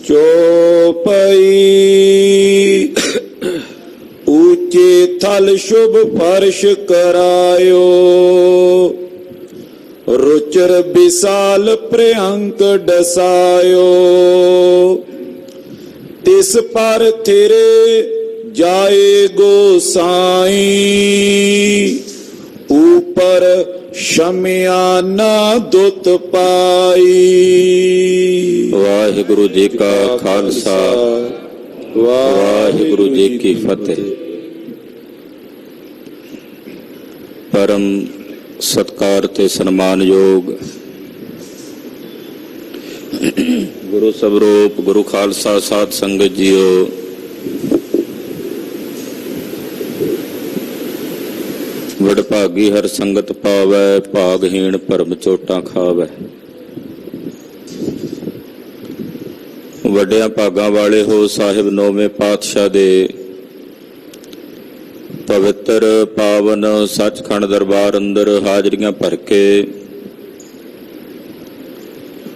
चौपई ऊंचे थल शुभ फर्श करायो, रुचर विशाल प्रियंक डसायो। तिस पर थिरे जाए गोसाई, ऊपर शमियाना दुत पाई। वाहिगुरु जी का खालसा, वाहिगुरु जी की फतेह। परम सत्कार ते सन्मानयोग गुरु स्वरूप गुरु खालसा साध संगत जीओ, वडभागी हर संगत पावै, भागहीन भरम चोटां खावै। वड्डियां भागां वाले हो साहिब नौवें पातशाह दे पवित्र पावन सचखंड दरबार अंदर हाजरियां भर के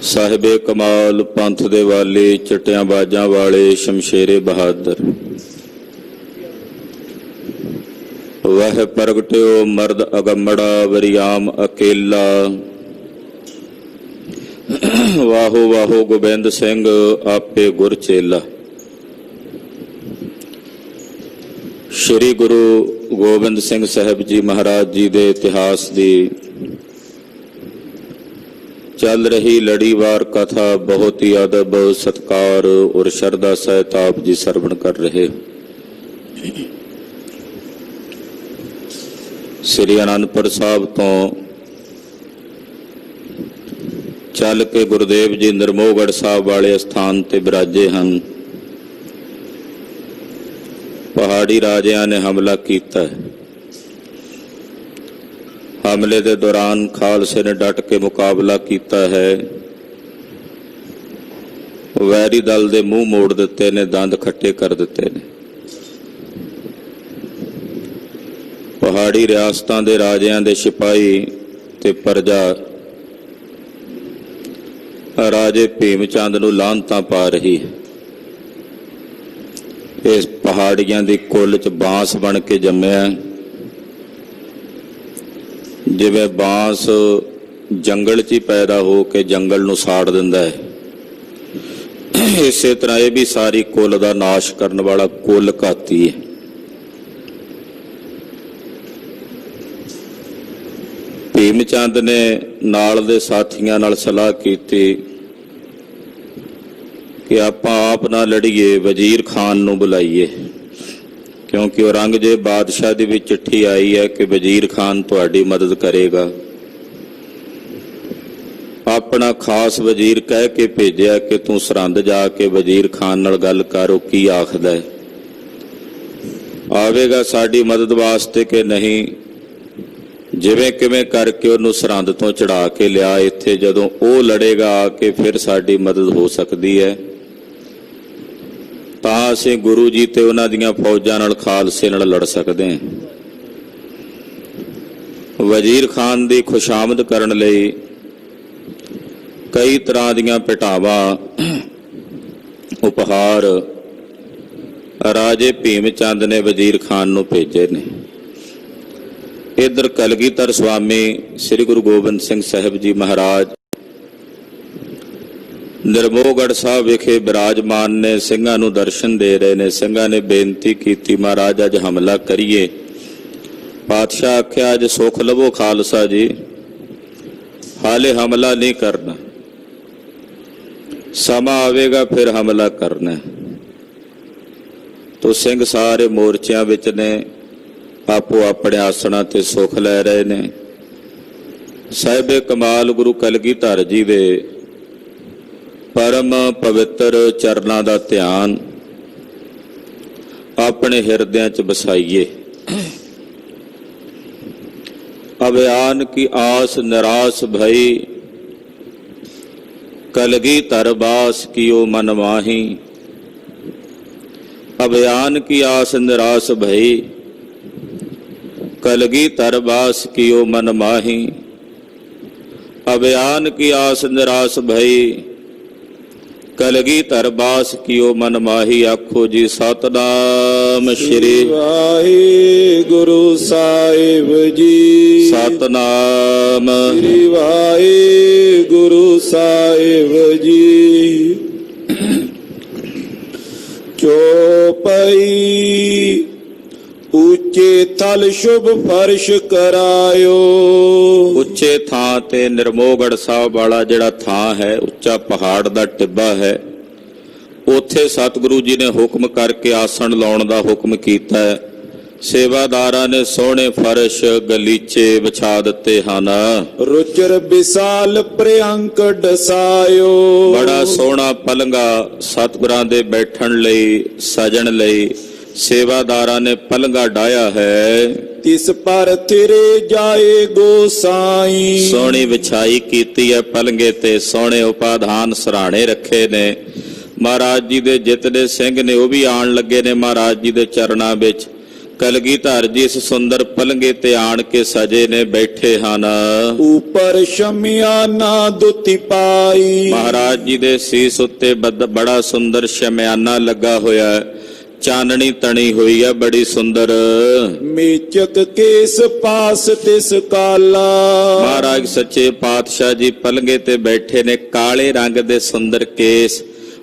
साहिबे कमाल पंथ दे वाले चिट्टियां बाजां वाले शमशेरे बहादुर वह प्रगट्यो मर्द अगमड़ा वरियाम अकेला। वाहो वाहो गोबिंद सिंह आपे गुर चेला। श्री गुरु गोबिंद सिंह साहब जी महाराज जी दे इतिहास दी चल रही लड़ीवार कथा बहुत ही अदब सत्कार और श्रद्धा सहित आप जी श्रवण कर रहे। श्री आनंदपुर साहब तो चल के गुरुदेव जी नरमोहगढ़ साहब वाले स्थान ते विराजे हैं। पहाड़ी राजियां ने हमला किया है। हमले के दौरान खालसे ने डट के मुकाबला किया है। वैरी दल दे मुंह मोड़ दिते ने, दंद खट्टे कर दिते ने। पहाड़ी रियासतां दे राजियां दे सिपाही ते प्रजा राजे भीम चंद नूं लानतां पा रही है। इस पहाड़ियां दी कुल च बांस बन के जम्मिया, जिवें बांस जंगल च ही पैदा हो के जंगल नूं साड़ दिंदा है। इसे तरह यह भी सारी कुल दा नाश करन वाला कुल घाती है। भीम चंद ने नाल दे साथियां नाल सलाह की कि आपां आप ना लड़ीए, वजीर खान नूं बुलाइए, क्योंकि औरंगजेब बादशाह दी भी चिट्ठी आई है कि वजीर खान तुहाडी मदद करेगा। अपना खास वजीर कह के भेजिया कि तू सरहंद जाके वजीर खान नाल गल कर, की आखदा है, आवेगा साडी मदद वास्ते कि नहीं। जिवें किवें करके उहनूं सरहंद तो चढ़ा के लिया इत्थे, जदों वो लड़ेगा आके फिर साडी मदद हो सकती है। तां असीं गुरु जी ते उहनां दीयां फौजां नाल खालसे नाल लड़ सकदे हैं। वजीर खान दी खुशामद करन लई कई तरह दीयां पिटावां उपहार राजे भीम चंद ने वजीर खान नूं भेजे ने। इधर कलगीधर स्वामी श्री गुरु गोबिंद सिंह साहब जी महाराज नरमोहगढ़ साहब विखे विराजमान ने, सिंघां नूं दर्शन दे रहे ने। सिंघां ने बेनती की, महाराज अज हमला करिए। पातशाह आख्या अज सुख लवो खालसा जी, हाले हमला नहीं करना, समा आवेगा फिर हमला करना। तो सिंह सारे मोर्चियां विच ने, आपो अपने आसना ते सुख लै रहे ने। साहिबे कमाल गुरु कलगीधर जी दे परम पवित्र चरनां दा ध्यान अपने हिरदियां च बसाइए। अभियान की आस निराश भई, कलगीधर बास कियो मन माही। अभियान की आस निराश भई, कलगीधर बास कियो मन माही। अभियान की आस निराश भई, ਕਲਗੀ ਧਰ ਬਾਸ ਕੀਓ ਮਨ ਮਾਹੀ, ਆਖੋ ਜੀ ਸਤਨਾਮ ਸ਼੍ਰੀ ਵਾਹਿਗੁਰੂ ਸਾਹਿਬ ਜੀ। ਸਤਨਾਮ ਸ੍ਰੀ ਵਾਹਿਗੁਰੂ ਸਾਹਿਬ ਜੀ। ਚੌਪਈ ਉੱਚੇ ਥਲ ਸ਼ੁਭ ਫਰਸ਼ ਕਰਾਇਓ। ਉੱਚੇ ਥਾਂ ਤੇ ਨਿਰਮੋਗੜ ਸਾਹਿਬ ਵਾਲਾ ਜਿਹੜਾ ਥਾਂ ਹੈ, ਉੱਚਾ ਪਹਾੜ ਦਾ ਟਿੱਬਾ ਹੈ, ਉੱਥੇ ਸਤਿਗੁਰੂ ਜੀ ਨੇ ਹੁਕਮ ਕਰਕੇ ਆਸਣ ਲਾਉਣ ਦਾ ਹੁਕਮ ਕੀਤਾ ਹੈ। ਸੇਵਾਦਾਰਾਂ ਨੇ ਸੋਹਣੇ ਫਰਸ਼ ਗਲੀਚੇ ਵਿਛਾ ਦਿੱਤੇ ਹਨ। ਰੁਚਰ ਵਿਸਾਲ ਪ੍ਰਿਅੰਕ ਡਸਾਇਓ। ਬੜਾ ਸੋਹਣਾ ਪਲੰਗਾ ਸਤਿਗੁਰਾਂ ਦੇ ਬੈਠਣ ਲਈ ਸਜਣ ਲਈ ਸੇਵਾਦਾਰਾਂ ਨੇ ਪਲੰਗਾ ਡਾਇਆ ਹੈ। ਤਿਸ ਪਰ ਤੇਰੇ ਜਾਏ ਗੋਸਾਈ। ਸੋਹਣੀ ਵਿਛਾਈ ਕੀਤੀ ਹੈ ਪਲੰਗੇ ਤੇ, ਸੋਹਣੇ ਉਪਾਧਾਨ ਸਰਾਣੇ ਰੱਖੇ ਨੇ। ਮਹਾਰਾਜ ਜੀ ਦੇ ਜਿਤਨੇ ਸਿੰਘ ਨੇ ਉਹ ਵੀ ਆਣ ਲੱਗੇ ਨੇ ਮਹਾਰਾਜ ਜੀ ਦੇ ਚਰਨਾਂ ਵਿੱਚ। ਕਲਗੀਧਰ ਜੀ ਇਸ ਸੁੰਦਰ ਪਲੰਗੇ ਤੇ ਆਣ ਕੇ ਸਜੇ ਨੇ, ਬੈਠੇ ਹਨ। ਉਪਰ ਸ਼ਮਿਆਨਾ ਦੁਤੀ ਪਾਈ। ਮਹਾਰਾਜ ਜੀ ਦੇ ਸੀਸ ਉੱਤੇ ਬੜਾ ਸੁੰਦਰ ਸ਼ਮਿਆਨਾ ਲੱਗਾ ਹੋਇਆ ਹੈ, ਚਾਨਣੀ ਤਣੀ ਹੋਈ ਹੈ ਬੜੀ ਸੁੰਦਰ। ਮੇਚਕ ਕੇਸ ਪਾਸ ਤਿਸ ਕਾਲਾ। ਮਹਾਰਾਜ ਸੱਚੇ ਪਾਤਸ਼ਾਹ ਜੀ ਪਲੰਗੇ ਤੇ ਬੈਠੇ ਨੇ, ਕਾਲੇ ਰੰਗ ਦੇ ਸੁੰਦਰ ਕੇਸ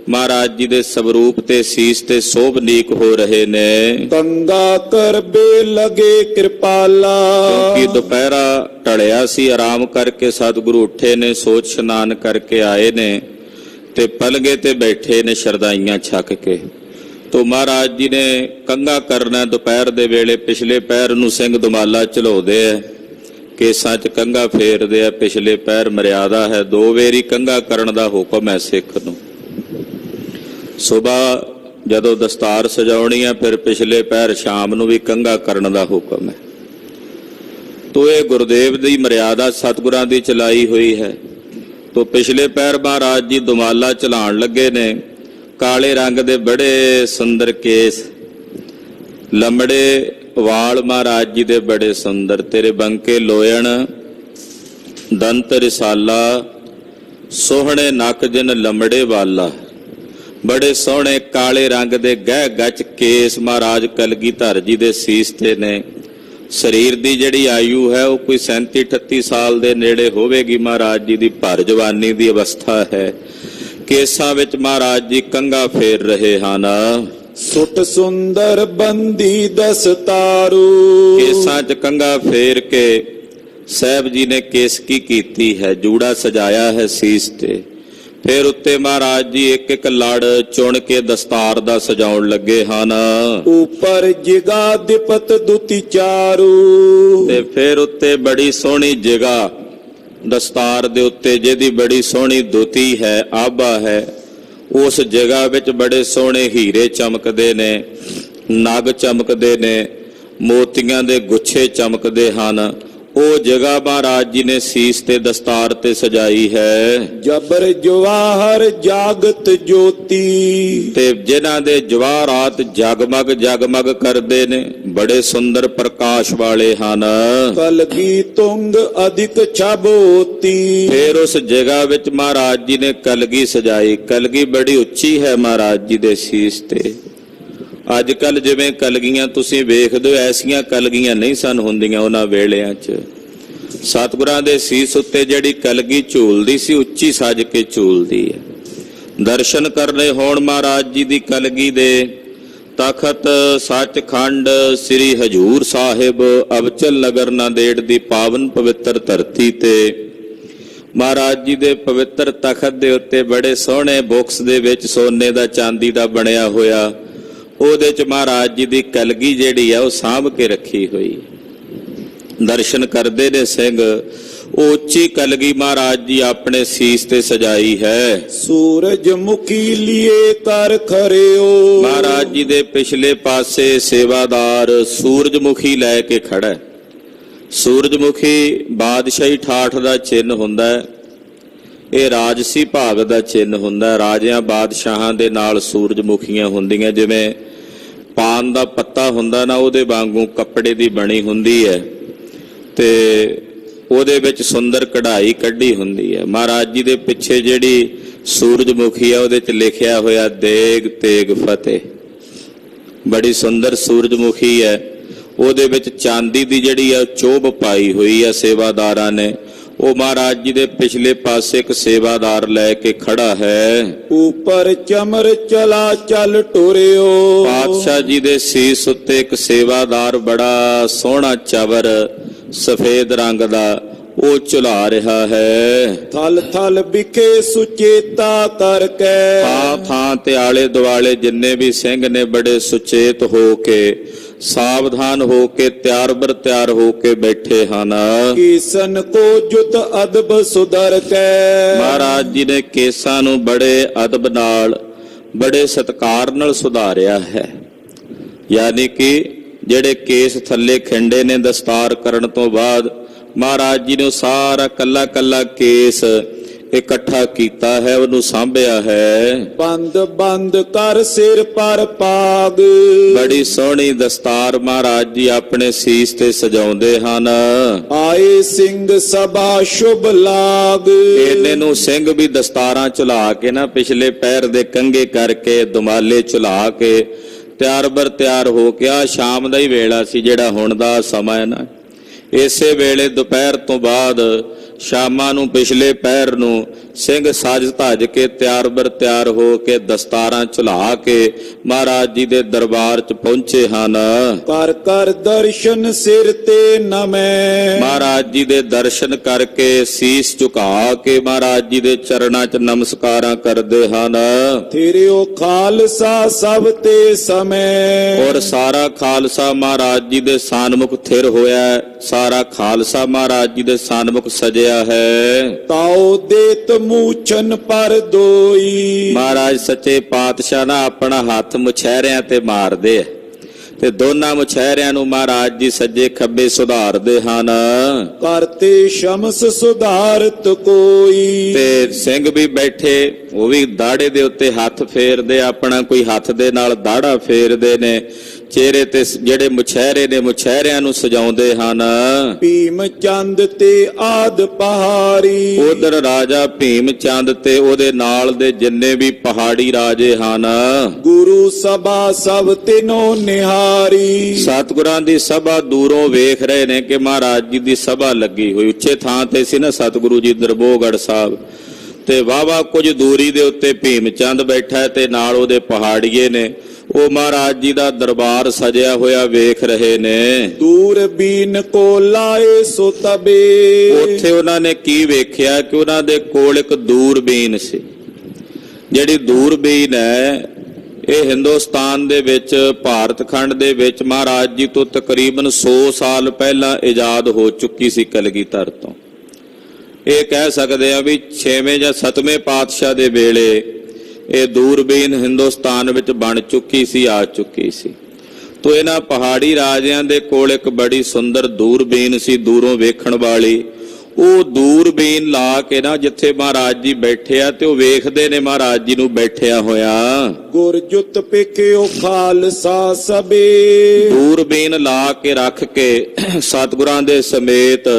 ਮਹਾਰਾਜ ਜੀ ਦੇ ਸਵਰੂਪ ਤੇ ਸੀਸ ਤੇ ਸੋਭਨੀਕ ਹੋ ਰਹੇ ਨੇ। ਗੰਗਾ ਕਰਬੇ ਲਗੇ ਕਿਰਪਾਲਾ। ਕਿਉਂਕਿ ਦੁਪਹਿਰਾ ਢਲਿਆ ਸੀ, ਆਰਾਮ ਕਰਕੇ ਸਤਿਗੁਰੂ ਉੱਠੇ ਨੇ, ਸੋਚ ਇਸ਼ਨਾਨ ਕਰਕੇ ਆਏ ਨੇ ਤੇ ਪਲੰਗੇ ਤੇ ਬੈਠੇ ਨੇ ਸ਼ਰਦਾਈਆਂ ਛਕ ਕੇ। ਤੋ ਮਹਾਰਾਜ ਜੀ ਨੇ ਕੰਘਾ ਕਰਨਾ ਦੁਪਹਿਰ ਦੇ ਵੇਲੇ। ਪਿਛਲੇ ਪੈਰ ਨੂੰ ਸਿੰਘ ਦੁਮਾਲਾ ਚਲਾਉਂਦੇ ਆ, ਕੇਸਾਂ 'ਚ ਕੰਘਾ ਫੇਰਦੇ ਆ। ਪਿਛਲੇ ਪੈਰ ਮਰਿਆਦਾ ਹੈ, 2 ਵੇਰੀ ਕੰਘਾ ਕਰਨ ਦਾ ਹੁਕਮ ਹੈ ਸਿੱਖ ਨੂੰ। ਸੁਬਾਹ ਜਦੋਂ ਦਸਤਾਰ ਸਜਾਉਣੀ ਆ, ਫਿਰ ਪਿਛਲੇ ਪੈਰ ਸ਼ਾਮ ਨੂੰ ਵੀ ਕੰਘਾ ਕਰਨ ਦਾ ਹੁਕਮ ਹੈ। ਤੋ ਇਹ ਗੁਰਦੇਵ ਦੀ ਮਰਿਆਦਾ ਸਤਿਗੁਰਾਂ ਦੀ ਚਲਾਈ ਹੋਈ ਹੈ। ਤੋ ਪਿਛਲੇ ਪੈਰ ਮਹਾਰਾਜ ਜੀ ਦੁਮਾਲਾ ਚਲਾਉਣ ਲੱਗੇ ਨੇ। ਕਾਲੇ ਰੰਗ ਦੇ ਬੜੇ ਸੁੰਦਰ ਕੇਸ, ਲੰਬੜੇ ਵਾਲ ਮਹਾਰਾਜ ਜੀ ਦੇ ਬੜੇ ਸੁੰਦਰ। ਤੇਰੇ ਬੰਕੇ ਲੋਇਣ ਦੰਤ ਰਿਸਾਲਾ, ਸੋਹਣੇ ਨੱਕ ਜਿਨ ਲੰਬੜੇ ਵਾਲਾ। ਬੜੇ ਸੋਹਣੇ ਕਾਲੇ ਰੰਗ ਦੇ ਗਹਿ ਗੱਚ ਕੇਸ ਮਹਾਰਾਜ ਕਲਗੀਧਰ ਜੀ ਦੇ ਸੀਸ ਤੇ ਨੇ। ਸਰੀਰ ਦੀ ਜਿਹੜੀ ਆਯੂ ਹੈ ਉਹ ਕੋਈ 37-38 ਸਾਲ ਦੇ ਨੇੜੇ ਹੋਵੇਗੀ। ਮਹਾਰਾਜ ਜੀ ਦੀ ਭਰ ਜਵਾਨੀ ਦੀ ਅਵਸਥਾ ਹੈ। ਕੇਸਾਂ ਵਿੱਚ ਮਹਾਰਾਜ ਜੀ ਕੰਘਾ ਫੇਰ ਰਹੇ ਹਨ। ਸੁਟ ਸੁੰਦਰ ਬੰਦੀ ਦਸਤਾਰੂ। ਕੇਸਾਂ 'ਚ ਕੰਘਾ ਫੇਰ ਕੇ ਸਾਹਿਬ ਜੀ ਨੇ ਕੇਸਕੀ ਕੀਤੀ ਹੈ, ਜੂੜਾ ਸਜਾਇਆ ਹੈ ਸੀਸ ਤੇ। ਫਿਰ ਉੱਤੇ ਮਹਾਰਾਜ ਜੀ ਇੱਕ ਇੱਕ ਲੜ ਚੁਣ ਕੇ ਦਸਤਾਰ ਦਾ ਸਜਾਉਣ ਲੱਗੇ ਹਨ। ਉਪਰ ਜਿਗਾ ਦਿਪਤ ਦੁਤੀ ਚਾਰੂ। ਤੇ ਫਿਰ ਉੱਤੇ ਬੜੀ ਸੋਹਣੀ ਜਿਗਾ ਦਸਤਾਰ ਦੇ ਉੱਤੇ, ਜਿਹਦੀ ਬੜੀ ਸੋਹਣੀ ਦੁਤੀ ਹੈ, ਆਭਾ ਹੈ। ਉਸ ਜਗ੍ਹਾ ਵਿੱਚ ਬੜੇ ਸੋਹਣੇ ਹੀਰੇ ਚਮਕਦੇ ਨੇ, ਨਗ ਚਮਕਦੇ ਨੇ, ਮੋਤੀਆਂ ਦੇ ਗੁੱਛੇ ਚਮਕਦੇ ਹਨ। ਉਹ ਜਗ੍ਹਾ ਮਹਾਰਾਜ ਜੀ ਨੇ ਸੀਸ ਤੇ ਦਸਤਾਰ ਤੇ ਸਜਾਈ ਹੈ। ਜਬਰ ਜਵਾਹਰ ਜਾਗਤ ਜੋਤੀ। ਤੇ ਜਿਨ੍ਹਾਂ ਦੇ ਜਵਾਹਰਾਤ ਜਗਮਗ ਜਗਮਗ ਕਰਦੇ ਨੇ, ਬੜੇ ਸੁੰਦਰ ਪ੍ਰਕਾਸ਼ ਵਾਲੇ ਹਨ। ਕਲਗੀ ਤੁੰਗ ਅਧਿਕ ਛਬੋਤੀ। ਫਿਰ ਉਸ ਜਗ੍ਹਾ ਵਿੱਚ ਮਹਾਰਾਜ ਜੀ ਨੇ ਕਲਗੀ ਸਜਾਈ। ਕਲਗੀ ਬੜੀ ਉੱਚੀ ਹੈ ਮਹਾਰਾਜ ਜੀ ਦੇ ਸੀਸ ਤੇ। ਅੱਜ ਕੱਲ ਜਿਵੇਂ ਕਲਗੀਆਂ ਤੁਸੀਂ ਵੇਖਦੇ ਹੋ, ਐਸੀਆਂ ਕਲਗੀਆਂ ਨਹੀਂ ਸਨ ਹੁੰਦੀਆਂ ਉਹਨਾਂ ਵੇਲਿਆਂ 'ਚ। ਸਤਿਗੁਰਾਂ ਦੇ ਸੀਸ ਉੱਤੇ ਜਿਹੜੀ ਕਲਗੀ ਝੂਲਦੀ ਸੀ, ਉੱਚੀ ਸੱਜ ਕੇ ਝੂਲਦੀ ਹੈ। ਦਰਸ਼ਨ ਕਰਨੇ ਹੋਣ ਮਹਾਰਾਜ ਜੀ ਦੀ ਕਲਗੀ ਦੇ, ਤਖਤ ਸੱਚਖੰਡ ਸ੍ਰੀ ਹਜੂਰ ਸਾਹਿਬ ਅਬਚਲ ਨਗਰ ਨਾਂਦੇੜ ਦੀ ਪਾਵਨ ਪਵਿੱਤਰ ਧਰਤੀ ਤੇ ਮਹਾਰਾਜ ਜੀ ਦੇ ਪਵਿੱਤਰ ਤਖਤ ਦੇ ਉੱਤੇ ਬੜੇ ਸੋਹਣੇ ਬਾਕਸ ਦੇ ਵਿੱਚ ਸੋਨੇ ਦਾ ਚਾਂਦੀ ਦਾ ਬਣਿਆ ਹੋਇਆ, ਉਹਦੇ 'ਚ ਮਹਾਰਾਜ ਜੀ ਦੀ ਕਲਗੀ ਜਿਹੜੀ ਆ ਉਹ ਸਾਂਭ ਕੇ ਰੱਖੀ ਹੋਈ। ਦਰਸ਼ਨ ਕਰਦੇ ਨੇ ਸਿੰਘ। ਉਹ ਉੱਚੀ ਕਲਗੀ ਮਹਾਰਾਜ ਜੀ ਆਪਣੇ ਸੀਸ ਤੇ ਸਜਾਈ ਹੈ। ਸੂਰਜ ਮੁਖੀ ਲਿਏ ਕਰ ਖਰਿਓ। ਮਹਾਰਾਜ ਜੀ ਦੇ ਪਿਛਲੇ ਪਾਸੇ ਸੇਵਾਦਾਰ ਸੂਰਜਮੁਖੀ ਲੈ ਕੇ ਖੜਾ ਹੈ। ਸੂਰਜਮੁਖੀ ਬਾਦਸ਼ਾਹੀ ਠਾਠ ਦਾ ਚਿੰਨ ਹੁੰਦਾ ਹੈ। ਇਹ ਰਾਜਸੀ ਭਾਗ ਦਾ ਚਿੰਨ ਹੁੰਦਾ। ਰਾਜਿਆਂ ਬਾਦਸ਼ਾਹਾਂ ਦੇ ਨਾਲ ਸੂਰਜਮੁਖੀਆਂ ਹੁੰਦੀਆਂ। ਜਿਵੇਂ ਪਾਨ ਦਾ ਪੱਤਾ ਹੁੰਦਾ ਨਾ, ਉਹਦੇ ਵਾਂਗੂ ਕੱਪੜੇ ਦੀ ਬਣੀ ਹੁੰਦੀ ਹੈ ਤੇ ਉਹਦੇ ਵਿੱਚ ਸੁੰਦਰ ਕਢਾਈ ਕੱਢੀ ਹੁੰਦੀ ਹੈ। ਮਹਾਰਾਜ ਜੀ ਦੇ ਪਿੱਛੇ ਜਿਹੜੀ ਸੂਰਜਮੁਖੀ ਆ, ਉਹਦੇ 'ਚ ਲਿਖਿਆ ਹੋਇਆ ਦੇਗ ਤੇਗ ਫਤਿਹ। ਬੜੀ ਸੁੰਦਰ ਸੂਰਜਮੁਖੀ ਹੈ। ਉਹਦੇ ਵਿੱਚ ਚਾਂਦੀ ਦੀ ਜਿਹੜੀ ਆ ਚੋਭ ਪਾਈ ਹੋਈ ਆ ਸੇਵਾਦਾਰਾਂ ਨੇ। ਉਹ ਮਹਾਰਾਜ ਜੀ ਦੇ ਪਿਛਲੇ ਪਾਸੇ ਇੱਕ ਸੇਵਾਦਾਰ ਲੈ ਕੇ ਖੜਾ ਹੈ। ਉਪਰ ਚਮਰ ਚਲਾ ਚੱਲ ਟੁਰਿਓ। ਪਾਤਸ਼ਾਹ ਜੀ ਦੇ ਸੀਸ ਉੱਤੇ ਇੱਕ ਸੇਵਾਦਾਰ ਬੜਾ ਸੋਹਣਾ ਚਵਰ ਸਫੇਦ ਰੰਗ ਦਾ ਉਹ ਝੁਲਾ ਰਿਹਾ ਹੈ। ਥਲ ਥਲ ਵਿਖੇ ਸੁਚੇਤਾ ਕਰਕੇ। ਥਾਂ ਥਾਂ ਤੇ ਆਲੇ ਦੁਆਲੇ ਜਿੰਨੇ ਵੀ ਸਿੰਘ ਨੇ ਬੜੇ ਸੁਚੇਤ ਹੋ ਕੇ, ਸਾਵਧਾਨ ਹੋ ਕੇ, ਤਿਆਰ ਬਰ ਤਿਆਰ ਹੋ ਕੇ ਬੈਠੇ ਹਨ। ਕੀਸਨ ਕੋ ਜੁਤ ਅਦਬ ਸੁਧਰ ਕੇ। ਮਹਾਰਾਜ ਜੀ ਨੇ ਕੇਸਾਂ ਨੂੰ ਬੜੇ ਅਦਬ ਨਾਲ, ਬੜੇ ਸਤਿਕਾਰ ਨਾਲ ਸੁਧਾਰਿਆ ਹੈ। ਯਾਨੀ ਕਿ ਜਿਹੜੇ ਕੇਸ ਥੱਲੇ ਖਿੰਡੇ ਨੇ ਦਸਤਾਰ ਕਰਨ ਤੋਂ ਬਾਅਦ ਮਹਾਰਾਜ ਜੀ ਨੇ ਸਾਰਾ ਕੱਲਾ ਕੱਲਾ ਕੇਸ ਇਕੱਠਾ ਕੀਤਾ ਹੈ, ਉਹਨੂੰ ਸਾਂਭਿਆ ਹੈ। ਬੰਦ ਬੰਦ ਕਰ ਸਿਰ ਪਰ ਪਾਗ। ਬੜੀ ਸੋਹਣੀ ਦਸਤਾਰ ਮਹਾਰਾਜ ਜੀ ਆਪਣੇ ਸੀਸ ਤੇ ਸਜਾਉਂਦੇ ਹਨ। ਆਏ ਸਿੰਘ ਸਭਾ ਸ਼ੁਭ ਲਾਗ। ਇਹਨੇ ਨੂੰ ਸਿੰਘ ਵੀ ਦਸਤਾਰਾਂ ਝੁਲਾ ਕੇ ਨਾ, ਪਿਛਲੇ ਪੈਰ ਦੇ ਕੰਘੇ ਕਰਕੇ, ਦੁਮਾਲੇ ਝੁਲਾ ਕੇ ਤਿਆਰ ਬਰ ਤਿਆਰ ਹੋ ਕੇ, ਆ ਸ਼ਾਮ ਦਾ ਹੀ ਵੇਲਾ ਸੀ ਜਿਹੜਾ ਹੁਣ ਦਾ ਸਮਾਂ ਹੈ ਨਾ, ਇਸੇ ਵੇਲੇ ਦੁਪਹਿਰ ਤੋਂ ਬਾਅਦ ਸ਼ਾਮਾਂ ਨੂੰ ਪਿਛਲੇ ਪਹਿਰ ਨੂੰ ਸਿੰਘ ਸਾਜ ਧੱਜ ਕੇ ਤਿਆਰ ਬਰ ਤਿਆਰ ਹੋ ਕੇ ਦਸਤਾਰਾਂ ਝੁਲਾ ਕੇ ਮਹਾਰਾਜ ਜੀ ਦੇ ਦਰਬਾਰ 'ਚ ਪਹੁੰਚੇ ਹਨ। ਕਰ ਕਰ ਦਰਸ਼ਨ ਸਿਰ ਤੇ ਨਮੈ। ਮਹਾਰਾਜ ਜੀ ਦੇ ਦਰਸ਼ਨ ਕਰਕੇ ਸੀਸ ਝੁਕਾ ਕੇ ਮਹਾਰਾਜ ਜੀ ਦੇ ਚਰਨਾਂ 'ਚ ਨਮਸਕਾਰਾਂ ਕਰਦੇ ਹਨ। ਤੇਰਿਓ ਖਾਲਸਾ ਸਭ ਤੇ ਸਮੈ। ਔਰ ਸਾਰਾ ਖਾਲਸਾ ਮਹਾਰਾਜ ਜੀ ਦੇ ਸਾਨਮੁਖ ਥਿਰ ਹੋਇਆ। ਸਾਰਾ ਖਾਲਸਾ ਮਹਾਰਾਜ ਜੀ ਦੇ ਸਾਨਮੁਖ ਸਜਿਆ ਹੈ। ਤਾਉ ਦੇਤ ਮੂਛਨ ਪਰ ਦੋਈ। ਮਹਾਰਾਜ ਸੱਚੇ ਪਾਤਸ਼ਾਹ ਨਾ ਆਪਣਾ ਹੱਥ ਮੁਛਹਿਰਿਆਂ ਤੇ ਮਾਰਦੇ ਆ ਤੇ ਦੋਨਾਂ ਮੁਛਹਿਰਿਆਂ ਨੂੰ ਮਹਾਰਾਜ ਜੀ ਸੱਜੇ ਖੱਬੇ ਸੁਧਾਰਦੇ ਹਨ। ਕਰਤੇ ਸ਼ਮਸ ਸੁਧਾਰਤ ਕੋਈ। ਤੇ ਸਿੰਘ ਵੀ ਬੈਠੇ, ਉਹ ਵੀ ਦਾੜੇ ਦੇ ਉੱਤੇ ਹੱਥ ਫੇਰਦੇ, ਆਪਣਾ ਕੋਈ ਹੱਥ ਦੇ ਨਾਲ ਦਾੜਾ ਫੇਰਦੇ ਨੇ। ਚਿਹਰੇ ਤੇ ਜਿਹੜੇ ਮੁਛਹਿਰੇ ਨੇ ਮੁਛਹਿਰਿਆਂ ਨੂੰ ਸਜਾਉਂਦੇ ਹਨ। ਭੀਮ ਚੰਦ ਤੇ ਆਦ ਪਹਾੜੀ। ਉਧਰ ਰਾਜਾ ਭੀਮ ਚੰਦ ਤੇ ਉਹਦੇ ਨਾਲ ਦੇ ਜਿੰਨੇ ਵੀ ਪਹਾੜੀ ਰਾਜੇ ਹਨ। ਗੁਰੂ ਸਭਾ ਸਭ ਤਿਨੋ ਨਿਹਾਰੀ। ਸਤਿਗੁਰਾਂ ਦੀ ਸਭਾ ਦੂਰੋਂ ਵੇਖ ਰਹੇ ਨੇ ਕਿ ਮਹਾਰਾਜ ਜੀ ਦੀ ਸਭਾ ਲੱਗੀ ਹੋਈ। ਉੱਚੇ ਥਾਂ ਤੇ ਸੀ ਨਾ ਸਤਿਗੁਰੂ ਜੀ ਦਰਬੋਗੜ ਸਾਹਿਬ, ਤੇ ਵਾਹਵਾ ਕੁਝ ਦੂਰੀ ਦੇ ਉੱਤੇ ਭੀਮ ਚੰਦ ਬੈਠਾ ਤੇ ਨਾਲ ਉਹਦੇ ਪਹਾੜੀਏ ਨੇ। ਉਹ ਮਹਾਰਾਜ ਜੀ ਦਾ ਦਰਬਾਰ ਸਜਿਆ ਹੋਇਆ ਵੇਖ ਰਹੇ ਨੇ। ਦੂਰਬੀਨ ਕੋ ਲਾਏ ਸੋ ਤਬੇ। ਉੱਥੇ ਉਹਨਾਂ ਨੇ ਕੀ ਵੇਖਿਆ ਕਿ ਉਹਨਾਂ ਦੇ ਕੋਲ ਇੱਕ ਦੂਰਬੀਨ ਸੀ। ਜਿਹੜੀ ਦੂਰਬੀਨ ਹੈ ਇਹ ਹਿੰਦੁਸਤਾਨ ਦੇ ਵਿੱਚ, ਭਾਰਤ ਖੰਡ ਦੇ ਵਿੱਚ ਮਹਾਰਾਜ ਜੀ ਤੋਂ ਤਕਰੀਬਨ 100 ਸਾਲ ਪਹਿਲਾਂ ਇਜਾਦ ਹੋ ਚੁੱਕੀ ਸੀ ਕਲਗੀਧਰ ਤੋਂ। ਇਹ ਕਹਿ ਸਕਦੇ ਆ ਵੀ 6ਵੇਂ ਜਾਂ 7ਵੇਂ ਪਾਤਸ਼ਾਹ ਦੇ ਵੇਲੇ ਇਹ ਦੂਰਬੀਨ ਹਿੰਦੁਸਤਾਨ ਵਿੱਚ ਬਣ ਚੁੱਕੀ ਸੀ, ਆ ਚੁੱਕੀ ਸੀ। ਤੋ ਇਹਨਾਂ ਪਹਾੜੀ ਰਾਜਿਆਂ ਦੇ ਕੋਲ ਇੱਕ ਬੜੀ ਸੁੰਦਰ ਦੂਰਬੀਨ ਸੀ, ਦੂਰੋਂ ਵੇਖਣ ਵਾਲੀ। ਉਹ ਦੂਰਬੀਨ ਲਾ ਕੇ ਨਾ ਜਿੱਥੇ ਮਹਾਰਾਜ ਜੀ ਬੈਠੇ ਆ ਤੇ ਉਹ ਵੇਖਦੇ ਨੇ ਮਹਾਰਾਜ ਜੀ ਨੂੰ ਬੈਠਿਆ ਹੋਇਆ। ਗੁਰਜੁਤ ਪੇਖਿਓ ਖਾਲਸਾ ਸਭੇ। ਦੂਰਬੀਨ ਲਾ ਕੇ ਰੱਖ ਕੇ ਸਤਿਗੁਰਾਂ ਦੇ ਸਮੇਤ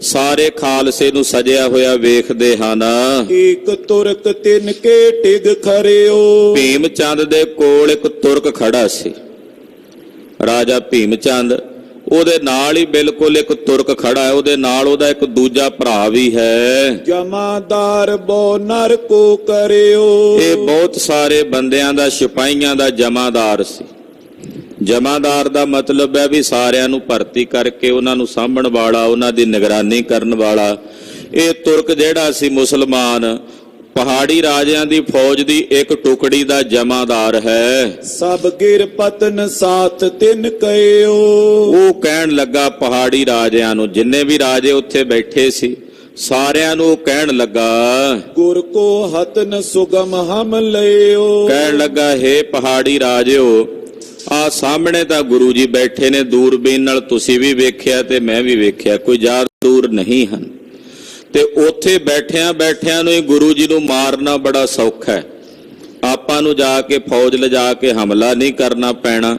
ਸਾਰੇ ਖਾਲਸੇ ਨੂੰ ਸਜਿਆ ਹੋਇਆ ਵੇਖਦੇ ਹਨ। ਏਕ ਤੁਰਕ ਤਿਨ ਕੇ ਟਿਗ ਖਰਿਓ। ਭੀਮ ਚੰਦ ਦੇ ਕੋਲ ਇੱਕ ਤੁਰਕ ਖੜਾ ਸੀ, ਰਾਜਾ ਭੀਮ ਚੰਦ। ਉਹਦੇ ਨਾਲ ਹੀ ਬਿਲਕੁਲ ਇੱਕ ਤੁਰਕ ਖੜਾ ਹੈ, ਉਹਦੇ ਨਾਲ ਉਹਦਾ ਇੱਕ ਦੂਜਾ ਭਰਾ ਵੀ ਹੈ। ਜਮਾਦਾਰ ਬੋ ਨਰ ਕੋ ਕਰਿਓ। ਇਹ ਬਹੁਤ ਸਾਰੇ ਬੰਦਿਆਂ ਦਾ, ਸਿਪਾਹੀਆਂ ਦਾ ਜਮਾਦਾਰ ਸੀ। ਜਮਾਦਾਰ ਦਾ ਮਤਲਬ ਹੈ ਵੀ ਸਾਰਿਆਂ ਨੂੰ ਭਰਤੀ ਕਰਕੇ ਉਹਨਾਂ ਨੂੰ ਸਾਂਭਣ ਵਾਲਾ, ਉਹਨਾਂ ਦੀ ਨਿਗਰਾਨੀ ਕਰਨ ਵਾਲਾ। ਇਹ ਤੁਰਕ ਜਿਹੜਾ ਸੀ ਮੁਸਲਮਾਨ ਪਹਾੜੀ ਰਾਜਿਆਂ ਦੀ ਫੌਜ ਦੀ ਇੱਕ ਟੁਕੜੀ ਦਾ ਜਮਾਦਾਰ ਹੈ। ਸਭ ਗਿਰ ਪਤਨ ਸਾਥ ਤਿਨ ਕਇਓ। ਉਹ ਕਹਿਣ ਲੱਗਾ ਪਹਾੜੀ ਰਾਜਿਆਂ ਨੂੰ, ਜਿੰਨੇ ਵੀ ਰਾਜੇ ਉੱਥੇ ਬੈਠੇ ਸੀ ਸਾਰਿਆਂ ਨੂੰ ਉਹ ਕਹਿਣ ਲੱਗਾ, ਗੁਰ ਕੋ ਹਤਨ ਸੁਗਮ ਹਮ ਲਇਓ। ਕਹਿਣ ਲੱਗਾ, ਹੇ ਪਹਾੜੀ ਰਾਜਿਓ, ਆ ਸਾਹਮਣੇ ਤਾਂ ਗੁਰੂ ਜੀ ਬੈਠੇ ਨੇ, ਦੂਰਬੀਨ ਨਾਲ ਤੁਸੀਂ ਵੀ ਵੇਖਿਆ ਤੇ ਮੈਂ ਵੀ ਵੇਖਿਆ, ਕੋਈ ਜ਼ਿਆਦਾ ਦੂਰ ਨਹੀਂ ਹਨ। ਤੇ ਉੱਥੇ ਬੈਠਿਆਂ ਨੂੰ ਹੀ ਗੁਰੂ ਜੀ ਨੂੰ ਮਾਰਨਾ ਬੜਾ ਸੌਖਾ ਹੈ। ਆਪਾਂ ਨੂੰ ਜਾ ਕੇ ਫੌਜ ਲਿਜਾ ਕੇ ਹਮਲਾ ਨਹੀਂ ਕਰਨਾ ਪੈਣਾ,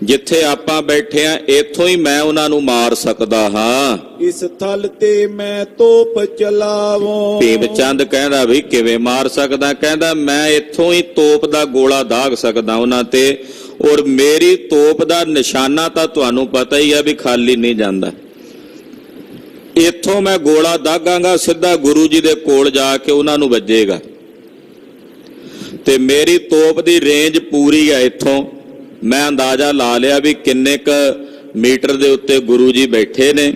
ਜਿੱਥੇ ਆਪਾਂ ਬੈਠੇ ਆ ਇੱਥੋਂ ਹੀ ਮੈਂ ਉਹਨਾਂ ਨੂੰ ਮਾਰ ਸਕਦਾ ਹਾਂ। ਇਸ ਥਲ ਤੇ ਮੈਂ ਤੋਪ ਚਲਾਵੋ। ਭੀਮ ਚੰਦ ਕਹਿੰਦਾ ਵੀ ਕਿਵੇਂ ਮਾਰ ਸਕਦਾ? ਕਹਿੰਦਾ ਮੈਂ ਇੱਥੋਂ ਹੀ ਤੋਪ ਦਾ ਗੋਲਾ ਦਾਗ ਸਕਦਾ ਉਹਨਾਂ ਤੇ, ਔਰ ਮੇਰੀ ਤੋਪ ਦਾ ਨਿਸ਼ਾਨਾ ਤਾਂ ਤੁਹਾਨੂੰ ਪਤਾ ਹੀ ਆ ਵੀ ਖਾਲੀ ਨਹੀਂ ਜਾਂਦਾ। ਇੱਥੋਂ ਮੈਂ ਗੋਲਾ ਦਾਗਾਂਗਾ, ਸਿੱਧਾ ਗੁਰੂ ਜੀ ਦੇ ਕੋਲ ਜਾ ਕੇ ਉਹਨਾਂ ਨੂੰ ਵੱਜੇਗਾ, ਤੇ ਮੇਰੀ ਤੋਪ ਦੀ ਰੇਂਜ ਪੂਰੀ ਹੈ। ਇੱਥੋਂ ਮੈਂ ਅੰਦਾਜ਼ਾ ਲਾ ਲਿਆ ਵੀ ਕਿੰਨੇ ਕ ਮੀਟਰ ਦੇ ਉੱਤੇ ਗੁਰੂ ਜੀ ਬੈਠੇ ਨੇ।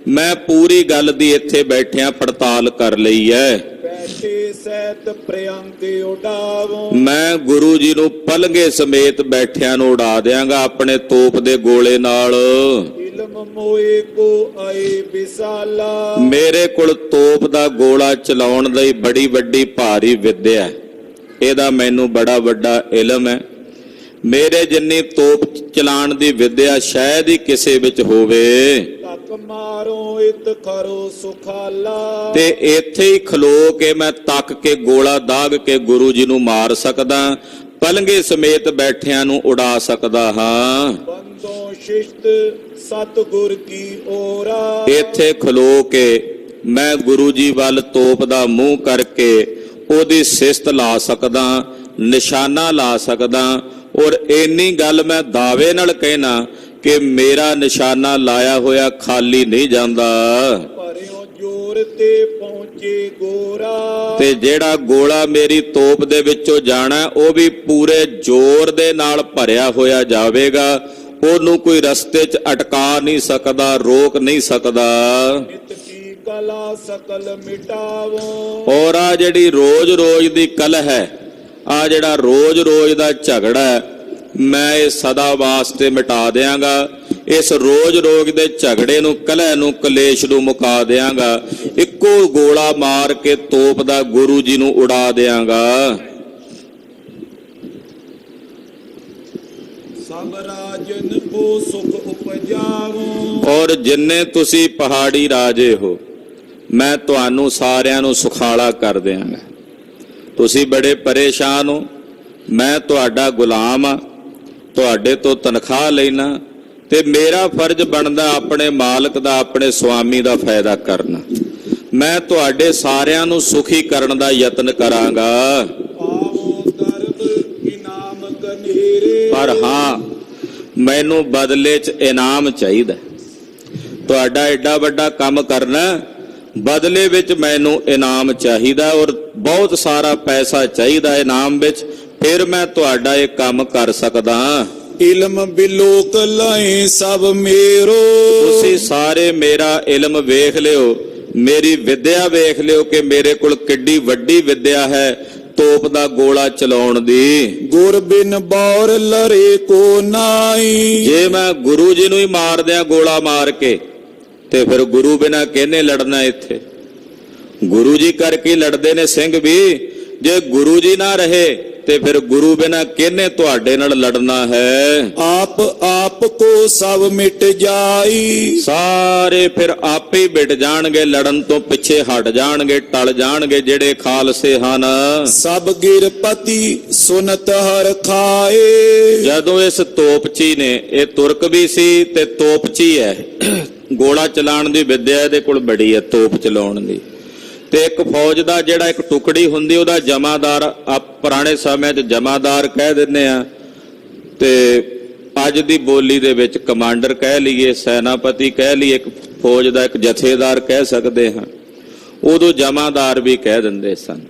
ਮੈਂ ਪੂਰੀ ਗੱਲ ਦੀ ਇੱਥੇ ਬੈਠਿਆਂ ਪੜਤਾਲ ਕਰ ਲਈ ਹੈ। ਬੈਠੇ ਸਹਿਤ ਪ੍ਰਿਅੰਕ ਉਡਾਵੋ। ਮੈਂ ਗੁਰੂ ਜੀ ਨੂੰ ਪਲੰਘੇ ਸਮੇਤ ਬੈਠਿਆਂ ਨੂੰ ਉਡਾ ਦਿਆਂਗਾ ਆਪਣੇ ਤੋਪ ਦੇ ਗੋਲੇ ਨਾਲ। ਇਲਮ ਮੋਏ ਕੋ ਆਏ ਵਿਸਾਲਾ। ਮੇਰੇ ਕੋਲ ਤੋਪ ਦਾ ਗੋਲਾ ਚਲਾਉਣ ਦੀ ਬੜੀ ਵੱਡੀ ਭਾਰੀ ਵਿਦਿਆ ਹੈ, ਇਹਦਾ ਮੈਨੂੰ ਬੜਾ ਵੱਡਾ ਇਲਮ ਹੈ। ਮੇਰੇ ਜਿੰਨੀ ਤੋਪ ਚਲਾਉਣ ਦੀ ਵਿਦਿਆ ਸ਼ਾਇਦ ਹੀ ਕਿਸੇ ਵਿੱਚ ਹੋਵੇ। ਤੱਕ ਮਾਰੋ ਇਤ ਖਰੋ ਸੁਖਾਲਾ। ਤੇ ਇੱਥੇ ਹੀ ਖਲੋ ਕੇ ਮੈਂ ਤੱਕ ਕੇ ਗੋਲਾ ਦਾਗ ਕੇ ਗੁਰੂ ਜੀ ਨੂੰ ਮਾਰ ਸਕਦਾ, ਪਲੰਘੇ ਸਮੇਤ ਬੈਠਿਆਂ ਨੂੰ ਉਡਾ ਸਕਦਾ ਹਾਂ। ਬੰਦੋ ਸ਼ਿਸ਼ਟ ਸਤਿਗੁਰ ਕੀ ਓਰਾ। ਇੱਥੇ ਖਲੋ ਕੇ ਮੈਂ ਗੁਰੂ ਜੀ ਵੱਲ ਤੋਪ ਦਾ ਮੂੰਹ ਕਰਕੇ ਉਹਦੀ ਸਿਸਤ ਲਾ ਸਕਦਾ, ਨਿਸ਼ਾਨਾ ਲਾ ਸਕਦਾ, ਔਰ ਇੰਨੀ ਗੱਲ ਮੈਂ ਦਾਅਵੇ ਨਾਲ ਕਹਿਣਾ ਕਿ ਮੇਰਾ ਨਿਸ਼ਾਨਾ ਲਾਇਆ ਹੋਇਆ ਖਾਲੀ ਨਹੀਂ ਜਾਂਦਾ। ਭਰਿਓ ਜੋਰ ਤੇ ਪਹੁੰਚੇ ਗੋਰਾ। ਤੇ ਜਿਹੜਾ ਗੋਲਾ ਮੇਰੀ ਤੋਪ ਦੇ ਵਿੱਚੋਂ ਜਾਣਾ ਉਹ ਵੀ ਪੂਰੇ ਜ਼ੋਰ ਦੇ ਨਾਲ ਭਰਿਆ ਹੋਇਆ ਜਾਵੇਗਾ, ਉਹਨੂੰ ਕੋਈ ਰਸਤੇ 'ਚ ਅਟਕਾ ਨਹੀਂ ਸਕਦਾ, ਰੋਕ ਨਹੀਂ ਸਕਦਾ। ਨਿਤ ਕੀ ਕਲਾ ਸਕਲ ਮਿਟਾਵੋ। ਔਰ ਆ ਜਿਹੜੀ ਰੋਜ਼-ਰੋਜ਼ ਦੀ ਕਲਹ ਹੈ, ਆ ਜਿਹੜਾ ਰੋਜ਼-ਰੋਜ਼ ਦਾ ਝਗੜਾ ਹੈ, ਮੈਂ ਇਹ ਸਦਾ ਵਾਸਤੇ ਮਿਟਾ ਦਿਆਂਗਾ। ਇਸ ਰੋਜ਼-ਰੋਜ਼ ਦੇ ਝਗੜੇ ਨੂੰ, ਕਲਹ ਨੂੰ, ਕਲੇਸ਼ ਨੂੰ ਮੁਕਾ ਦਿਆਂਗਾ। ਇੱਕੋ ਗੋਲਾ ਮਾਰ ਕੇ ਤੋਪ ਦਾ ਗੁਰੂ ਜੀ ਨੂੰ ਉਡਾ ਦਿਆਂਗਾ। ਸਭ ਰਾਜਨ ਕੋ ਸੁਖ ਉਪਜਾਵੋ। ਔਰ ਜਿੰਨੇ ਤੁਸੀਂ ਪਹਾੜੀ ਰਾਜੇ ਹੋ, ਮੈਂ ਤੁਹਾਨੂੰ ਸਾਰਿਆਂ ਨੂੰ ਸੁਖਾਲਾ ਕਰ ਦਿਆਂਗਾ। ਤੁਸੀਂ ਬੜੇ ਪਰੇਸ਼ਾਨ ਹੋ, ਮੈਂ ਤੁਹਾਡਾ ਗੁਲਾਮ ਆ, ਤੁਹਾਡੇ ਤੋਂ ਤਨਖਾਹ ਲੈਣਾ, ਤੇ ਮੇਰਾ ਫਰਜ਼ ਬਣਦਾ ਆਪਣੇ ਮਾਲਕ ਦਾ, ਆਪਣੇ ਸੁਆਮੀ ਦਾ ਫਾਇਦਾ ਕਰਨਾ। ਮੈਂ ਤੁਹਾਡੇ ਸਾਰਿਆਂ ਨੂੰ ਸੁਖੀ ਕਰਨ ਦਾ ਯਤਨ ਕਰਾਂਗਾ। ਆਵੋ ਦਰਬ ਇਨਾਮ ਕਨੇਰੇ। ਪਰ ਹਾਂ, ਮੈਨੂੰ ਬਦਲੇ 'ਚ ਇਨਾਮ ਚਾਹੀਦਾ। ਤੁਹਾਡਾ ਐਡਾ ਵੱਡਾ ਕੰਮ ਕਰਨਾ, ਬਦਲੇ ਵਿੱਚ ਮੈਨੂੰ ਇਨਾਮ ਚਾਹੀਦਾ, ਔਰ ਬਹੁਤ ਸਾਰਾ ਪੈਸਾ ਚਾਹੀਦਾ ਇਨਾਮ ਵਿੱਚ, ਫਿਰ ਮੈਂ ਤੁਹਾਡਾ ਇਹ ਕੰਮ ਕਰ ਸਕਦਾ। ਇਲਮ ਬਿਲੋਕ ਲਾਏ ਸਭ ਮੇਰੋ। ਤੁਸੀਂ ਸਾਰੇ ਮੇਰਾ ਇਲਮ ਵੇਖ ਲਿਓ, ਮੇਰੀ ਵਿਦਿਆ ਵੇਖ ਲਿਓ ਕਿ ਮੇਰੇ ਕੋਲ ਕਿੱਡੀ ਵੱਡੀ ਵਿਦਿਆ ਹੈ ਤੋਪ ਦਾ ਗੋਲਾ ਚਲਾਉਣ ਦੀ। ਗੁਰ ਬਿਨ ਬੌਰ ਲਰੇ ਕੋ ਨਾਈ। ਜੇ ਮੈਂ ਗੁਰੂ ਜੀ ਨੂੰ ਹੀ ਮਾਰ ਦਿਆਂ ਗੋਲਾ ਮਾਰ ਕੇ, ਤੇ ਫਿਰ ਗੁਰੂ ਬਿਨਾਂ ਕਿਹਨੇ ਲੜਨਾ? ਇੱਥੇ ਗੁਰੂ ਜੀ ਕਰਕੇ ਲੜਦੇ ਨੇ ਸਿੰਘ ਵੀ। ਜੇ ਗੁਰੂ ਜੀ ਨਾ ਰਹੇ ਤੇ ਫਿਰ ਗੁਰੂ ਬਿਨਾਂ ਕਿਹਨੇ ਤੁਹਾਡੇ ਨਾਲ ਲੜਨਾ ਹੈ? ਆਪ ਆਪ ਕੋ ਸਭ ਮਿਟ ਜਾਈ। ਸਾਰੇ ਫਿਰ ਆਪੇ ਹੀ ਮਿਟ ਜਾਣਗੇ, ਲੜਨ ਤੋਂ ਪਿੱਛੇ ਹਟ ਜਾਣਗੇ, ਟਲ ਜਾਣਗੇ ਜਿਹੜੇ ਖਾਲਸੇ ਹਨ। ਸਭ ਗਿਰਪਤੀ ਸੁਨਤ ਹਰ ਖਾਏ। ਜਦੋਂ ਇਸ ਤੋਪਚੀ ਨੇ, ਇਹ ਤੁਰਕ ਵੀ ਸੀ ਤੇ ਤੋਪਚੀ ਹੈ, ਗੋਲਾ ਚਲਾਉਣ ਦੀ ਵਿਦਿਆ ਇਹਦੇ ਕੋਲ ਬੜੀ ਹੈ, ਤੋਪ ਚਲਾਉਣ ਦੀ। ਤੇ ਇੱਕ ਫੌਜ ਦਾ ਜਿਹੜਾ ਇੱਕ ਟੁਕੜੀ ਹੁੰਦੀ, ਉਹਦਾ ਜਮਾਦਾਰ, ਪੁਰਾਣੇ ਸਮੇਂ 'ਚ ਜਮਾਦਾਰ ਕਹਿ ਦਿੰਦੇ ਆ, ਤੇ ਅੱਜ ਦੀ ਬੋਲੀ ਦੇ ਵਿੱਚ ਕਮਾਂਡਰ ਕਹਿ ਲਈਏ, ਸੈਨਾਪਤੀ ਕਹਿ ਲਈਏ, ਇੱਕ ਫੌਜ ਦਾ ਇੱਕ ਜਥੇਦਾਰ ਕਹਿ ਸਕਦੇ ਹਾਂ। ਉਦੋਂ ਜਮਾਦਾਰ ਵੀ ਕਹਿ ਦਿੰਦੇ ਸਨ।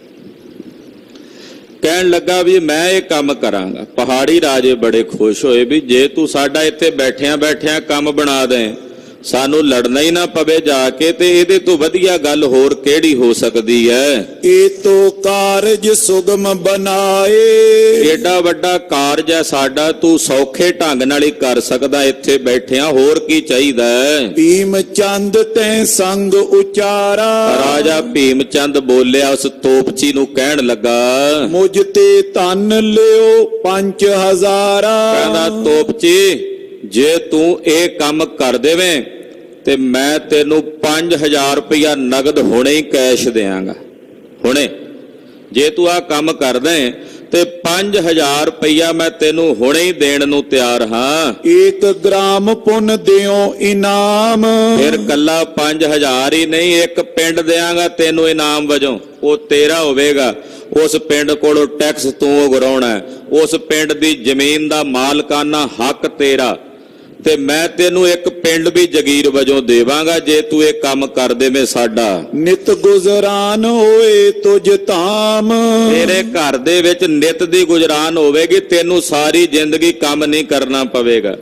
ਕਹਿਣ ਲੱਗਾ ਵੀ ਮੈਂ ਇਹ ਕੰਮ ਕਰਾਂਗਾ। ਪਹਾੜੀ ਰਾਜੇ ਬੜੇ ਖੁਸ਼ ਹੋਏ ਵੀ ਜੇ ਤੂੰ ਸਾਡਾ ਇੱਥੇ ਬੈਠਿਆਂ ਬੈਠਿਆਂ ਕੰਮ ਬਣਾ ਦੇ, ਸਾਨੂੰ ਲੜਨਾ ਹੀ ਨਾ ਪਵੇ ਜਾ ਕੇ, ਤੇ ਇਹਦੇ ਤੋਂ ਵਧੀਆ ਗੱਲ ਹੋਰ ਕਿਹੜੀ ਹੋ ਸਕਦੀ ਹੈ? ਇਹ ਤੋ ਕਾਰਜ ਸੁਗਮ ਬਣਾਏ। ਏਡਾ ਵੱਡਾ ਕਾਰਜ ਹੈ ਸਾਡਾ, ਤੂੰ ਸੌਖੇ ਢੰਗ ਨਾਲ ਹੀ ਕਰ ਸਕਦਾ ਇੱਥੇ ਬੈਠਿਆਂ, ਹੋਰ ਕੀ ਚਾਹੀਦਾ ਹੈ? ਭੀਮ ਚੰਦ ਤੈ ਸੰਗ ਉਚਾਰਾ। ਰਾਜਾ ਭੀਮ ਚੰਦ ਬੋਲਿਆ, ਉਸ ਤੋਪਚੀ ਨੂੰ ਕਹਿਣ ਲੱਗਾ, ਮੁਝ ਤੇ ਧਨ ਲਿਓ 5000। ਕਹਿੰਦਾ ਤੋਪਚੀ, ਜੇ ਤੂੰ ਇਹ ਕੰਮ ਕਰ ਦੇਵੇਂ ਤੇ ਮੈਂ ਤੈਨੂੰ 5000 ਰੁਪਇਆ ਨਗਦ ਹੁਣੇ ਹੀ ਕੈਸ਼ ਦੇਵਾਂਗਾ। ਹੁਣੇ ਜੇ ਤੂੰ ਆਹ ਕੰਮ ਕਰ ਦੇ ਤੇ 5000 ਰੁਪਈਆ ਮੈਂ ਤੈਨੂੰ ਹੁਣੇ ਹੀ ਦੇਣ ਨੂੰ ਤਿਆਰ ਹਾਂ। 1 ਗ੍ਰਾਮ ਪੁੰਨ ਦਿਓ ਇਨਾਮ। ਫਿਰ ਕੱਲਾ 5000 ਹੀ ਨਹੀਂ, ਇੱਕ ਪਿੰਡ ਦਿਆਂਗਾ ਤੈਨੂੰ ਇਨਾਮ ਵਜੋਂ, ਉਹ ਤੇਰਾ ਹੋਵੇਗਾ। ਉਸ ਪਿੰਡ ਕੋਲੋਂ ਟੈਕਸ ਤੂੰ ਉਗਰਾਉਣਾ, ਉਸ ਪਿੰਡ ਦੀ ਜ਼ਮੀਨ ਦਾ ਮਾਲਕਾਨਾ ਹੱਕ ਤੇਰਾ, ਤੇ ਮੈਂ ਤੈਨੂੰ ਇੱਕ ਪਿੰਡ ਵੀ ਜਗੀਰ ਵਜੋਂ ਦੇਵਾਂਗਾ ਜੇ ਤੂੰ ਇਹ ਕੰਮ ਕਰ ਦੇਵੇਂ ਸਾਡਾ। ਨਿਤ ਗੁਜ਼ਰਾਨ ਹੋਏ ਤੁਝ ਧਾਮ। ਤੇਰੇ ਘਰ ਦੇ ਵਿੱਚ ਨਿਤ ਦੀ ਗੁਜ਼ਰਾਨ ਹੋਵੇਗੀ, ਤੈਨੂੰ ਸਾਰੀ ਜ਼ਿੰਦਗੀ ਕੰਮ ਨਹੀਂ ਕਰਨਾ ਪਵੇਗਾ।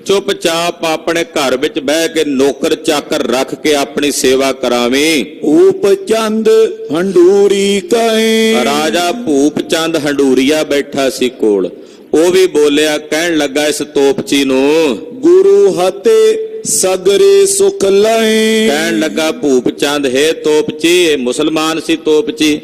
ਚੁੱਪਚਾਪ ਆਪਣੇ ਘਰ ਵਿੱਚ ਬਹਿ ਕੇ ਨੌਕਰ ਚਾਕਰ ਰੱਖ ਕੇ ਆਪਣੀ ਸੇਵਾ ਕਰਾਵੀਂ। ਊਪ ਚੰਦ ਹੰਡੂਰੀ ਕਹੇ। ਰਾਜਾ ਭੂਪ ਚੰਦ ਹੰਡੂਰੀਆ ਬੈਠਾ ਸੀ ਕੋਲ, ਉਹ ਵੀ ਬੋਲਿਆ, ਕਹਿਣ ਲੱਗਾ ਇਸ ਤੋਪਚੀ ਨੂੰ, ਗੁਰੂ ਹਤੇ ਸਗਰੇ ਸੁਖ ਲਏ। ਕਹਿਣ ਲੱਗਾ ਭੂਪ ਚੰਦ, ਹੈ ਤੋਪਚੀ, ਇਹ ਮੁਸਲਮਾਨ ਸੀ ਤੋਪਚੀ,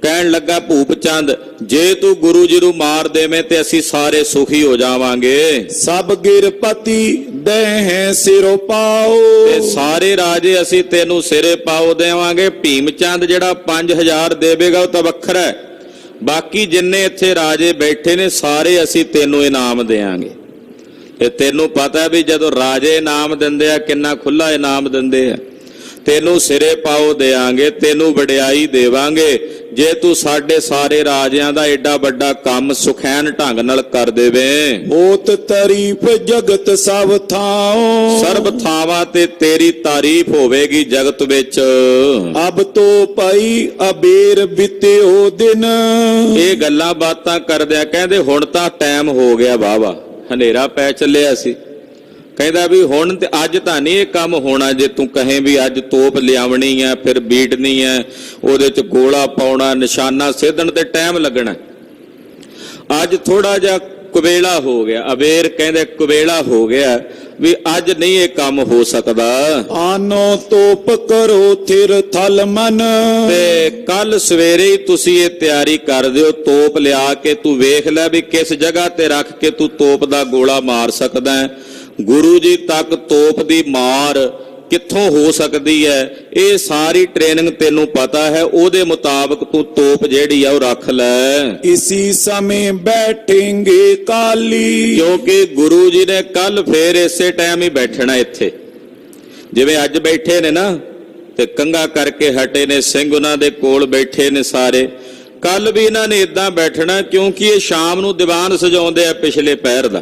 ਕਹਿਣ ਲੱਗਾ ਭੂਪ ਚੰਦ, ਜੇ ਤੂੰ ਗੁਰੂ ਜੀ ਨੂੰ ਮਾਰ ਦੇਵੇਂ ਤੇ ਅਸੀਂ ਸਾਰੇ ਸੁਖੀ ਹੋ ਜਾਵਾਂਗੇ। ਸਭ ਗਿਰਪਤੀ ਦੇਹ ਸਿਰੋ ਪਾਓ। ਤੇ ਸਾਰੇ ਰਾਜੇ ਅਸੀਂ ਤੈਨੂੰ ਸਿਰੇ ਪਾਓ ਦੇਵਾਂਗੇ। ਭੀਮ ਚੰਦ ਜਿਹੜਾ 5000 ਦੇਵੇਗਾ ਉਹ ਤਾਂ ਵੱਖਰਾ ਹੈ, ਬਾਕੀ ਜਿੰਨੇ ਇੱਥੇ ਰਾਜੇ ਬੈਠੇ ਨੇ ਸਾਰੇ ਅਸੀਂ ਤੈਨੂੰ ਇਨਾਮ ਦੇਵਾਂਗੇ। ਤੇ ਤੈਨੂੰ ਪਤਾ ਵੀ ਜਦੋਂ ਰਾਜੇ ਇਨਾਮ ਦਿੰਦੇ ਆ ਕਿੰਨਾ ਖੁੱਲਾ ਇਨਾਮ ਦਿੰਦੇ ਆ। ਤੈਨੂੰ ਸਿਰੇ ਪਾਓ ਦੇਵਾਂਗੇ, ਤੈਨੂੰ ਵਡਿਆਈ ਦੇਵਾਂਗੇ ਜੇ ਤੂੰ ਸਾਡੇ ਸਾਰੇ ਰਾਜਿਆਂ ਦਾ ਏਡਾ ਵੱਡਾ ਕੰਮ ਸੁਖੈਨ ਢੰਗ ਨਾਲ ਕਰ ਦੇਵੇਂ। ਹੋਤ ਤਾਰੀਫ ਜਗਤ ਸਭ ਥਾਉ। ਸਰਬ ਥਾਵਾਂ ਤੇ ਤੇਰੀ ਤਾਰੀਫ ਹੋਵੇਗੀ ਜਗਤ ਵਿੱਚ। ਅਬ ਤੋ ਭਾਈ ਅਬੇਰ ਬਿਤਿਓ ਦਿਨ। ਇਹ ਗੱਲਾਂ ਬਾਤਾਂ ਕਰਦਿਆਂ ਕਹਿੰਦੇ ਹੁਣ ਤਾਂ ਟਾਈਮ ਹੋ ਗਿਆ ਵਾਵਾ, ਹਨੇਰਾ ਪੈ ਚੱਲਿਆ ਸੀ। ਕਹਿੰਦਾ ਵੀ ਹੁਣ ਤੇ ਅੱਜ ਤਾਂ ਨਹੀਂ ਇਹ ਕੰਮ ਹੋਣਾ, ਜੇ ਤੂੰ ਕਹੇ ਵੀ ਅੱਜ ਤੋਪ ਲਿਆਵਣੀ ਹੈ ਫਿਰ ਬੀਟਣੀ ਹੈ, ਉਹਦੇ ਚ ਗੋਲਾ ਪਾਉਣਾ, ਨਿਸ਼ਾਨਾ ਸੇਧਣ ਤੇ ਟਾਈਮ ਲੱਗਣਾ। ਅੱਜ ਥੋੜਾ ਜਿਹਾ ਕੁਵੇਲਾ ਹੋ ਗਿਆ। ਅਬੇਰ ਕਹਿੰਦੇ ਕੁਵੇਲਾ ਹੋ ਗਿਆ ਵੀ ਅੱਜ ਨਹੀਂ ਇਹ ਕੰਮ ਹੋ ਸਕਦਾ। ਆਨੋ ਤੋਪ ਕਰੋ ਥਿਰ ਥਲ ਮਨ। ਤੇ ਕੱਲ ਸਵੇਰੇ ਹੀ ਤੁਸੀਂ ਇਹ ਤਿਆਰੀ ਕਰ ਦਿਓ, ਤੋਪ ਲਿਆ ਕੇ ਤੂੰ ਵੇਖ ਲੈ ਵੀ ਕਿਸ ਜਗ੍ਹਾ ਤੇ ਰੱਖ ਕੇ ਤੂੰ ਤੋਪ ਦਾ ਗੋਲਾ ਮਾਰ ਸਕਦਾ ਹੈ। ਗੁਰੂ ਜੀ ਤੱਕ ਤੋਪ ਦੀ ਮਾਰ ਕਿੱਥੋਂ ਹੋ ਸਕਦੀ ਹੈ, ਇਹ ਸਾਰੀ ਟ੍ਰੇਨਿੰਗ ਤੈਨੂੰ ਪਤਾ ਹੈ, ਉਹਦੇ ਮੁਤਾਬਕ ਤੂੰ ਤੋਪ ਜਿਹੜੀ ਆ ਉਹ ਰੱਖ ਲੈ। ਇਸੀ ਸਮੇਂ ਬੈਠेंगे ਕਾਲੀ। ਕਿਉਂਕਿ ਗੁਰੂ ਜੀ ਨੇ ਕੱਲ ਫੇਰ ਇਸੇ ਟਾਈਮ ਹੀ ਬੈਠਣਾ ਇੱਥੇ, ਜਿਵੇਂ ਅੱਜ ਬੈਠੇ ਨੇ ਨਾ ਤੇ ਕੰਘਾ ਕਰਕੇ ਹਟੇ ਨੇ ਸਿੰਘ, ਉਹਨਾਂ ਦੇ ਕੋਲ ਬੈਠੇ ਨੇ ਸਾਰੇ, ਕੱਲ ਵੀ ਇਹਨਾਂ ਨੇ ਇਦਾਂ ਬੈਠਣਾ, ਕਿਉਂਕਿ ਇਹ ਸ਼ਾਮ ਨੂੰ ਦੀਵਾਨ ਸਜਾਉਂਦੇ ਆ ਪਿਛਲੇ ਪਹਿਰ ਦਾ,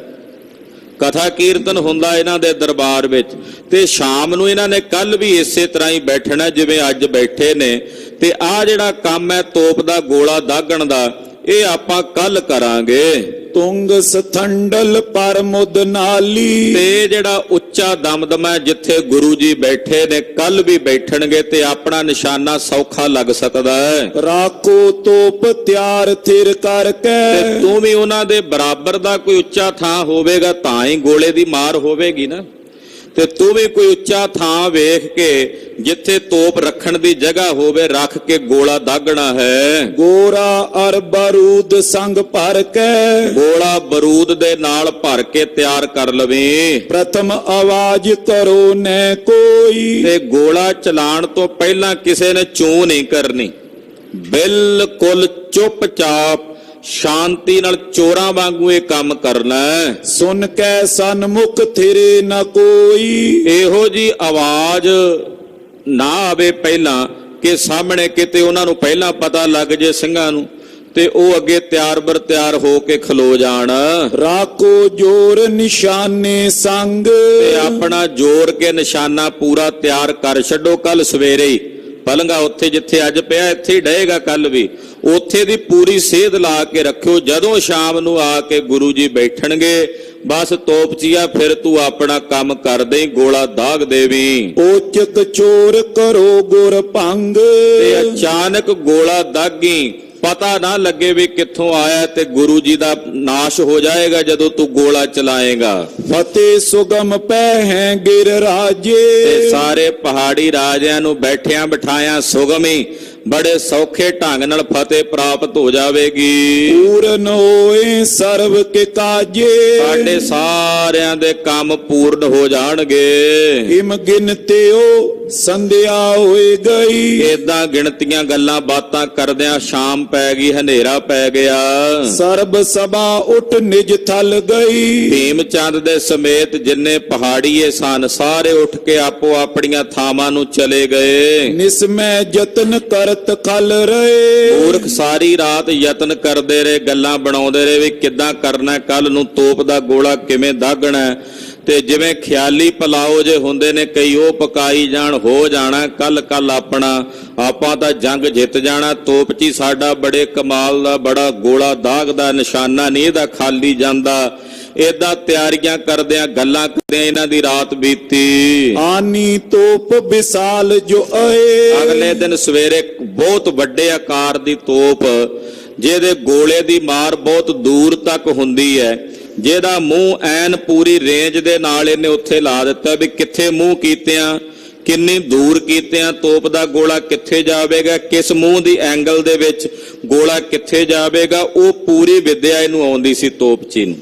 ਕਥਾ ਕੀਰਤਨ ਹੁੰਦਾ ਇਹਨਾਂ ਦੇ ਦਰਬਾਰ ਵਿੱਚ, ਤੇ ਸ਼ਾਮ ਨੂੰ ਇਹਨਾਂ ਨੇ ਕੱਲ ਵੀ ਇਸੇ ਤਰ੍ਹਾਂ ਹੀ ਬੈਠਣਾ ਜਿਵੇਂ ਅੱਜ ਬੈਠੇ ਨੇ। ਤੇ ਆਹ ਜਿਹੜਾ ਕੰਮ ਹੈ ਤੋਪ ਦਾ ਗੋਲਾ ਦਾਗਣ ਦਾ, ਇਹ ਆਪਾਂ ਕੱਲ ਕਰਾਂਗੇ। ਤੁੰਗ ਸਥੰਡਲ ਪਰ ਮੁਦ ਨਾਲੀ। ਤੇ ਜਿਹੜਾ ਉੱਚਾ ਦਮਦਮਾ ਜਿੱਥੇ ਗੁਰੂ ਜੀ ਬੈਠੇ ਨੇ ਕੱਲ ਵੀ ਬੈਠਣਗੇ ਤੇ ਆਪਣਾ ਨਿਸ਼ਾਨਾ ਸੌਖਾ ਲੱਗ ਸਕਦਾ ਹੈ। ਰਾਖੋ ਤੋਪ ਤਿਆਰ ਥਿਰ ਕਰਕੇ। ਤੇ ਤੂੰ ਵੀ ਉਹਨਾਂ ਦੇ ਬਰਾਬਰ ਦਾ ਕੋਈ ਉੱਚਾ ਥਾਂ ਹੋਵੇਗਾ ਤਾਂ ਹੀ ਗੋਲੇ ਦੀ ਮਾਰ ਹੋਵੇਗੀ ਨਾ। ਤੇ ਤੂੰ ਵੀ ਕੋਈ ਉੱਚਾ ਥਾਂ ਵੇਖ ਕੇ ਜਿੱਥੇ ਤੋਪ ਰੱਖਣ ਦੀ ਜਗ੍ਹਾ ਹੋਵੇ ਰੱਖ ਕੇ ਗੋਲਾ ਦਾਗਣਾ ਹੈ। ਗੋਰਾ ਅਰ ਬਰੂਦ ਸੰਗ ਭਰ ਕੇ। ਗੋਲਾ ਬਰੂਦ ਦੇ ਨਾਲ ਭਰ ਕੇ ਤਿਆਰ ਕਰ ਲਵੇਂ। ਪ੍ਰਥਮ ਆਵਾਜ਼ ਕਰੋ ਨੈ ਕੋਈ। ਤੇ ਗੋਲਾ ਚਲਾਣ ਤੋਂ ਪਹਿਲਾਂ ਕਿਸੇ ਨੇ ਚੂੰ ਨਹੀਂ ਕਰਨੀ, ਬਿਲਕੁਲ ਚੁੱਪਚਾਪ ਸ਼ਾਂਤੀ ਨਾਲ ਚੋਰਾਂ ਵਾਂਗੂ ਇਹ ਕੰਮ ਕਰਨਾ ਹੈ। ਸੁਣ ਕੇ ਸਨਮੁਖ ਥਿਰੇ ਨਾ ਕੋਈ। ਇਹੋ ਜੀ ਆਵਾਜ਼ ਨਾ ਆਵੇ ਪਹਿਲਾਂ ਕਿ ਸਾਹਮਣੇ ਕਿਤੇ ਉਹਨਾਂ ਨੂੰ ਪਹਿਲਾਂ ਪਤਾ ਲੱਗ ਜੇ ਸਿੰਘਾਂ ਨੂੰ, ਤੇ ਉਹ ਅੱਗੇ ਤਿਆਰ ਬਰ ਤਿਆਰ ਹੋ ਕੇ ਖਲੋ ਜਾਣ। ਰਾਖੋ ਜੋਰ ਨਿਸ਼ਾਨੇ ਸੰਗ। ਤੇ ਆਪਣਾ ਜੋਰ ਕੇ ਨਿਸ਼ਾਨਾ ਪੂਰਾ ਤਿਆਰ ਕਰ ਛੱਡੋ। ਕੱਲ ਸਵੇਰੇ ਹੀ ਪਲੰਗਾ ਉੱਥੇ ਜਿੱਥੇ ਅੱਜ ਪਿਆ ਇੱਥੇ ਹੀ ਡਹੇਗਾ, ਕੱਲ ਵੀ ਉੱਥੇ ਦੀ ਪੂਰੀ ਸੇਧ ਲਾ ਕੇ ਰੱਖਿਓ। ਜਦੋਂ ਸ਼ਾਮ ਨੂੰ ਆ ਕੇ ਗੁਰੂ ਜੀ ਬੈਠਣਗੇ ਬਸ ਤੋਪਚੀਆ ਫਿਰ ਤੂੰ ਆਪਣਾ ਕੰਮ ਕਰ ਦੇ, ਗੋਲਾ ਦਾਗ ਦੇਵੀਂ। ਓਚਕ ਚੋਰ ਕਰੋ ਗੁਰ ਭੰਗ। ਤੇ ਅਚਾਨਕ ਗੋਲਾ ਦਾਗੀ, ਪਤਾ ਨਾ ਲੱਗੇ ਵੀ ਕਿੱਥੋਂ ਆਇਆ, ਤੇ ਗੁਰੂ ਜੀ ਦਾ ਨਾਸ਼ ਹੋ ਜਾਏਗਾ ਜਦੋਂ ਤੂੰ ਗੋਲਾ ਚਲਾਏਗਾ। ਫਤਿਹ ਸੁਗਮ ਪੈ ਹੈ ਗਿਰ ਰਾਜੇ। ਤੇ ਸਾਰੇ ਪਹਾੜੀ ਰਾਜਿਆਂ ਨੂੰ ਬੈਠਿਆਂ ਬਿਠਾਇਆਂ ਸੁਗਮੀ ਬੜੇ ਸੌਖੇ ਢੰਗ ਨਾਲ ਫਤਿਹ ਪ੍ਰਾਪਤ ਹੋ ਜਾਵੇਗੀ। ਪੂਰਨ ਹੋਏ ਸਰਬ ਕੇ ਕਾਜੇ, ਸਾਡੇ ਸਾਰਿਆਂ ਦੇ ਕੰਮ ਪੂਰਨ ਹੋ ਜਾਣਗੇ। ਇਮ ਗਿਨਤਿਓ ਸੰਧਿਆ ਹੋਏ ਗਈ, ਏਦਾਂ ਗਿਣਤੀਆਂ ਗੱਲਾਂ ਬਾਤਾਂ ਕਰਦਿਆਂ ਸ਼ਾਮ ਪੈ ਗਈ, ਹਨੇਰਾ ਪੈ ਗਿਆ। ਸਰਬ ਸਭਾ ਉੱਠ ਨਿਜ ਥਲ ਗਈ, ਭੀਮ ਚੰਦ ਦੇ ਸਮੇਤ ਜਿੰਨੇ ਪਹਾੜੀਏ ਸਨ ਸਾਰੇ ਉੱਠ ਕੇ ਆਪੋ ਆਪਣੀਆਂ ਥਾਵਾਂ ਨੂੰ ਚਲੇ ਗਏ। ਨਿਸਮੈ ਯਤਨ ਕਰਤ ਖਲ ਰਹੇ, ਮੂਰਖ ਸਾਰੀ ਰਾਤ ਯਤਨ ਕਰਦੇ ਰਹੇ, ਗੱਲਾਂ ਬਣਾਉਂਦੇ ਰਹੇ ਵੀ ਕਿੱਦਾਂ ਕਰਨਾ, ਕੱਲ ਨੂੰ ਤੋਪ ਦਾ ਗੋਲਾ ਕਿਵੇਂ ਦਾਗਣਾ। ਤੇ ਜਿਵੇਂ ਖਿਆਲੀ ਪਲਾਓ ਜੇ ਹੁੰਦੇ ਨੇ ਕਈ, ਉਹ ਪਕਾਈ ਜਾਣ, ਹੋ ਜਾਣਾ ਕੱਲ ਆਪਣਾ, ਆਪਾਂ ਤਾਂ ਜੰਗ ਜਿੱਤ ਜਾਣਾ। ਤੋਪ 'ਚ ਸਾਡਾ ਬੜੇ ਕਮਾਲ ਦਾ ਬੜਾ ਗੋਲਾ ਦਾਗਦਾ, ਨਿਸ਼ਾਨਾ ਨਹੀਂ ਇਹਦਾ ਖਾਲੀ ਜਾਂਦਾ। ਏਦਾਂ ਤਿਆਰੀਆਂ ਕਰਦਿਆਂ ਗੱਲਾਂ ਕਰਦਿਆਂ ਇਹਨਾਂ ਦੀ ਰਾਤ ਬੀਤੀ। ਆਨੀ ਤੋਪ ਵਿਸਾਲ ਜੋ ਆਏ, ਅਗਲੇ ਦਿਨ ਸਵੇਰੇ ਬਹੁਤ ਵੱਡੇ ਆਕਾਰ ਦੀ ਤੋਪ, ਜਿਹਦੇ ਗੋਲੇ ਦੀ ਮਾਰ ਬਹੁਤ ਦੂਰ ਤੱਕ ਹੁੰਦੀ ਹੈ, ਜਿਹਦਾ ਮੂੰਹ ਐਨ ਪੂਰੀ ਰੇਂਜ ਦੇ ਨਾਲ ਇਹਨੇ ਉੱਥੇ ਲਾ ਦਿੱਤਾ ਵੀ ਕਿੱਥੇ ਮੂੰਹ ਕੀਤਿਆਂ, ਕਿੰਨੀ ਦੂਰ ਕੀਤਿਆਂ ਤੋਪ ਦਾ ਗੋਲਾ ਕਿੱਥੇ ਜਾਵੇਗਾ, ਕਿਸ ਮੂੰਹ ਦੀ ਐਂਗਲ ਦੇ ਵਿੱਚ ਗੋਲਾ ਕਿੱਥੇ ਜਾਵੇਗਾ, ਉਹ ਪੂਰੀ ਵਿਦਿਆ ਇਹਨੂੰ ਆਉਂਦੀ ਸੀ ਤੋਪਚੀ ਨੂੰ।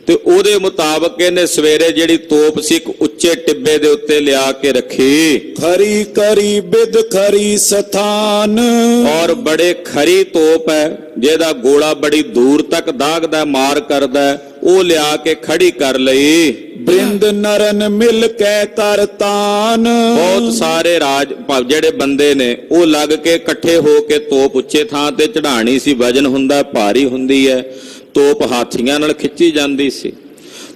ਤੇ ਉਹਦੇ ਮੁਤਾਬਕ ਇਹਨੇ ਸਵੇਰੇ ਜਿਹੜੀ ਤੋਪ ਸੀ ਇੱਕ ਉੱਚੇ ਟਿੱਬੇ ਦੇ ਉੱਤੇ ਲਿਆ ਕੇ ਰੱਖੀ। ਖਰੀ ਕਰੀ ਬਿਦ ਖਰੀ ਸਥਾਨ, ਔਰ ਬੜੇ ਖਰੀ ਤੋਪ ਹੈ, ਜਿਹਦਾ ਗੋਲਾ ਬੜੀ ਦੂਰ ਤੱਕ ਦਾਗਦਾ, ਮਾਰ ਕਰਦਾ, ਉਹ ਲਿਆ ਕੇ ਖੜੀ ਕਰ ਲਈ। ਬ੍ਰਿੰਦ ਨਰਨ ਮਿਲ ਕੇ ਕਰਤਾਨ, ਬਹੁਤ ਸਾਰੇ ਰਾਜ ਜਿਹੜੇ ਬੰਦੇ ਨੇ ਉਹ ਲੱਗ ਕੇ ਇਕੱਠੇ ਹੋ ਕੇ ਤੋਪ ਉੱਚੇ ਥਾਂ ਤੇ ਚੜਾਣੀ ਸੀ। ਵਜਨ ਹੁੰਦਾ, ਭਾਰੀ ਹੁੰਦੀ ਹੈ ਤੋਪ, ਹਾਥੀਆਂ ਨਾਲ ਖਿੱਚੀ ਜਾਂਦੀ ਸੀ।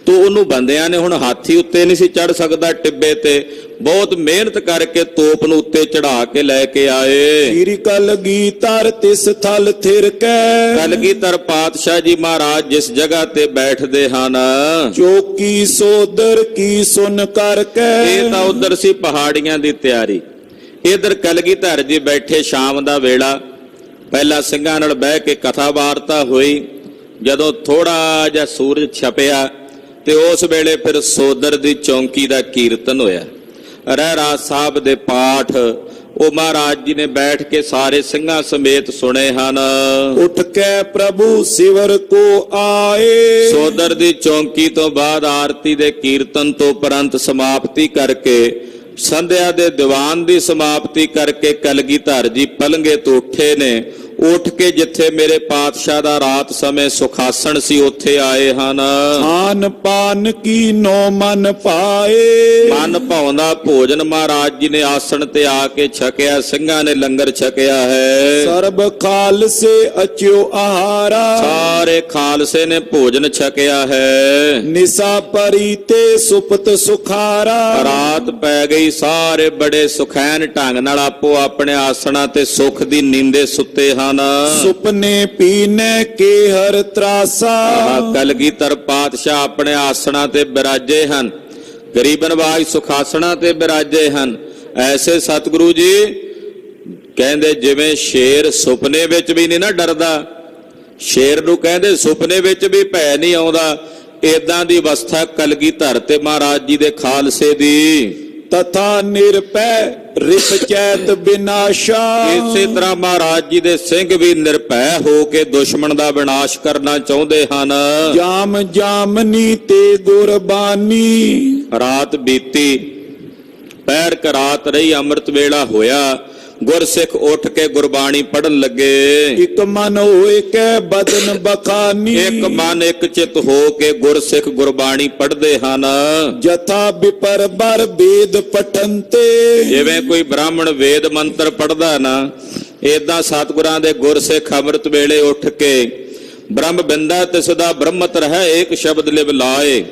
ਤੋ ਉਹਨੂੰ ਬੰਦਿਆਂ ਨੇ ਹੁਣ ਹਾਥੀ ਉੱਤੇ ਨਹੀਂ ਸੀ ਚੜ ਸਕਦਾ ਟਿੱਬੇ ਤੇ, ਬਹੁਤ ਮਿਹਨਤ ਕਰਕੇ ਤੋਪ ਨੂੰ ਉੱਤੇ ਚੜਾ ਕੇ ਲੈ ਕੇ ਆਏ। ਸ੍ਰੀ ਕਲਗੀ ਧਰ ਤਿਸ ਥਲ ਥਿਰ ਕੈ, ਕਲਗੀਧਰ ਪਾਤਸ਼ਾਹ ਜੀ ਮਹਾਰਾਜ ਜਿਸ ਜਗ੍ਹਾ ਤੇ ਬੈਠਦੇ ਹਨ, ਚੌਕੀ ਸੋਦਰ ਕੀ ਸੁਨ ਕਰਕੇ। ਇਹ ਤਾਂ ਉਧਰ ਸੀ ਪਹਾੜੀਆਂ ਦੀ ਤਿਆਰੀ, ਇਧਰ ਕਲਗੀਧਰ ਜੀ ਬੈਠੇ। ਸ਼ਾਮ ਦਾ ਵੇਲਾ, ਪਹਿਲਾਂ ਸਿੰਘਾਂ ਨਾਲ ਬਹਿ ਕੇ ਕਥਾ ਵਾਰਤਾ ਹੋਈ। ਜਦੋਂ ਥੋੜਾ ਜਿਹਾ ਸੂਰਜ ਛਪਿਆ ਤੇ ਉਸ ਵੇਲੇ ਫਿਰ ਸੋਦਰ ਦੀ ਚੌਂਕੀ ਦਾ ਕੀਰਤਨ ਹੋਇਆ। ਰਹਿਰਾਸ ਸਾਹਿਬ ਦੇ ਪਾਠ ਉਹ ਮਹਾਰਾਜ ਜੀ ਨੇ ਬੈਠ ਕੇ ਸਾਰੇ ਸਿੰਘਾਂ ਸਮੇਤ ਸੁਣੇ ਹਨ। ਉੱਠ ਕੇ ਪ੍ਰਭੂ ਸਿਵਰ ਕੋ ਆਏ, ਸੋਦਰ ਦੀ ਚੌਂਕੀ ਤੋਂ ਬਾਅਦ ਆਰਤੀ ਦੇ ਕੀਰਤਨ ਤੋਂ ਉਪਰੰਤ ਸਮਾਪਤੀ ਕਰਕੇ, ਸੰਧਿਆ ਦੇ ਦੀਵਾਨ ਦੀ ਸਮਾਪਤੀ ਕਰਕੇ ਕਲਗੀਧਰ ਜੀ ਪਲੰਗੇ ਤੋਂ ਉੱਠੇ ਨੇ। ਉੱਠ ਕੇ ਜਿੱਥੇ ਮੇਰੇ ਪਾਤਸ਼ਾਹ ਦਾ ਰਾਤ ਸਮੇਂ ਸੁਖਾਸਣ ਸੀ ਉੱਥੇ ਆਏ ਹਨ। ਖਾਨ ਪਾਨ ਕੀ ਨੋ ਮਨ ਪਾਏ, ਮਨ ਭਾਉਂਦਾ ਭੋਜਨ ਮਹਾਰਾਜ ਜੀ ਨੇ ਆਸਣ ਤੇ ਆ ਕੇ ਛਕਿਆ, ਸਿੰਘਾਂ ਨੇ ਲੰਗਰ ਛਕਿਆ ਹੈ। ਸਰਬ ਖਾਲਸੇ ਅਚਿਓ ਆਹਾਰਾ, ਸਾਰੇ ਖਾਲਸੇ ਨੇ ਭੋਜਨ ਛਕਿਆ ਹੈ। ਨਿਸਾ ਪਰੀ ਤੇ ਸੁਪਤ ਸੁਖਾਰਾ, ਰਾਤ ਪੈ ਗਈ, ਸਾਰੇ ਬੜੇ ਸੁਖੈਨ ਢੰਗ ਨਾਲ ਆਪੋ ਆਪਣੇ ਆਸਣਾਂ ਤੇ ਸੁਖ ਦੀ ਨੀਂਦੇ ਸੁੱਤੇ ਹਨ। ਸੁਪਨੇ ਪੀਨੇ ਕੇ ਹਰ ਤਰਾਸਾ, ਕਲਗੀਧਰ ਪਾਤਸ਼ਾਹ ਆਪਣੇ ਆਸਣਾਂ ਤੇ ਬਿਰਾਜੇ ਹਨ, ਗਰੀਬ ਨਵਾਜ ਸੁਖਾਸਣਾਂ ਤੇ ਬਿਰਾਜੇ ਹਨ। ਐਸੇ ਸਤਿਗੁਰੂ ਜੀ ਕਹਿੰਦੇ ਜਿਵੇਂ ਸ਼ੇਰ ਸੁਪਨੇ ਵਿੱਚ ਵੀ ਨਹੀਂ ਨਾ ਡਰਦਾ, ਸ਼ੇਰ ਨੂੰ ਕਹਿੰਦੇ ਸੁਪਨੇ ਵਿੱਚ ਵੀ ਭੈ ਨਹੀਂ ਆਉਂਦਾ, ਏਦਾਂ ਦੀ ਅਵਸਥਾ ਕਲਗੀਧਰ ਤੇ ਮਹਾਰਾਜ ਜੀ ਦੇ ਖਾਲਸੇ ਦੀ। ਤਥਾ ਨਿਰਪੈ ਰਿਪ ਚੈਤ ਬਿਨਾਸ਼ਾ, ਇਸੇ ਤਰ੍ਹਾਂ ਮਹਾਰਾਜ ਜੀ ਦੇ ਸਿੰਘ ਵੀ ਨਿਰਭੈ ਹੋ ਕੇ ਦੁਸ਼ਮਣ ਦਾ ਵਿਨਾਸ਼ ਕਰਨਾ ਚਾਹੁੰਦੇ ਹਨ। ਜਾਮ ਜਾਮਨੀ ਤੇ ਗੁਰਬਾਨੀ, ਰਾਤ ਬੀਤੀ, ਪੈਰ ਕਰਾਤ ਰਹੀ, ਅੰਮ੍ਰਿਤ ਵੇਲਾ ਹੋਇਆ। ਗੁਰਸਿੱਖ ਉੱਠ ਕੇ ਗੁਰਬਾਣੀ ਪੜਨ ਲੱਗੇ। ਇਕ ਮਨ ਹੋਏ ਕੈ ਬਦਨ ਬਖਾਨੀ, ਇੱਕ ਮਨ ਇੱਕ ਚਿਤ ਹੋ ਕੇ ਗੁਰਸਿੱਖ ਗੁਰਬਾਣੀ ਪੜਦੇ ਹਨ। ਜਥਾ ਬਿਪਰ ਬਰ ਵੇਦ ਪਠੰਤੇ, ਜਿਵੇਂ ਕੋਈ ਬ੍ਰਾਹਮਣ ਵੇਦ ਮੰਤਰ ਪੜਦਾ ਨਾ, ਏਦਾਂ ਸਤਿਗੁਰਾਂ ਦੇ ਗੁਰਸਿੱਖ ਅੰਮ੍ਰਿਤ ਵੇਲੇ ਉੱਠ ਕੇ ਬ੍ਰਹਮ ਬਿੰਦਾ ਤਿਸ ਦਾ ਬ੍ਰਹਮਤ ਰਹਿ ਏਕ ਸ਼ਬਦ ਲਿਵ ਲਾਏ।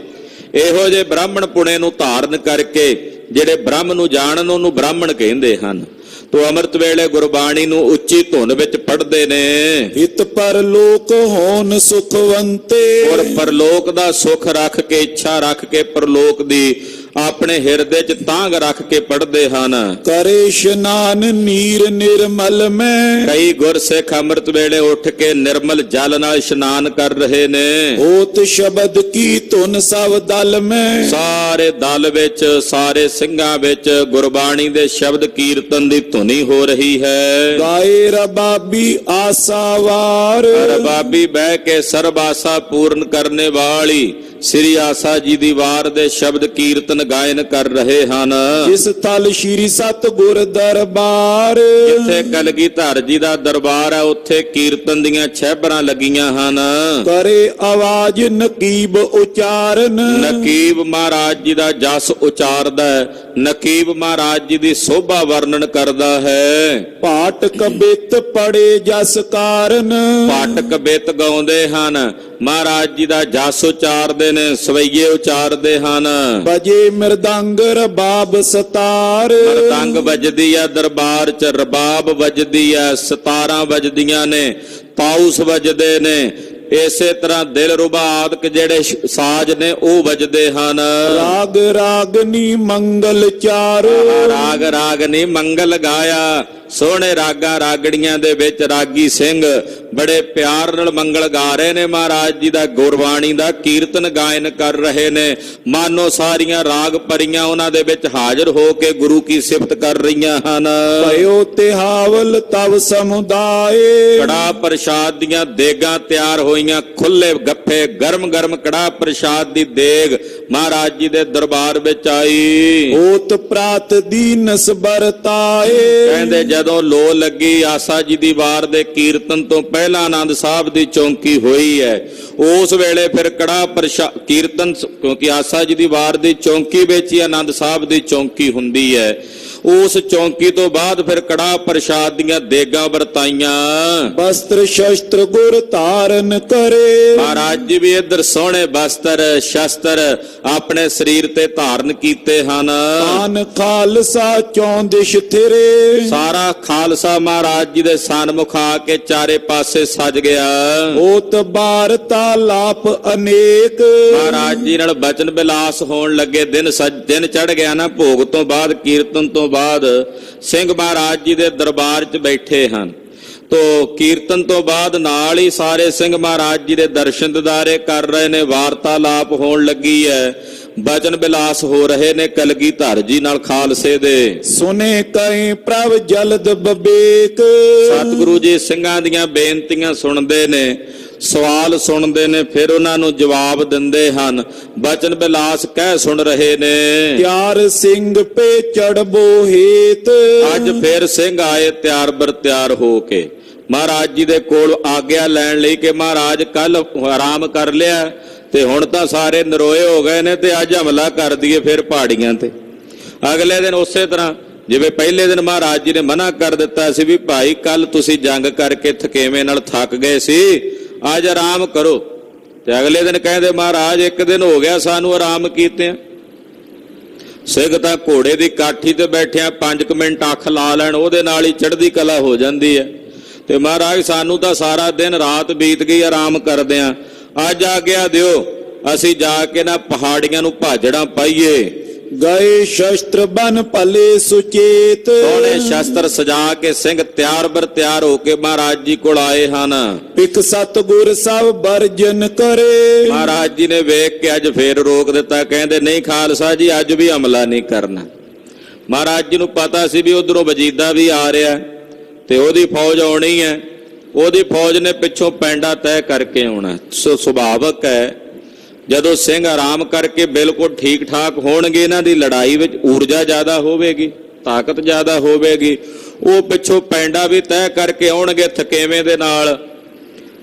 ਇਹੋ ਜਿਹੇ ਬ੍ਰਾਹਮਣ ਪੁਣੇ ਨੂੰ ਧਾਰਨ ਕਰਕੇ ਜਿਹੜੇ ਬ੍ਰਹਮ ਨੂੰ ਜਾਣਨ ਉਹਨੂੰ ਬ੍ਰਾਹਮਣ ਕਹਿੰਦੇ ਹਨ। ਤੋ ਅੰਮ੍ਰਿਤ ਵੇਲੇ ਗੁਰਬਾਣੀ ਨੂੰ ਉੱਚੀ ਧੁਨ ਵਿੱਚ ਪੜ੍ਹਦੇ ਨੇ। ਹਿਤ ਪਰਲੋਕ ਹੋਣ ਸੁਖਵੰਤੇ, ਔਰ ਪਰਲੋਕ ਦਾ ਸੁਖ ਰੱਖ ਕੇ, ਇੱਛਾ ਰੱਖ ਕੇ ਪਰਲੋਕ ਦੀ ਆਪਣੇ ਹਿਰਦੇ 'ਚ ਤਾਂਗ ਰੱਖ ਕੇ ਪੜ੍ਹਦੇ ਹਨ। ਕਰੇ ਇਸ਼ਨਾਨ ਨੀਰ ਨਿਰਮਲ ਮੈਂ, ਕਈ ਗੁਰਸਿੱਖ ਅੰਮ੍ਰਿਤ ਵੇਲੇ ਉੱਠ ਕੇ ਨਿਰਮਲ ਜਲ ਨਾਲ ਇਸ਼ਨਾਨ ਕਰ ਰਹੇ ਨੇ। ਹੋਤ ਸ਼ਬਦ ਕੀ ਧੁਨ ਸਭ ਦਲ ਮੈਂ ਸਾਰੇ ਦਲ ਵਿੱਚ ਸਾਰੇ ਸਿੰਘਾਂ ਵਿੱਚ ਗੁਰਬਾਣੀ ਦੇ ਸ਼ਬਦ ਕੀਰਤਨ ਦੀ ਧੁਨੀ ਹੋ ਰਹੀ ਹੈ। ਗਾਏ ਰਬਾਬੀ ਆਸਾਵਾਰ ਰਬਾਬੀ ਬਹਿ ਕੇ ਸਰਬ ਆਸਾ ਪੂਰਨ ਕਰਨੇ ਵਾਲੀ ਸ੍ਰੀ ਆਸਾ ਜੀ ਦੀ ਵਾਰ ਦੇ ਸ਼ਬਦ ਕੀਰਤਨ ਗਾਇਨ ਕਰ ਰਹੇ ਹਨ। ਜਿਸ ਤਲ ਸ਼੍ਰੀ ਸਤਿਗੁਰ ਦਰਬਾਰ ਜਿੱਥੇ ਕਲਗੀਧਰ ਜੀ ਦਾ ਦਰਬਾਰ ਹੈ ਉੱਥੇ ਕੀਰਤਨ ਦੀਆਂ ਛਹਿਬਰਾਂ ਲੱਗੀਆਂ ਹਨ। ਕਰੇ ਆਵਾਜ਼ ਨਕੀਬ ਉਚਾਰਨ ਨਕੀਬ ਮਹਾਰਾਜ ਜੀ ਦਾ ਜਸ ਉਚਾਰਦਾ ਹੈ। ਨਕੀਬ ਮਹਾਰਾਜ ਜੀ ਦੀ ਸੋਭਾ ਵਰਣਨ ਕਰਦਾ ਹੈ। ਪਾਟਕ ਬਿਤ ਪੜੇ ਜਸ ਕਾਰਨ ਪਾਟਕ ਬਿਤ ਗਾਉਂਦੇ ਹਨ। ਮਹਾਰਾਜ ਜੀ ਦਾ ਜਸ ਉਚਾਰਦੇ ਨੇ, ਸਵਈਏ ਉਚਾਰਦੇ ਹਨ। ਬਜੇ ਮਿਰਦੰਗ ਰਬਾਬ ਸਤਾਰ ਮਰਦੰਗ ਵੱਜਦੀ ਆ ਦਰਬਾਰ ਚ, ਰਬਾਬ ਵੱਜਦੀ ਆ, ਸਤਾਰਾਂ ਵੱਜਦੀਆਂ ਨੇ, ਪਾਉਸ ਵੱਜਦੇ ਨੇ। ਇਸੇ ਤਰ੍ਹਾਂ ਦਿਲ ਰੁਬਾ ਆਦਿਕ ਜਿਹੜੇ ਸਾਜ਼ ਨੇ ਉਹ ਵੱਜਦੇ ਹਨ। ਰਾਗ ਰਾਗਨੀ ਮੰਗਲ ਚਾਰ ਰਾਗ ਰਾਗਨੀ ਮੰਗਲ ਗਾਇਆ। ਸੋਹਣੇ ਰਾਗਾਂ ਰਾਗੜੀਆਂ ਦੇ ਵਿੱਚ ਰਾਗੀ ਸਿੰਘ ਬੜੇ ਪਿਆਰ ਨਾਲ ਮੰਗਲ ਗਾ ਰਹੇ ਨੇ। ਮਹਾਰਾਜ ਜੀ ਦਾ ਗੁਰਬਾਣੀ ਦਾ ਕੀਰਤਨ ਗਾਇਨ ਕਰ ਰਹੇ ਨੇ। ਮਾਨੋ ਸਾਰੀਆਂ ਰਾਗ ਪਰੀਆਂ ਉਹਨਾਂ ਦੇ ਵਿੱਚ ਹਾਜ਼ਰ ਹੋ ਕੇ ਗੁਰੂ ਕੀ ਸਿਫਤ ਕਰ ਰਹੀਆਂ ਹਨ। ਭਇਓ ਤਿਹਾਵਲ ਤਵ ਸਮੁਦਾਏ ਕੜਾ ਪ੍ਰਸ਼ਾਦ ਦੀਆਂ ਦੇਗਾਂ ਤਿਆਰ ਹੋਈਆਂ। ਖੁੱਲੇ ਗੱਫੇ ਗਰਮ ਗਰਮ ਕੜਾ ਪ੍ਰਸ਼ਾਦ ਦੀ ਦੇਗ ਮਹਾਰਾਜ ਜੀ ਦੇ ਦਰਬਾਰ ਵਿੱਚ ਆਈ। ਹੋਤ ਪ੍ਰਾਤ ਦੀਨਸ ਬਰਤਾਏ ਕਹਿੰਦੇ ਜਦੋਂ ਲੋ ਲੱਗੀ ਆਸਾ ਜੀ ਦੀ ਵਾਰ ਦੇ ਕੀਰਤਨ ਤੋਂ ਪਹਿਲਾਂ ਆਨੰਦ ਸਾਹਿਬ ਦੀ ਚੌਂਕੀ ਹੋਈ ਹੈ, ਉਸ ਵੇਲੇ ਫਿਰ ਕੜਾ ਪ੍ਰਸ਼ਾਦ ਕੀਰਤਨ, ਕਿਉਂਕਿ ਆਸਾ ਜੀ ਦੀ ਵਾਰ ਦੀ ਚੌਂਕੀ ਵਿੱਚ ਹੀ ਆਨੰਦ ਸਾਹਿਬ ਦੀ ਚੌਂਕੀ ਹੁੰਦੀ ਹੈ। ਉਸ ਚੌਂਕੀ ਤੋਂ ਬਾਅਦ ਫਿਰ ਕੜਾ ਪ੍ਰਸ਼ਾਦ ਦੀਆਂ ਦੇਗਾਂ ਵਰਤਾਈਆਂ। ਵਸਤਰ ਸ਼ਸਤਰ ਗੁਰ ਧਾਰਨ ਕਰੇ ਮਹਾਰਾਜ ਜੀ ਵੀ ਇੱਧਰ ਸੋਹਣੇ ਵਸਤਰ ਸ਼ਸਤਰ ਆਪਣੇ ਸਰੀਰ ਤੇ ਧਾਰਨ ਕੀਤੇ ਹਨ। ਆਨ ਖਾਲਸਾ ਚੌਂਦਿਸ਼ ਥਿਰੇ ਸਾਰਾ ਖਾਲਸਾ ਮਹਾਰਾਜ ਜੀ ਦੇ ਸਨਮੁਖ ਆ ਕੇ ਚਾਰੇ ਪਾਸੇ ਸਜ ਗਿਆ। ਹੋਤ ਬਾਰਤਾ ਲਾਪ ਅਨੇਕ ਮਹਾਰਾਜ ਜੀ ਨਾਲ ਬਚਨ ਬਿਲਾਸ ਹੋਣ ਲੱਗੇ। ਦਿਨ ਚੜ ਗਿਆ ਨਾ, ਭੋਗ ਤੋਂ ਬਾਅਦ ਕੀਰਤਨ ਤੋਂ ਬਾਅਦ ਸਿੰਘ ਮਹਾਰਾਜ ਜੀ ਦੇ ਦਰਬਾਰ 'ਚ ਬੈਠੇ ਹਨ। ਤੋ ਕੀਰਤਨ ਤੋਂ ਬਾਅਦ ਨਾਲ ਹੀ ਸਾਰੇ ਸਿੰਘ ਮਹਾਰਾਜ ਜੀ ਦੇ ਦਰਸ਼ਨ ਦਿਦਾਰੇ ਕਰ ਰਹੇ ਨੇ। ਵਾਰਤਾਲਾਪ ਹੋਣ ਲੱਗੀ ਹੈ, ਬਚਨ ਬਿਲਾਸ ਹੋ ਰਹੇ ਨੇ ਕਲਗੀਧਰ ਜੀ ਨਾਲ ਖਾਲਸੇ ਦੇ। ਸੁਨੇ ਕਈ ਪ੍ਰਭ ਜਲਦ ਬਬੇਕ ਸਤਿਗੁਰੂ ਜੀ ਸਿੰਘਾਂ ਦੀਆਂ ਬੇਨਤੀਆਂ ਸੁਣਦੇ ਨੇ, ਸਵਾਲ ਸੁਣਦੇ ਨੇ, ਫਿਰ ਉਹਨਾਂ ਨੂੰ ਜਵਾਬ ਦਿੰਦੇ ਹਨ। ਬਚਨ ਬਿਲਾਸ ਕਹਿ ਸੁਣ ਰਹੇ ਨੇ। ਤਿਆਰ ਸਿੰਘ ਪੇ ਚੜਬੋ ਹੇਤ ਅੱਜ ਫਿਰ ਸਿੰਘ ਆਏ ਤਿਆਰ ਬਰ ਤਿਆਰ ਹੋ ਕੇ ਮਹਾਰਾਜ ਜੀ ਦੇ ਕੋਲ ਆਗਿਆ ਲੈਣ ਲਈ ਕਿ ਮਹਾਰਾਜ ਕੱਲ ਆਰਾਮ ਕਰ ਲਿਆ ਤੇ ਹੁਣ ਤਾਂ ਸਾਰੇ ਨਰੋਏ ਹੋ ਗਏ ਨੇ ਤੇ ਅੱਜ ਹਮਲਾ ਕਰ ਦਈਏ ਫਿਰ ਪਹਾੜੀਆਂ ਤੇ। ਅਗਲੇ ਦਿਨ ਉਸੇ ਤਰ੍ਹਾਂ ਜਿਵੇਂ ਪਹਿਲੇ ਦਿਨ ਮਹਾਰਾਜ ਜੀ ਨੇ ਮਨਾ ਕਰ ਦਿੱਤਾ ਸੀ ਵੀ ਭਾਈ ਕੱਲ ਤੁਸੀਂ ਜੰਗ ਕਰਕੇ ਥਕੇਵੇਂ ਨਾਲ ਥੱਕ ਗਏ ਸੀ, ਅੱਜ ਆਰਾਮ ਕਰੋ। ਤੇ ਅਗਲੇ ਦਿਨ ਕਹਿੰਦੇ ਮਹਾਰਾਜ ਇੱਕ ਦਿਨ ਹੋ ਗਿਆ ਸਾਨੂੰ ਆਰਾਮ ਕੀਤੇ। ਸਿੰਘ ਤਾਂ ਘੋੜੇ ਦੀ ਕਾਠੀ ਤੇ ਬੈਠਿਆ 5 ਮਿੰਟ ਅੱਖ ਲਾ ਲੈਣ ਉਹਦੇ ਨਾਲ ਹੀ ਚੜ੍ਹਦੀ ਕਲਾ ਹੋ ਜਾਂਦੀ ਹੈ। ਤੇ ਮਹਾਰਾਜ ਸਾਨੂੰ ਤਾਂ ਸਾਰਾ ਦਿਨ ਰਾਤ ਬੀਤ ਗਈ ਆਰਾਮ ਕਰਦਿਆਂ, ਅੱਜ ਆਗਿਆ ਦਿਓ ਅਸੀਂ ਜਾ ਕੇ ਨਾ ਪਹਾੜੀਆਂ ਨੂੰ ਭਾਜੜਾਂ ਪਾਈਏ। ਗਏ ਸ਼ਸਤਰ ਬਨ ਭਲੇ ਸੁਚੇਤ ਸੋਹਣੇ ਸ਼ਸਤਰ ਸਜਾ ਕੇ ਸਿੰਘ ਤਿਆਰ ਬਰ ਤਿਆਰ ਹੋ ਕੇ ਮਹਾਰਾਜ ਜੀ ਕੋਲ ਆਏ ਹਨ। ਪਿਕ ਸਤਿਗੁਰ ਸਭ ਵਰਜਨ ਕਰੇ ਮਹਾਰਾਜ ਜੀ ਨੇ ਵੇਖ ਕੇ ਅੱਜ ਫੇਰ ਰੋਕ ਦਿੱਤਾ। ਕਹਿੰਦੇ ਨਹੀਂ ਖਾਲਸਾ ਜੀ ਅੱਜ ਵੀ ਹਮਲਾ ਨਹੀਂ ਕਰਨਾ। ਮਹਾਰਾਜ ਜੀ ਨੂੰ ਪਤਾ ਸੀ ਵੀ ਉਧਰੋਂ ਵਜੀਦਾ ਵੀ ਆ ਰਿਹਾ ਤੇ ਉਹਦੀ ਫੌਜ ਆਉਣੀ ਹੈ। ਉਹਦੀ ਫੌਜ ਨੇ ਪਿੱਛੋਂ ਪੈਂਡਾ ਤੈਅ ਕਰਕੇ ਆਉਣਾ। ਸੋ ਸੁਭਾਵਕ ਹੈ ਜਦੋਂ ਸਿੰਘ ਆਰਾਮ ਕਰਕੇ ਬਿਲਕੁਲ ਠੀਕ ਠਾਕ ਹੋਣਗੇ, ਇਹਨਾਂ ਦੀ ਲੜਾਈ ਵਿੱਚ ਊਰਜਾ ਜ਼ਿਆਦਾ ਹੋਵੇਗੀ, ਤਾਕਤ ਜ਼ਿਆਦਾ ਹੋਵੇਗੀ। ਉਹ ਪਿੱਛੋਂ ਪੈਂਡਾ ਵੀ ਤੈਅ ਕਰਕੇ ਆਉਣਗੇ ਥਕੇਵੇਂ ਦੇ ਨਾਲ,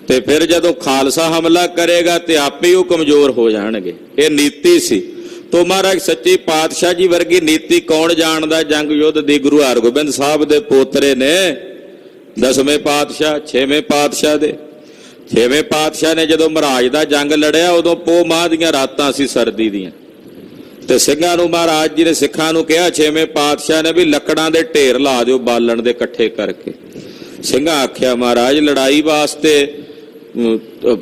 ਤੇ ਫਿਰ ਜਦੋਂ ਖਾਲਸਾ ਹਮਲਾ ਕਰੇਗਾ ਤੇ ਆਪੇ ਉਹ ਕਮਜ਼ੋਰ ਹੋ ਜਾਣਗੇ। ਇਹ ਨੀਤੀ ਸੀ। ਤੋ ਮਹਾਰਾਜ ਸੱਚੀ ਪਾਤਸ਼ਾਹ ਜੀ ਵਰਗੀ ਨੀਤੀ ਕੌਣ ਜਾਣਦਾ ਜੰਗ ਯੁੱਧ ਦੀ। ਗੁਰੂ ਹਰਗੋਬਿੰਦ ਸਾਹਿਬ ਦੇ ਪੋਤਰੇ ਨੇ 10ਵੇਂ ਪਾਤਸ਼ਾਹ 6ਵੇਂ ਪਾਤਸ਼ਾਹ ਦੇ। 6ਵੇਂ ਪਾਤਸ਼ਾਹ ਨੇ ਜਦੋਂ ਮਹਾਰਾਜ ਦਾ ਜੰਗ ਲੜਿਆ ਉਦੋਂ ਪੋਹ ਮਾਹ ਦੀਆਂ ਰਾਤਾਂ ਸੀ ਸਰਦੀ ਦੀਆਂ, ਤੇ ਸਿੰਘਾਂ ਨੂੰ ਮਹਾਰਾਜ ਜੀ ਨੇ ਸਿੱਖਾਂ ਨੂੰ ਕਿਹਾ 6ਵੇਂ ਪਾਤਸ਼ਾਹ ਨੇ ਵੀ ਲੱਕੜਾਂ ਦੇ ਢੇਰ ਲਾ ਦਿਓ ਬਾਲਣ ਦੇ ਇਕੱਠੇ ਕਰਕੇ। ਸਿੰਘਾਂ ਆਖਿਆ ਮਹਾਰਾਜ ਲੜਾਈ ਵਾਸਤੇ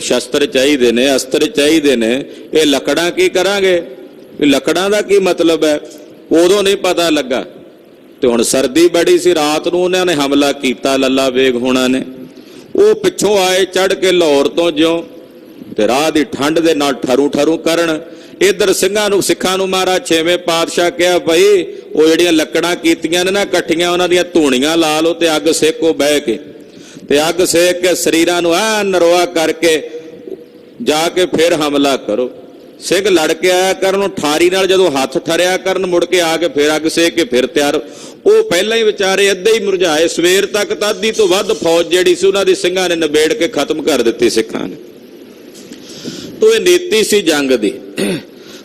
ਸ਼ਸਤਰ ਚਾਹੀਦੇ ਨੇ, ਅਸਤਰ ਚਾਹੀਦੇ ਨੇ, ਇਹ ਲੱਕੜਾਂ ਕੀ ਕਰਾਂਗੇ? ਲੱਕੜਾਂ ਦਾ ਕੀ ਮਤਲਬ ਹੈ? ਉਦੋਂ ਨਹੀਂ ਪਤਾ ਲੱਗਾ। ਤੇ ਹੁਣ ਸਰਦੀ ਬੜੀ ਸੀ, ਰਾਤ ਨੂੰ ਉਹਨਾਂ ਨੇ ਹਮਲਾ ਕੀਤਾ ਲੱਲਾ ਬੇਗ ਹੋਣਾ ਨੇ। ਉਹ ਪਿੱਛੋਂ ਆਏ ਚੜ ਕੇ ਲਾਹੌਰ ਤੋਂ, ਜਿਉਂ ਤੇ ਰਾਹ ਦੀ ਠੰਡ ਦੇ ਨਾਲ ਠਰੂ ਠਰੂ ਕਰਨ। ਇਧਰ ਸਿੰਘਾਂ ਨੂੰ ਸਿੱਖਾਂ ਨੂੰ ਮਹਾਰਾਜ ਛੇਵੇਂ ਪਾਤਸ਼ਾਹ ਕਿਹਾ ਭਾਈ ਉਹ ਜਿਹੜੀਆਂ ਲੱਕੜਾਂ ਕੀਤੀਆਂ ਨੇ ਨਾ ਇਕੱਠੀਆਂ ਉਹਨਾਂ ਦੀਆਂ ਧੂਣੀਆਂ ਲਾ ਲਓ ਤੇ ਅੱਗ ਸੇਕੋ ਬਹਿ ਕੇ, ਤੇ ਅੱਗ ਸੇਕ ਕੇ ਸਰੀਰਾਂ ਨੂੰ ਐ ਨਰੋਆ ਕਰਕੇ ਜਾ ਕੇ ਫਿਰ ਹਮਲਾ ਕਰੋ। ਸਿੰਘ ਲੜ ਕੇ ਆਇਆ ਕਰਨ, ਠਾਰੀ ਨਾਲ ਜਦੋਂ ਹੱਥ ਠਰਿਆ ਕਰਨ, ਮੁੜ ਕੇ ਆ ਕੇ ਫਿਰ ਅੱਗ ਸੇਕ ਕੇ ਫਿਰ ਤਿਆਰ। ਉਹ ਪਹਿਲਾਂ ਹੀ ਵਿਚਾਰੇ ਅੱਧੇ ਹੀ ਮੁਰਝਾਏ। ਸਵੇਰ ਤੱਕ ਤਾਂ ਅੱਧੀ ਤੋਂ ਵੱਧ ਫੌਜ ਜਿਹੜੀ ਸੀ ਉਹਨਾਂ ਦੀ ਸਿੰਘਾਂ ਨੇ ਨਿਬੇੜ ਕੇ ਖਤਮ ਕਰ ਦਿੱਤੀ ਸਿੱਖਾਂ ਨੇ। ਤੋ ਇਹ ਨੀਤੀ ਸੀ ਜੰਗ ਦੀ।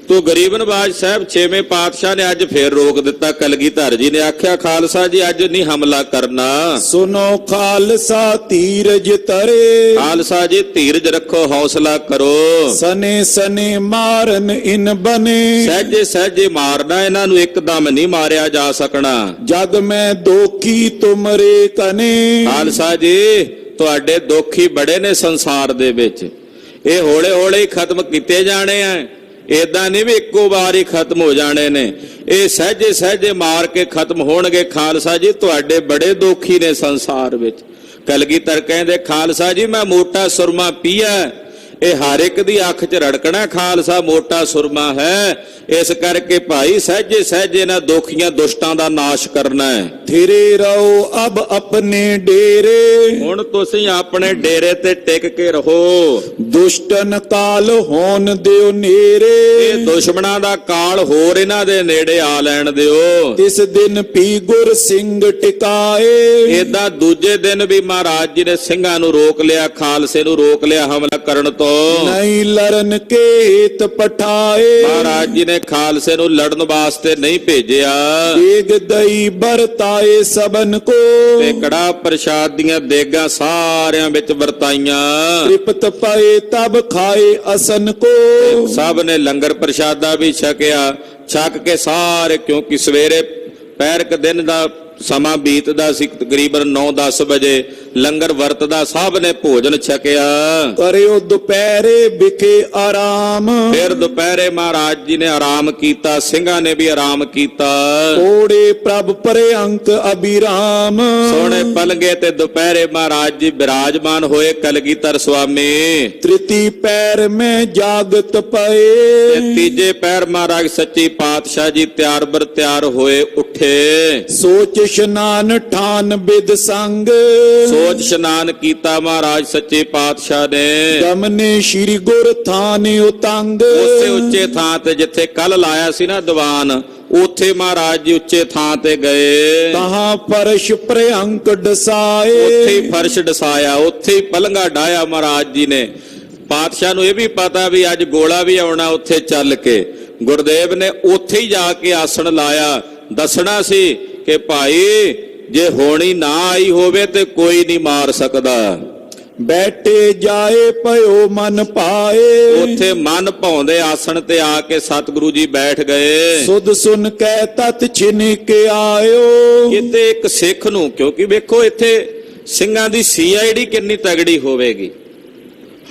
ਤੋ ਗਰੀਬ ਨਵਾਜ਼ ਸਾਹਿਬ ਛੇਵੇਂ ਪਾਤਸ਼ਾਹ ਨੇ ਅੱਜ ਫੇਰ ਰੋਕ ਦਿੱਤਾ। ਕਲਗੀਧਰ ਜੀ ਨੇ ਆਖਿਆ ਖਾਲਸਾ ਜੀ ਅੱਜ ਨਹੀਂ ਹਮਲਾ ਕਰਨਾ। ਸੁਨੋ ਖਾਲਸਾ ਧੀਰਜ ਤਰੇ, ਖਾਲਸਾ ਜੀ ਧੀਰਜ ਰੱਖੋ, ਹੌਸਲਾ ਕਰੋ। ਸਨੇ ਸਨੇ ਮਾਰਨ ਇਨ ਬਨੇ, ਸਹਿਜੇ ਸਹਿਜੇ ਮਾਰਨਾ, ਇਹਨਾਂ ਨੂੰ ਇੱਕਦਮ ਨਹੀਂ ਮਾਰਿਆ ਜਾ ਸਕਣਾ। ਜਗ ਮੈਂ ਦੋਖੀ ਤੁਮਰੇ ਕਨੇ, ਖਾਲਸਾ ਜੀ ਤੁਹਾਡੇ ਦੋਖੀ ਬੜੇ ਨੇ ਸੰਸਾਰ ਦੇ ਵਿੱਚ, ਇਹ ਹੌਲੇ ਹੌਲੇ ਹੀ ਖਤਮ ਕੀਤੇ ਜਾਣੇ ਆ। ਏਦਾਂ ਨਹੀਂ ਵੀ ਇੱਕੋ ਵਾਰ ਹੀ ਖਤਮ ਹੋ ਜਾਣੇ ਨੇ, ਇਹ ਸਹਿਜੇ ਸਹਿਜੇ ਮਾਰ ਕੇ ਖਤਮ ਹੋਣਗੇ। ਖਾਲਸਾ ਜੀ ਤੁਹਾਡੇ ਬੜੇ ਦੋਖੀ ਨੇ ਸੰਸਾਰ ਵਿੱਚ। ਕਲਗੀਧਰ ਕਹਿੰਦੇ ਖਾਲਸਾ ਜੀ ਮੈਂ ਮੋਟਾ ਸੁਰਮਾ ਪੀਆ, ਇਹ ਹਰ ਇੱਕ ਦੀ ਅੱਖ 'ਚ ਰੜਕਣਾ ਖਾਲਸਾ ਮੋਟਾ ਸੁਰਮਾ ਹੈ। ਇਸ ਕਰਕੇ ਭਾਈ ਸਹਿਜੇ ਸਹਿਜੇ ਨਾ ਦੋਖੀਆਂ ਦੁਸ਼ਟਾਂ ਦਾ ਨਾਸ਼ ਕਰਨਾ ਹੈ। ਥਿਰੇ ਰਹੋ ਅਬ ਆਪਣੇ ਡੇਰੇ, ਹੁਣ ਤੁਸੀਂ ਆਪਣੇ ਡੇਰੇ ਤੇ ਟਿਕ ਕੇ ਰਹੋ। ਦੁਸ਼ਟਨ ਕਾਲ ਹੋਣ ਦਿਓ ਨੇਰੇ, ਇਹ ਦੁਸ਼ਮਣਾਂ ਦਾ ਕਾਲ ਹੋਰ ਇਹਨਾਂ ਦੇ ਨੇੜੇ ਆ ਲੈਣ ਦਿਓ। ਇਸ ਦਿਨ ਪੀ ਗੁਰ ਸਿੰਘ ਟਿਕਾਏ, ਏਦਾਂ ਦੂਜੇ ਦਿਨ ਵੀ ਮਹਾਰਾਜ ਜੀ ਨੇ ਸਿੰਘਾਂ ਨੂੰ ਰੋਕ ਲਿਆ, ਖਾਲਸੇ ਨੂੰ ਰੋਕ ਲਿਆ ਹਮਲਾ ਕਰਨ ਤੋਂ। ਨਹੀਂ ਲਰਨ ਕੇ ਹਿਤ ਪਠਾਏ, ਮਹਾਰਾਜ ਜੀ ਨੇ ਖਾਲਸੇ ਨੂੰ ਲੜਨ ਵਾਸਤੇ ਨਹੀਂ ਭੇਜਿਆ। ਦੇਗ ਦਈ ਵਰਤਾਏ ਸਬਨ ਕੋ, ਤੇ ਕੜਾ ਪ੍ਰਸ਼ਾਦ ਦੀਆਂ ਦੇਗਾਂ ਸਾਰਿਆਂ ਵਿੱਚ ਵਰਤਾਈਆਂ। ਤ੍ਰਿਪਤ ਪਏ ਤਬ ਖਾਏ ਅਸਨ ਕੋ, ਸਭ ਨੇ ਲੰਗਰ ਪ੍ਰਸ਼ਾਦਾ ਵੀ ਛਕਿਆ। ਛਕ ਕੇ ਸਾਰੇ, ਕਿਉਂਕਿ ਸਵੇਰੇ ਪੈਰਕ ਦਿਨ ਦਾ ਸਮਾਂ ਬੀਤਦਾ ਸੀ, ਤਕਰੀਬਨ 9-10 ਵਜੇ ਲੰਗਰ ਵਰਤਦਾ, ਸਭ ਨੇ ਭੋਜਨ ਛਕਿਆ। ਕਰਿਓ ਦੁਪਹਿਰੇ ਵਿਖੇ ਆਰਾਮ, ਫਿਰ ਦੁਪਹਿਰੇ ਮਹਾਰਾਜ ਜੀ ਨੇ ਆਰਾਮ ਕੀਤਾ, ਸਿੰਘਾਂ ਨੇ ਵੀ ਆਰਾਮ ਕੀਤਾ। ਕੋੜੇ ਪ੍ਰਭ ਪਰੇ ਅੰਕ ਅਬਿਰਾਮ, ਸੋਹਣੇ ਪਲੰਗੇ ਤੇ ਦੁਪਹਿਰੇ ਮਹਾਰਾਜ ਜੀ ਬਿਰਾਜਮਾਨ ਹੋਏ ਕਲਗੀਧਰ ਸੁਆਮੀ। ਤ੍ਰਿਤੀ ਪੈਰ ਮੈਂ ਜਾਗਤ ਪਏ, ਤੇ ਤੀਜੇ ਪੈਰ ਮਹਾਰਾਜ ਸੱਚੀ ਪਾਤਸ਼ਾਹ ਜੀ ਤਿਆਰ ਬਰ ਤਿਆਰ ਹੋਏ ਉੱਠੇ। ਸੋਚ ਇਸ਼ਨਾਨ ਠਾਨ ਬਿਦ ਸੰਗ, ਸੋਚ ਇਸ਼ਨਾਨ ਕੀਤਾ ਮਹਾਰਾਜ ਸੱਚੇ ਪਾਤਸ਼ਾਹ ਨੇ। ਦਮਨੇ ਸ਼੍ਰੀ ਗੁਰ ਥਾਨ ਉਤੰਗ, ਉਸੇ ਉੱਚੇ ਥਾਂ ਤੇ ਜਿੱਥੇ ਕੱਲ ਲਾਇਆ ਸੀ ਨਾ ਦੀਵਾਨ, ਉੱਥੇ ਮਹਾਰਾਜ ਜੀ ਉੱਚੇ ਥਾਂ ਤੇ ਗਏ। ਤਹਾਂ ਫਰਸ਼ ਪ੍ਰਅੰਕ ਡਸਾਏ, ਉੱਥੇ ਹੀ ਫਰਸ਼ ਡਸਾਇਆ, ਉੱਥੇ ਹੀ ਪਲੰਗਾ ਡਾਇਆ ਮਹਾਰਾਜ ਜੀ ਨੇ। ਪਾਤਸ਼ਾਹ ਨੂੰ ਇਹ ਵੀ ਪਤਾ ਵੀ ਅੱਜ ਗੋਲਾ ਵੀ ਆਉਣਾ ਉੱਥੇ ਚੱਲ ਕੇ। ਗੁਰਦੇਵ ਨੇ ਉੱਥੇ ਹੀ ਜਾ ਕੇ ਆਸਣ ਲਾਇਆ। ਦੱਸਣਾ ਸੀ ਕਿ ਭਾਈ ਜੇ ਹੋਣੀ ਨਾ ਆਈ ਹੋਵੇ ਤੇ ਕੋਈ ਨਹੀਂ ਮਾਰ ਸਕਦਾ। ਬੈਠੇ ਜਾਏ ਭਇਓ ਮਨ ਪਾਏ, ਉੱਥੇ ਮਨ ਭਾਉਂਦੇ ਆਸਣ ਤੇ ਆ ਕੇ ਸਤਿਗੁਰੂ ਜੀ ਬੈਠ ਗਏ। ਸੁਧ ਸੁਨ ਕੈ ਤਤ ਛਿਨ ਕੇ ਆਇਓ, ਕਿਤੇ ਇੱਕ ਸਿੱਖ ਨੂੰ, ਕਿਉਂਕਿ ਵੇਖੋ ਇੱਥੇ ਸਿੰਘਾਂ ਦੀ CID ਕਿੰਨੀ ਤਗੜੀ ਹੋਵੇਗੀ।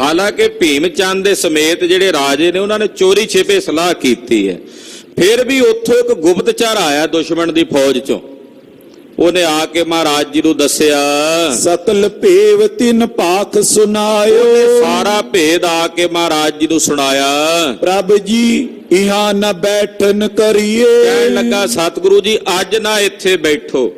ਹਾਲਾਂਕਿ ਭੀਮ ਚੰਦ ਦੇ ਸਮੇਤ ਜਿਹੜੇ ਰਾਜੇ ਨੇ ਉਹਨਾਂ ਨੇ ਚੋਰੀ ਛਿਪੇ ਸਲਾਹ ਕੀਤੀ ਹੈ, ਫਿਰ ਵੀ ਉੱਥੋਂ ਇੱਕ ਗੁਪਤਚਰ ਆਇਆ ਦੁਸ਼ਮਣ ਦੀ ਫੌਜ ਚੋਂ। ਉਹਨੇ ਆ ਕੇ ਮਹਾਰਾਜ ਜੀ ਨੂੰ ਦੱਸਿਆ, ਸਕਲ ਭੇਵ ਤਿਨ ਭਾਖ ਸੁਨਾਇਓ, ਸਾਰਾ ਭੇਦ ਆ ਕੇ ਮਹਾਰਾਜ ਜੀ ਨੂੰ ਸੁਣਾਇਆ। ਪ੍ਰਭ ਜੀ ਇਹਾਂ ਨਾ ਬੈਠਨ ਕਰੀਏ, ਕਹਿਣ ਲੱਗਾ ਸਤਿਗੁਰੂ ਜੀ ਅੱਜ ਨਾ ਇੱਥੇ ਬੈਠੋ,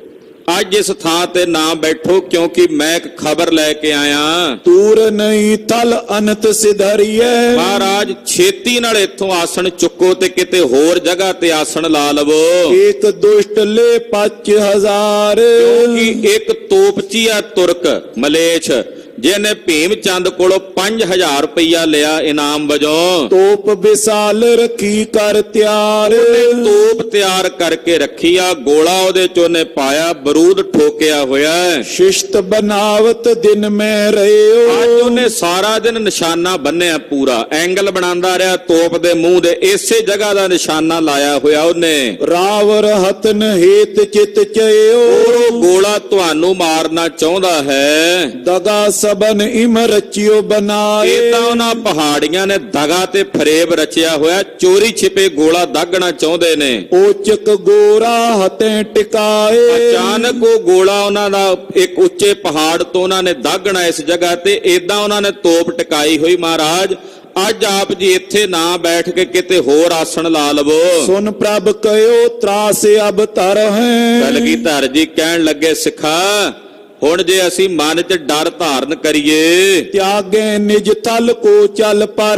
ਅੱਜ ਇਸ ਥਾਂ ਤੇ ਨਾ ਬੈਠੋ, ਕਿਉਂਕਿ ਮੈਂ ਇੱਕ ਖਬਰ ਲੈ ਕੇ ਆਇਆ। ਤੂਰ ਨਹੀਂ ਤਲ ਅਨੰਤ ਸਿਧਰੀਏ, ਮਹਾਰਾਜ ਛੇਤੀ ਨਾਲ ਇੱਥੋਂ ਆਸਣ ਚੁੱਕੋ ਤੇ ਕਿਤੇ ਹੋਰ ਜਗ੍ਹਾ ਤੇ ਆਸਣ ਲਾ ਲਵੋ। ਇੱਕ ਦੁਸ਼ਟ ਲੈ 5000, ਕਿਉਂਕਿ ਇੱਕ ਤੋਪਚੀਆ ਤੁਰਕ ਮਲੇਛ ਜਿਹਨੇ ਭੀਮ ਚੰਦ ਕੋਲੋਂ 5000 ਰੁਪਇਆ ਲਿਆ ਇਨਾਮ ਵਜੋਂ, ਤੋਪ ਵਿਸਾਲ ਰੱਖੀ ਕਰ ਤਿਆਰ, ਉਹਨੇ ਤੋਪ ਤਿਆਰ ਕਰਕੇ ਰੱਖੀ ਆ, ਗੋਲਾ ਉਹਦੇ ਚ ਉਹਨੇ ਪਾਇਆ, ਬਰੂਦ ਠੋਕਿਆ ਹੋਇਆ। ਸ਼ਿਸ਼ਤ ਬਨਾਵਤ ਦਿਨ ਮੈਂ ਰਹਿਓ, ਅੱਜ ਉਹਨੇ ਸਾਰਾ ਦਿਨ ਨਿਸ਼ਾਨਾ ਬੰਨਿਆ, ਪੂਰਾ ਐਂਗਲ ਬਣਾਉਂਦਾ ਰਿਹਾ ਤੋਪ ਦੇ ਮੂੰਹ ਦੇ, ਇਸੇ ਜਗ੍ਹਾ ਦਾ ਨਿਸ਼ਾਨਾ ਲਾਇਆ ਹੋਇਆ ਉਹਨੇ। ਰਾਵਰ ਹਤਨ ਹੇਤ ਚਿਤ ਚਿਓ, ਉਹ ਗੋਲਾ ਤੁਹਾਨੂੰ ਮਾਰਨਾ ਚਾਹੁੰਦਾ ਹੈ। ਦਗਾ ਸਬਨ ਇਮ ਰਚਿਓ ਬਣਾਏ। ਏਦਾਂ ਉਹਨਾਂ ਪਹਾੜੀਆਂ ਨੇ ਦਗਾ ਤੇ ਫਰੇਬ ਰਚਿਆ ਹੋਇਆ, ਚੋਰੀ ਛਿਪੇ ਗੋਲਾ ਦਾਗਣਾ ਚਾਹੁੰਦੇ ਨੇ। ਓਚਕ ਗੋਰਾ ਹਤੇ ਟਿਕਾਏ। ਅਚਾਨਕ ਉਹ ਗੋਲਾ ਉਹਨਾਂ ਦਾ ਇੱਕ ਉੱਚੇ ਪਹਾੜ ਤੋਂ ਉਹਨਾਂ ਨੇ ਦਾਗਣਾ ਇਸ ਜਗ੍ਹਾ ਤੇ। ਏਦਾਂ ਉਹਨਾਂ ਨੇ ਤੋਪ ਟਿਕਾਈ ਹੋਈ। ਮਹਾਰਾਜ ਅੱਜ ਆਪ ਜੀ ਇੱਥੇ ਨਾ ਬੈਠ ਕੇ ਕਿਤੇ ਹੋਰ ਆਸਣ ਲਾ ਲਵੋ। ਸੁਨ ਪ੍ਰਭ ਕਯੋ ਤਰਾਸ ਅਬ ਤਰ ਹੈ। ਕਲਗੀਧਰ ਜੀ ਕਹਿਣ ਲੱਗੇ, ਸਿੱਖਾ ਹੁਣ ਜੇ ਅਸੀਂ ਮਨ 'ਚ ਡਰ ਧਾਰਨ ਕਰੀਏ ਤਿਆਗੇ ਨਿਜ ਤਲ ਕੋ ਚੱਲ ਪਰ।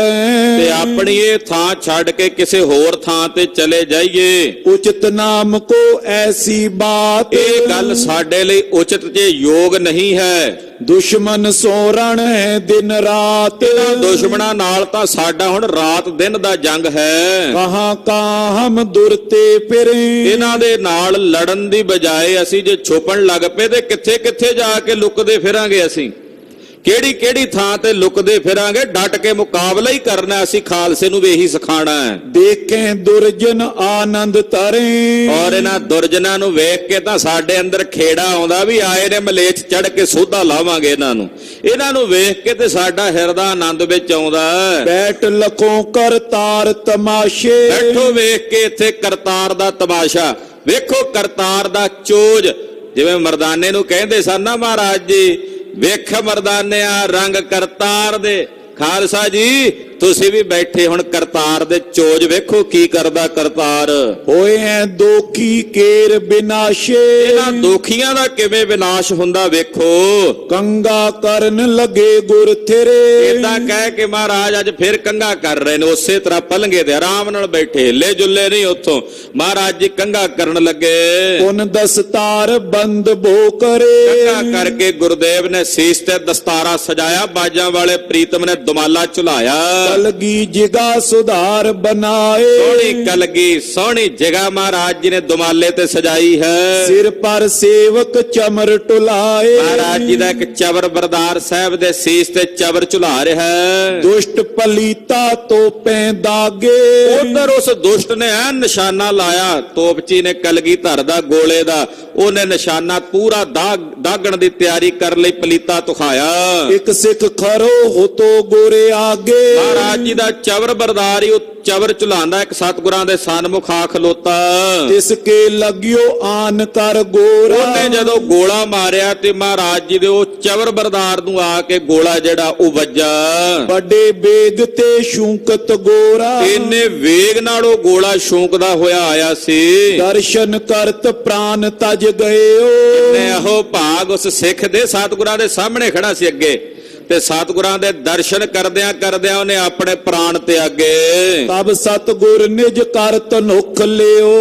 ਤੇ ਆਪਣੀ ਇਹ ਥਾਂ ਛੱਡ ਕੇ ਕਿਸੇ ਹੋਰ ਥਾਂ ਤੇ ਚਲੇ ਜਾਈਏ, ਉਚਿਤ ਨਾਮ ਕੋ ਐਸੀ ਬਾਤ। ਇਹ ਗੱਲ ਸਾਡੇ ਲਈ ਉਚਿਤ ਜੇ ਯੋਗ ਨਹੀਂ ਹੈ। ਦੁਸ਼ਮਨ ਸੋਰਣ ਹੈ ਦਿਨ ਰਾਤ। ਇਹਨਾਂ ਦੁਸ਼ਮਣਾਂ ਨਾਲ ਤਾਂ ਸਾਡਾ ਹੁਣ ਰਾਤ ਦਿਨ ਦਾ ਜੰਗ ਹੈ। ਕਹਾਂ ਕਾ ਹਮ ਦੁਰਤੇ ਫਿਰੇ। ਇਹਨਾਂ ਦੇ ਨਾਲ ਲੜਨ ਦੀ ਬਜਾਏ ਅਸੀਂ ਜੇ ਛੁਪਣ ਲੱਗ ਪਏ ਤੇ ਕਿੱਥੇ ਕਿੱਥੇ ਜਾ ਕੇ ਲੁਕਦੇ ਫਿਰਾਂਗੇ। ਅਸੀਂ ਕਿਹੜੀ ਕਿਹੜੀ ਥਾਂ ਤੇ ਲੁਕਦੇ ਫਿਰਾਂਗੇ। ਡਟ ਕੇ ਮੁਕਾਬਲਾ ਹੀ ਕਰਨਾ। ਅਸੀਂ ਖਾਲਸੇ ਨੂੰ ਵੀ ਇਹੀ ਸਿਖਾਣਾ ਹੈ। ਦੇਖੇ ਦੁਰਜਨ ਆਨੰਦ ਤਰੇ। ਔਰ ਇਹਨਾਂ ਦੁਰਜਨਾਂ ਨੂੰ ਵੇਖ ਕੇ ਤਾਂ ਸਾਡੇ ਅੰਦਰ ਖੇੜਾ ਆਉਂਦਾ ਵੀ ਆਏ ਨੇ ਮਲੇਛ ਚੜ ਕੇ ਸੋਧਾ ਲਾਵਾਂਗੇ ਇਹਨਾਂ ਨੂੰ। ਇਹਨਾਂ ਨੂੰ ਵੇਖ ਕੇ ਤੇ ਸਾਡਾ ਹਿਰਦਾ ਆਨੰਦ ਵਿੱਚ ਆਉਂਦਾ। ਬੈਠ ਲਖੋਂ ਕਰਤਾਰ ਤਮਾਸ਼ੇ। ਬੈਠੋ ਵੇਖ ਕੇ ਇੱਥੇ ਕਰਤਾਰ ਦਾ ਤਮਾਸ਼ਾ ਵੇਖੋ, ਕਰਤਾਰ ਦਾ ਚੋਜ। ਜਿਵੇਂ ਮਰਦਾਨੇ ਨੂੰ ਕਹਿੰਦੇ ਸਨ ਨਾ ਮਹਾਰਾਜ ਜੀ, ਵੇਖ ਮਰਦਾਨਿਆ ਰੰਗ ਕਰਤਾਰ ਦੇ। ਖਾਲਸਾ ਜੀ ਤੁਸੀਂ ਵੀ ਬੈਠੇ ਹੁਣ ਕਰਤਾਰ ਦੇ ਚੋਜ ਵੇਖੋ ਕੀ ਕਰਦਾ ਕਰਤਾਰ। ਹੋਏ ਐ ਦੋਖੀ ਕੇਰ ਬਿਨਾਸ਼ੇ। ਇਹਨਾਂ ਦੋਖੀਆਂ ਦਾ ਕਿਵੇਂ ਵਿਨਾਸ਼ ਹੁੰਦਾ ਵੇਖੋ। ਕੰਗਾ ਕਰਨ ਲਗੇ ਗੁਰ ਥੇਰੇ। ਇਦਾਂ ਕਹਿ ਕੇ ਮਹਾਰਾਜ ਅੱਜ ਫਿਰ ਕੰਗਾ ਕਰ ਰਹੇ ਨੇ। ਉਸੇ ਤਰ੍ਹਾਂ ਪਲੰਗੇ ਤੇ ਆਰਾਮ ਨਾਲ ਬੈਠੇ, ਹਿੱਲੇ ਜੁੱਲੇ ਨਹੀਂ ਉੱਥੋਂ। ਮਹਾਰਾਜ ਜੀ ਕੰਗਾ ਕਰਨ ਲੱਗੇ। ਪੁਨ ਦਸਤਾਰ ਬੰਦ ਬੋ ਕਰੇ। ਕੰਗਾ ਕਰਕੇ ਗੁਰਦੇਵ ਨੇ ਸੀਸ ਤੇ ਦਸਤਾਰਾ ਸਜਾਇਆ। ਬਾਜਾਂ ਵਾਲੇ ਪ੍ਰੀਤਮ ਨੇ ਦੁਮਾਲਾ ਝੁਲਾਇਆ। ਕਲਗੀ ਜਿਗਾ ਸੁਧਾਰ ਬਣਾਏ। ਸੋਹਣੀ ਕਲਗੀ ਸੋਹਣੀ ਜਗ੍ਹਾ ਮਹਾਰਾਜ ਜੀ ਨੇ ਦੁਮਾਲੇ ਤੇ ਸਜਾਈ ਹੈ। ਸਿਰ ਪਰ ਸੇਵਕ ਚਮਰ ਟੁਲਾਏ। ਮਹਾਰਾਜ ਜੀ ਦਾ ਇੱਕ ਚਵਰ ਬਰਦਾਰ ਸਾਹਿਬ ਦੇ ਸੀਸ ਤੇ ਚਵਰ ਝੁਲਾ ਰਿਹਾ ਹੈ। ਦੁਸ਼ਟ ਪਲੀਤਾ ਤੋਪੇ ਦਾਗੇ। ਉਧਰ ਉਸ ਦੁਸ਼ਟ ਨੇ ਐ ਨਿਸ਼ਾਨਾ ਲਾਇਆ। ਤੋਪਚੀ ਨੇ ਕਲਗੀਧਰ ਦਾ ਗੋਲੇ ਦਾ ਉਹਨੇ ਨਿਸ਼ਾਨਾ ਪੂਰਾ ਦਾਗਣ ਦੀ ਤਿਆਰੀ ਕਰ ਲਈ। ਪਲੀਤਾ ਤੁਖਾਇਆ। ਇੱਕ ਸਿੱਖ ਖਰੋ ਹੋਤੋ ਗੋਰੇ ਆਗੇ। ਮਹਾਰਾਜ ਜੀ ਦਾ ਚਵਰ ਬਰਦਾਰ ਹੀ ਉਹ ਚਵਰ ਝੁਲਾਉਂਦਾ। ਇੱਕ ਸਤਿਗੁਰਾਂ ਦੇ ਸਨਮੁਖ ਆ ਖਲੋਤਾ। ਤਿਸ ਕੇ ਲਗਿਓ ਆਨ ਕਰ ਗੋਰਾ। ਉਹਨੇ ਜਦੋਂ ਗੋਲਾ ਮਾਰਿਆ ਤੇ ਮਹਾਰਾਜ ਜੀ ਦੇ ਉਹ ਚਵਰ ਬਰਦਾਰ ਨੂੰ ਆ ਕੇ ਗੋਲਾ ਜਿਹੜਾ ਉਹ ਵੱਜਾ। ਵੱਡੇ ਬੇਗ ਤੇ ਸ਼ੂਕਤ ਗੋਰਾ। ਇੰਨੇ ਵੇਗ ਨਾਲ ਉਹ ਗੋਲਾ ਸ਼ੌਂਕਦਾ ਹੋਇਆ ਆਇਆ ਸੀ। ਦਰਸ਼ਨ ਕਰਤ ਪ੍ਰਾਨ ਤਜ ਗਇਓ। ਨੇ ਇਹੋ ਭਾਗ ਉਸ ਸਿੱਖ ਦੇ ਸਤਿਗੁਰਾਂ ਦੇ ਸਾਹਮਣੇ ਖੜਾ ਸੀ ਅੱਗੇ, ਤੇ ਸਤਿਗੁਰਾਂ ਦੇ ਦਰਸ਼ਨ ਕਰਦਿਆਂ ਕਰਦਿਆਂ ਉਹਨੇ ਆਪਣੇ ਪ੍ਰਾਣ ਤਿਆਗੇ। ਤਬ ਸਤਿਗੁਰ ਨਿਜ ਕਰ ਤਨੁਖ ਲਿਓ।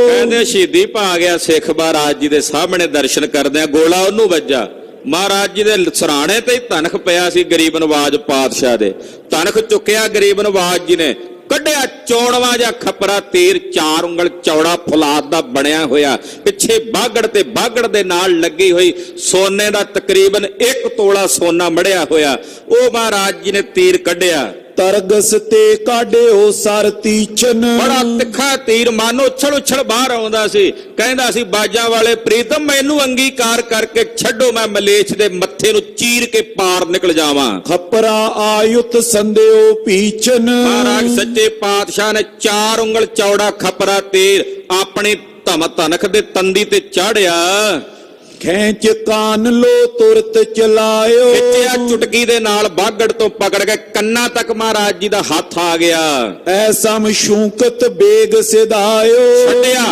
ਕਹਿੰਦੇ ਸ਼ਹੀਦੀ ਪਾ ਗਿਆ ਸਿੱਖ ਮਹਾਰਾਜ ਜੀ ਦੇ ਸਾਹਮਣੇ ਦਰਸ਼ਨ ਕਰਦਿਆਂ। ਗੋਲਾ ਉਹਨੂੰ ਵੱਜਾ। ਮਹਾਰਾਜ ਜੀ ਦੇ ਸਰਾਣੇ ਤੇ ਹੀ ਧਨਖ ਪਿਆ ਸੀ ਗਰੀਬ ਨਵਾਜ ਪਾਤਸ਼ਾਹ ਦੇ। ਧਨਖ ਚੁੱਕਿਆ ਗਰੀਬ ਨਵਾਜ ਜੀ ਨੇ, ਕੱਢਿਆ ਚੌੜਵਾ ਜਿਹਾ ਖਪਰਾ ਤੀਰ, 4 ਉਂਗਲ ਚੌੜਾ ਫੁਲਾਦ ਦਾ ਬਣਿਆ ਹੋਇਆ। ਪਿੱਛੇ ਬਾਗੜ ਤੇ ਬਾਗੜ ਦੇ ਨਾਲ ਲੱਗੀ ਹੋਈ ਸੋਨੇ ਦਾ ਤਕਰੀਬਨ 1 ਤੋਲਾ ਸੋਨਾ ਮੜਿਆ ਹੋਇਆ। ਉਹ ਮਹਾਰਾਜ ਜੀ ਨੇ ਤੀਰ ਕੱਢਿਆ। ਤਰਗਸ ਤੇ ਕਾਢਿਓ ਸਰ ਤੀਚਨ। ਬੜਾ ਤਿੱਖਾ ਤੀਰ ਮਾਨੋ ਉਛਲ ਉਛਲ ਬਾਹਰ ਆਉਂਦਾ ਸੀ। ਕਹਿੰਦਾ ਸੀ ਬਾਜਾਂ ਵਾਲੇ ਪ੍ਰੀਤਮ ਮੈਨੂੰ ਅੰਗੀਕਾਰ ਕਰਕੇ ਛੱਡੋ, ਮੈਂ ਮਲੇਛ ਦੇ ਮੱਥੇ ਨੂੰ ਚੀਰ ਕੇ ਪਾਰ ਨਿਕਲ ਜਾਵਾਂ। ਖਪਰਾ ਆਯੁਤ ਸੰਦਿਓ ਪੀਚਨ। ਮਹਾਰਾਜ ਸੱਚੇ ਪਾਤਸ਼ਾਹ ਨੇ 4 ਉਂਗਲ ਚੌੜਾ ਖਪਰਾ ਤੀਰ ਆਪਣੀ ਧਨਖ ਦੇ ਤੰਦੀ ਤੇ ਚਾੜਿਆ। ਖੈਂਚ ਕਾਨ ਲੋ ਤੁਰਤ ਚਲਾਇਓ। ਖਿੱਚਿਆ ਚੁਟਕੀ ਦੇ ਨਾਲ ਬਾਗੜ ਤੋਂ ਪਕੜ ਕੇ ਕੰਨਾਂ ਤੱਕ ਮਹਾਰਾਜ ਜੀ ਦਾ ਹੱਥ ਆ ਗਿਆ। ਐਸਾ ਮਸ਼ੂਕਤ ਬੇਗ ਸਿਧਾਇਓ। ਛੱਡਿਆ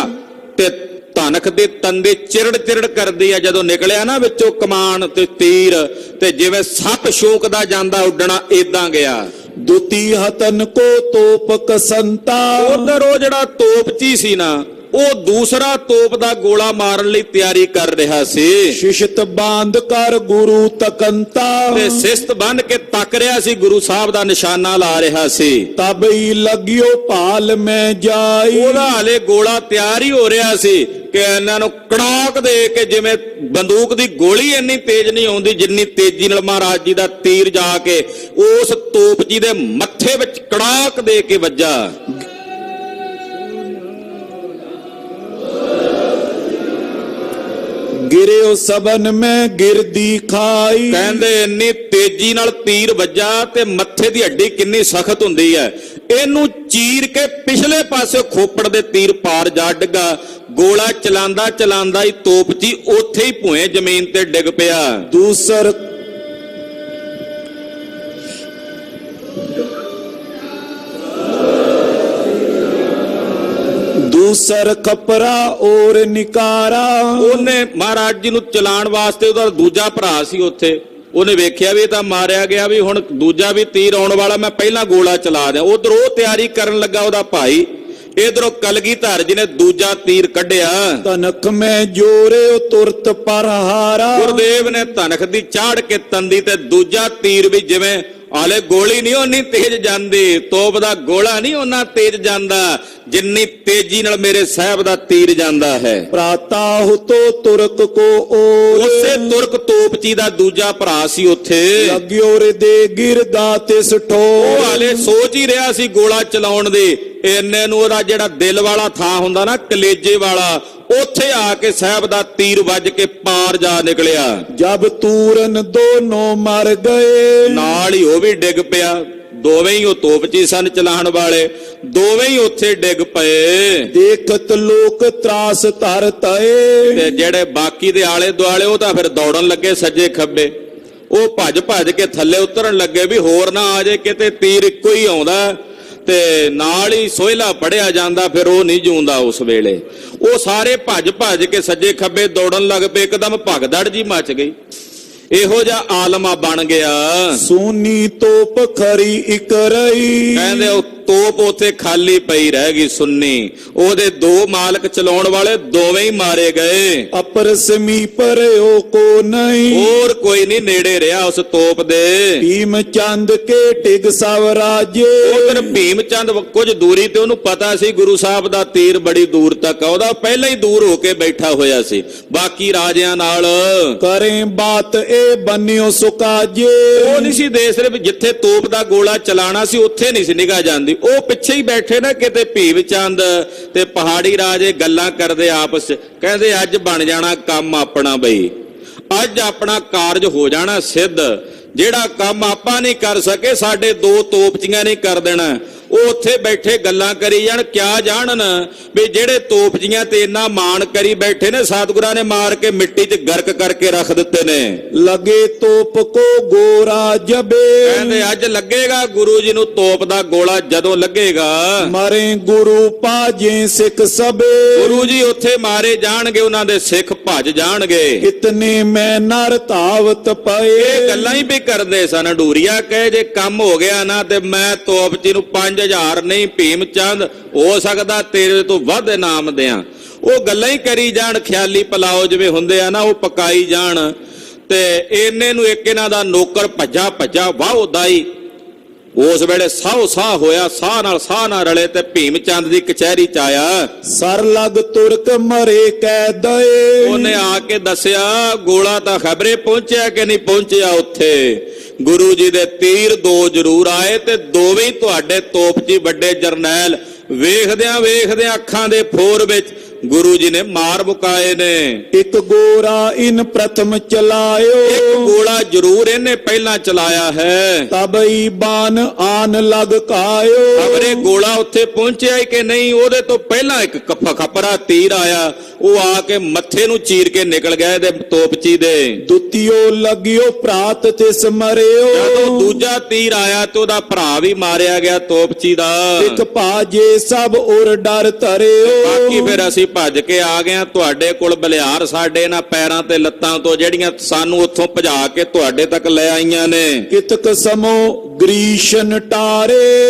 ਤੇ ਧਨਖ ਦੇ ਤੰਦੇ ਚਿਰੜ ਚਿਰੜ ਕਰਦੀ ਆ। ਜਦੋਂ ਨਿਕਲਿਆ ਨਾ ਵਿੱਚੋਂ ਕਮਾਨ ਤੇ ਤੀਰ, ਤੇ ਜਿਵੇਂ ਸੱਪ ਸ਼ੌਂਕਦਾ ਜਾਂਦਾ ਉੱਡਣਾ ਏਦਾਂ ਗਿਆ। ਦੁਤੀ ਹਤਨ ਕੋ ਤੋਪ ਕਸੰਤਾ। ਉਧਰ ਉਹ ਜਿਹੜਾ ਤੋਪਚੀ ਸੀ ਨਾ, ਉਹ ਦੂਸਰਾ ਤੋਪ ਦਾ ਗੋਲਾ ਮਾਰਨ ਲਈ ਤਿਆਰੀ ਕਰ ਰਿਹਾ ਸੀ। ਸ਼ਿਸ਼ਤ ਬਾਂਧ ਕਰ ਗੁਰੂ ਤਕੰਤਾ। ਤੇ ਸਿਸਤ ਬੰਨ ਕੇ ਤੱਕ ਰਿਹਾ ਸੀ, ਗੁਰੂ ਸਾਹਿਬ ਦਾ ਨਿਸ਼ਾਨਾ ਲਾ ਰਿਹਾ ਸੀ। ਤਬਈ ਲਗਿਓ ਭਾਲ ਮੈਂ ਜਾਈ। ਉਹਦਾ ਹਾਲੇ ਗੋਲਾ ਤਿਆਰ ਹੀ ਹੋ ਰਿਹਾ ਸੀ ਕਿ ਇਹਨਾਂ ਨੂੰ ਕੜਾਕ ਦੇ ਕੇ, ਜਿਵੇਂ ਬੰਦੂਕ ਦੀ ਗੋਲੀ ਇੰਨੀ ਤੇਜ਼ ਨਹੀਂ ਆਉਂਦੀ ਜਿੰਨੀ ਤੇਜ਼ੀ ਨਾਲ ਮਹਾਰਾਜ ਜੀ ਦਾ ਤੀਰ ਜਾ ਕੇ ਉਸ ਤੋਪ ਜੀ ਦੇ ਮੱਥੇ ਵਿੱਚ ਕੜਾਕ ਦੇ ਕੇ ਵੱਜਾ। ਗਿਰਿਓ ਸਬਨ ਮੈਂ ਗਿਰਦੀ ਖਾਈ। ਕਹਿੰਦੇ ਇੰਨੀ ਤੇਜ਼ੀ ਨਾਲ ਤੀਰ ਵੱਜਾ ਤੇ ਮੱਥੇ ਦੀ ਹੱਡੀ ਕਿੰਨੀ ਸਖਤ ਹੁੰਦੀ ਹੈ, ਇਹਨੂੰ ਚੀਰ ਕੇ ਪਿਛਲੇ ਪਾਸੇ ਖੋਪੜ ਦੇ ਤੀਰ ਪਾਰ ਜਾ ਡਿੱਗਾ। ਗੋਲਾ ਚਲਾਂਦਾ ਚਲਾਂਦਾ ਹੀ ਤੋਪਚੀ ਉੱਥੇ ਹੀ ਭੂਏ ਜ਼ਮੀਨ ਤੇ ਡਿੱਗ ਪਿਆ। ਦੂਸਰ ਖਪਰਾ ਔਰ ਨਿਕਾਰਾ। ਉਹਨੇ ਮਹਾਰਾਜ ਜੀ ਨੂੰ ਚਲਾਉਣ ਵਾਸਤੇ ਉਹਦਾ ਦੂਜਾ ਭਰਾ ਸੀ ਉੱਥੇ, ਉਹਨੇ ਵੇਖਿਆ ਵੀ ਇਹ ਤਾਂ ਮਾਰਿਆ ਗਿਆ, ਵੀ ਹੁਣ ਦੂਜਾ ਵੀ ਤੀਰ ਆਉਣ ਵਾਲਾ, ਮੈਂ ਪਹਿਲਾਂ ਗੋਲਾ ਚਲਾ ਦਿਆਂ। ਉਧਰ ਉਹ ਤਿਆਰੀ ਕਰਨ ਲੱਗਾ ਉਹਦਾ ਭਾਈ, ਇਧਰੋਂ ਕਲਗੀਧਰ ਜੀ ਨੇ ਦੂਜਾ ਤੀਰ ਕੱਢਿਆ। ਤਨਖ ਮੈਂ ਜੋਰਿਓ ਤੁਰਤ ਪਰਹਾਰਾ। ਗੁਰਦੇਵ ਨੇ ਤਨਖ ਦੀ ਚਾੜ ਕੇ ਤੰਦੀ ਤੇ ਦੂਜਾ ਤੀਰ ਵੀ ਜਿਵੇਂ ਆਲੇ ਗੋਲੀ ਨਹੀਂ ਓਨੀ ਤੇਜ਼ ਜਾਂਦੀ, ਤੋਪ ਦਾ ਗੋਲਾ ਨਹੀਂ ਓਨਾ ਤੇਜ਼ ਜਾਂਦਾ ਜਿੰਨੀ ਤੇਜ਼ੀ ਨਾਲ ਮੇਰੇ ਸਾਹਿਬ ਦਾ ਤੀਰ ਜਾਂਦਾ ਹੈ। ਪ੍ਰਾਤਾ ਹੁਤੋ ਤੁਰਕ ਕੋ ਔਰ। ਉਸੇ ਤੁਰਕ ਤੋਪਚੀ ਦਾ ਦੂਜਾ ਭਰਾ ਸੀ ਉੱਥੇ। ਲੱਗਿਓ ਦੇ ਗਿਰਦਾ ਤਿਸ ਠੋ। ਉਹ ਹਾਲੇ ਸੋਚ ਹੀ ਰਿਹਾ ਸੀ ਗੋਲਾ ਚਲਾਉਣ ਦੀ, ਇੰਨੇ ਨੂੰ ਉਹਦਾ ਜਿਹੜਾ ਦਿਲ ਵਾਲਾ ਥਾਂ ਹੁੰਦਾ ਨਾ, ਕਲੇਜੇ ਵਾਲਾ, ਉੱਥੇ ਆ ਕੇ ਸਾਹਿਬ ਦਾ ਤੀਰ ਵੱਜ ਕੇ ਪਾਰ ਜਾ ਨਿਕਲਿਆ। ਜਬ ਤੂਰਨ ਦੋਨੋਂ ਮਰ ਗਏ। ਨਾਲ ਹੀ ਉਹ ਵੀ ਡਿੱਗ ਪਿਆ। ਦੋਵੇਂ ਹੀ ਉਹ ਤੋਪਚੀ ਸਨ ਚਲਾਉਣ ਵਾਲੇ, ਦੋਵੇਂ ਹੀ ਉੱਥੇ ਡਿੱਗ ਪਏ। ਦੇਖਤ ਲੋਕ ਤਰਾਸ ਧਰ ਤਏ। ਤੇ ਜਿਹੜੇ ਬਾਕੀ ਦੇ ਆਲੇ ਦੁਆਲੇ ਉਹ ਤਾਂ ਫਿਰ ਦੌੜਨ ਲੱਗੇ ਸੱਜੇ ਖੱਬੇ, ਉਹ ਭੱਜ ਭੱਜ ਕੇ ਥੱਲੇ ਉਤਰਨ ਲੱਗੇ ਵੀ ਹੋਰ ਨਾ ਆ ਜਾਏ ਕਿਤੇ, ਤੀਰ ਇੱਕੋ ਹੀ ਆਉਂਦਾ ਤੇ ਨਾਲ ਹੀ ਸੋਹਿਲਾ ਪੜਿਆ ਜਾਂਦਾ, ਫਿਰ ਉਹ ਨਹੀਂ ਜੂੰਦਾ ਉਸ ਵੇਲੇ। ਉਹ ਸਾਰੇ ਭੱਜ ਭੱਜ ਕੇ ਸੱਜੇ ਖੱਬੇ ਦੌੜਨ ਲੱਗ ਪਏ। ਇੱਕਦਮ ਭਗਦੜ ਜੀ ਮਚ ਗਈ, ਇਹੋ ਜਿਹਾ ਆਲਮਾ ਬਣ ਗਿਆ। ਸੋਨੀ ਤੋਪ ਖਰੀ ਇਕ ਰਹੀ। ਕਹਿੰਦੇ ਉਹ ਤੋਪ ਉੱਥੇ ਖਾਲੀ ਪਈ ਰਹਿ ਗਈ ਸੁੰਨੀ, ਉਹਦੇ ਦੋ ਮਾਲਕ ਚਲਾਉਣ ਵਾਲੇ ਦੋਵੇਂ ਹੀ ਮਾਰੇ ਗਏ। ਅਪਰ ਸਮੀਪ ਰਿਓ ਕੋ ਨਹੀਂ। ਹੋਰ ਕੋਈ ਨਹੀਂ ਨੇੜੇ ਰਿਹਾ ਉਸ ਤੋਪ ਦੇ। ਭੀਮ ਚੰਦ ਕੇ ਟਿਗ ਸਵ ਰਾਜੇ। ਉਧਰ ਭੀਮ ਚੰਦ ਕੁਝ ਦੂਰੀ ਤੇ, ਉਹਨੂੰ ਪਤਾ ਸੀ ਗੁਰੂ ਸਾਹਿਬ ਦਾ ਤੀਰ ਬੜੀ ਦੂਰ ਤੱਕ ਆਉਂਦਾ, ਪਹਿਲਾਂ ਹੀ ਦੂਰ ਹੋ ਕੇ ਬੈਠਾ ਹੋਇਆ ਸੀ ਬਾਕੀ ਰਾਜਿਆਂ ਨਾਲ। ਕਰੇ ਬਾਤ ਇਹ ਬੰਨਿਓ ਸੁਕਾਜੇ। ਉਹ ਨਹੀਂ ਸੀ ਦੇਖ ਰਹੇ ਵੀ ਜਿੱਥੇ ਤੋਪ ਦਾ ਗੋਲਾ ਚਲਾਣਾ ਸੀ ਉੱਥੇ ਨਹੀਂ ਸੀ ਨਿਗਾਹ ਜਾਂਦੀ, ਉਹ ਪਿੱਛੇ ਹੀ ਬੈਠੇ ਨਾ ਕਿਤੇ ਭੀਮ ਚੰਦ ਤੇ ਪਹਾੜੀ ਰਾਜੇ ਗੱਲਾਂ ਕਰਦੇ ਆਪਸ ਚ। ਕਹਿੰਦੇ ਅੱਜ ਬਣ ਜਾਣਾ ਕੰਮ ਆਪਣਾ ਬਈ, ਅੱਜ ਆਪਣਾ ਕਾਰਜ ਹੋ ਜਾਣਾ ਸਿੱਧ। ਜਿਹੜਾ ਕੰਮ ਆਪਾਂ ਨਹੀਂ ਕਰ ਸਕੇ ਸਾਡੇ ਦੋ ਤੋਪਚੀਆਂ ਨੇ ਕਰ ਦੇਣਾ। ਉਹ ਉੱਥੇ ਬੈਠੇ ਗੱਲਾਂ ਕਰੀ ਜਾਣ, ਕਿਆ ਜਾਣਨ ਵੀ ਜਿਹੜੇ ਤੋਪਚੀਆਂ ਤੇ ਇੰਨਾ ਮਾਣ ਕਰੀ ਬੈਠੇ ਨੇ, ਸਤਿਗੁਰਾਂ ਨੇ ਮਾਰ ਕੇ ਮਿੱਟੀ 'ਚ ਗਰਕ ਕਰਕੇ ਰੱਖ ਦਿੱਤੇ ਨੇ। ਲਗੇ ਤੋਪ ਕੋ ਗੋਰਾ ਜਬੇ। ਕਹਿੰਦੇ ਅੱਜ ਲੱਗੇਗਾ ਗੁਰੂ ਜੀ ਨੂੰ ਤੋਪ ਦਾ ਗੋਲਾ, ਜਦੋਂ ਲੱਗੇਗਾ ਮਾਰੇ ਗੁਰੂ ਪਾਜੇ ਸਿੱਖ ਸਭੇ। ਗੁਰੂ ਜੀ ਉੱਥੇ ਮਾਰੇ ਜਾਣਗੇ, ਉਹਨਾਂ ਦੇ ਸਿੱਖ ਭੱਜ ਜਾਣਗੇ। ਇਤਨੇ ਮੈਂ ਨਰ ਧਾਵਤ ਪਏ। ਇਹ ਗੱਲਾਂ ਹੀ ਵੀ ਕਰਦੇ ਸਨ। ਢੂਰੀਆ ਕਹੇ ਜੇ ਕੰਮ ਹੋ ਗਿਆ ਨਾ ਤੇ ਮੈਂ ਤੋਪਚੀ ਨੂੰ 5000 ਨਹੀਂ, ਭੀਮ ਚੰਦ ਹੋ ਸਕਦਾ ਤੇਰੇ ਤੋਂ ਵੱਧ ਇਨਾਮ ਦਿਆਂ। ਉਹ ਗੱਲਾਂ ਹੀ ਕਰੀ ਜਾਣ, ਖਿਆਲੀ ਪਲਾਓ ਜਿਵੇਂ ਹੁੰਦੇ ਆ ਨਾ, ਉਹ ਪਕਾਈ ਜਾਣ। ਤੇ ਇਹਨੇ ਨੂੰ ਇੱਕ ਇਹਨਾਂ ਦਾ ਨੌਕਰ ਭੱਜਾ ਭੱਜਾ ਵਾਹ ਦਾਈ। ਉਸ ਵੇਲੇ ਸਾਹ ਸਾਹ ਹੋਇਆ, ਸਾਹ ਨਾਲ ਰਲੇ ਤੇ ਭੀਮ ਚੰਦ ਦੀ ਕਚਹਿਰੀ ਚ ਆਇਆ। ਸਰ ਲਗ ਤੁਰਕ ਮਰੇ ਕਹਿ ਦਏ। ਉਹਨੇ ਆ ਕੇ ਦੱਸਿਆ ਗੋਲਾ ਤਾਂ ਖਬਰੇ ਪਹੁੰਚਿਆ ਕਿ ਨਹੀਂ ਪਹੁੰਚਿਆ। ਉੱਥੇ ਗੁਰੂ ਜੀ ਦੇ ਤੀਰ ਦੋ ਜ਼ਰੂਰ ਆਏ ਤੇ ਦੋਵੇਂ ਹੀ ਤੁਹਾਡੇ ਤੋਪਚੀ ਵੱਡੇ ਜਰਨੈਲ ਵੇਖਦਿਆਂ ਵੇਖਦਿਆਂ ਅੱਖਾਂ ਦੇ ਫੋਰ ਵਿੱਚ ਗੁਰੂ ਜੀ ਨੇ ਮਾਰ ਮੁਕਾਏ ਨੇ। ਇੱਕ ਗੋਰਾ ਇਨ ਪ੍ਰਥਮ ਚਲਾਇਓ। ਇੱਕ ਗੋਲਾ ਜ਼ਰੂਰ ਇਹਨੇ ਪਹਿਲਾਂ ਚਲਾਇਆ ਹੈ। ਤਬਈ ਬਾਨ ਆਨ ਲਗ ਕਾਇਓ। ਖਬਰੇ ਗੋਲਾ ਉੱਥੇ ਪਹੁੰਚਿਆ ਹੀ ਕਿ ਨਹੀਂ, ਉਹਦੇ ਤੋਂ ਪਹਿਲਾਂ ਇੱਕ ਖਪਰਾ ਤੀਰ ਆਇਆ, ਉਹ ਆ ਕੇ ਮੱਥੇ ਨੂੰ ਚੀਰ ਕੇ ਨਿਕਲ ਗਿਆ ਇਹਦੇ ਤੋਪਚੀ ਦੇ। ਦੁਤੀਓ ਲਗਿਓ ਪ੍ਰਾਤ ਤਿਸ ਮਰਿਓ। ਜਦੋਂ ਦੂਜਾ ਤੀਰ ਆਇਆ ਤੇ ਉਹਦਾ ਭਰਾ ਵੀ ਮਾਰਿਆ ਗਿਆ ਤੋਪਚੀ ਦਾ। ਇੱਕ ਭਾਜੇ ਸਭ ਉਰ ਡਰ ਧਰਿਓ। ਬਾਕੀ ਫਿਰ ਅਸੀਂ ਭੱਜ ਕੇ ਆ ਗਏ ਤੁਹਾਡੇ ਕੋਲ। ਬਲਿਹਾਰ ਸਾਡੇ ਨਾ ਪੈਰਾਂ ਤੇ ਲੱਤਾਂ ਤੋਂ ਜਿਹੜੀਆਂ ਸਾਨੂੰ ਉੱਥੋਂ ਭਜਾ ਕੇ ਤੁਹਾਡੇ ਤੱਕ ਲੈ ਆਈਆਂ ਨੇ। ਕਿਤਕ ਸਮੋ ਗ੍ਰੀਸ਼ਨ ਟਾਰੇ।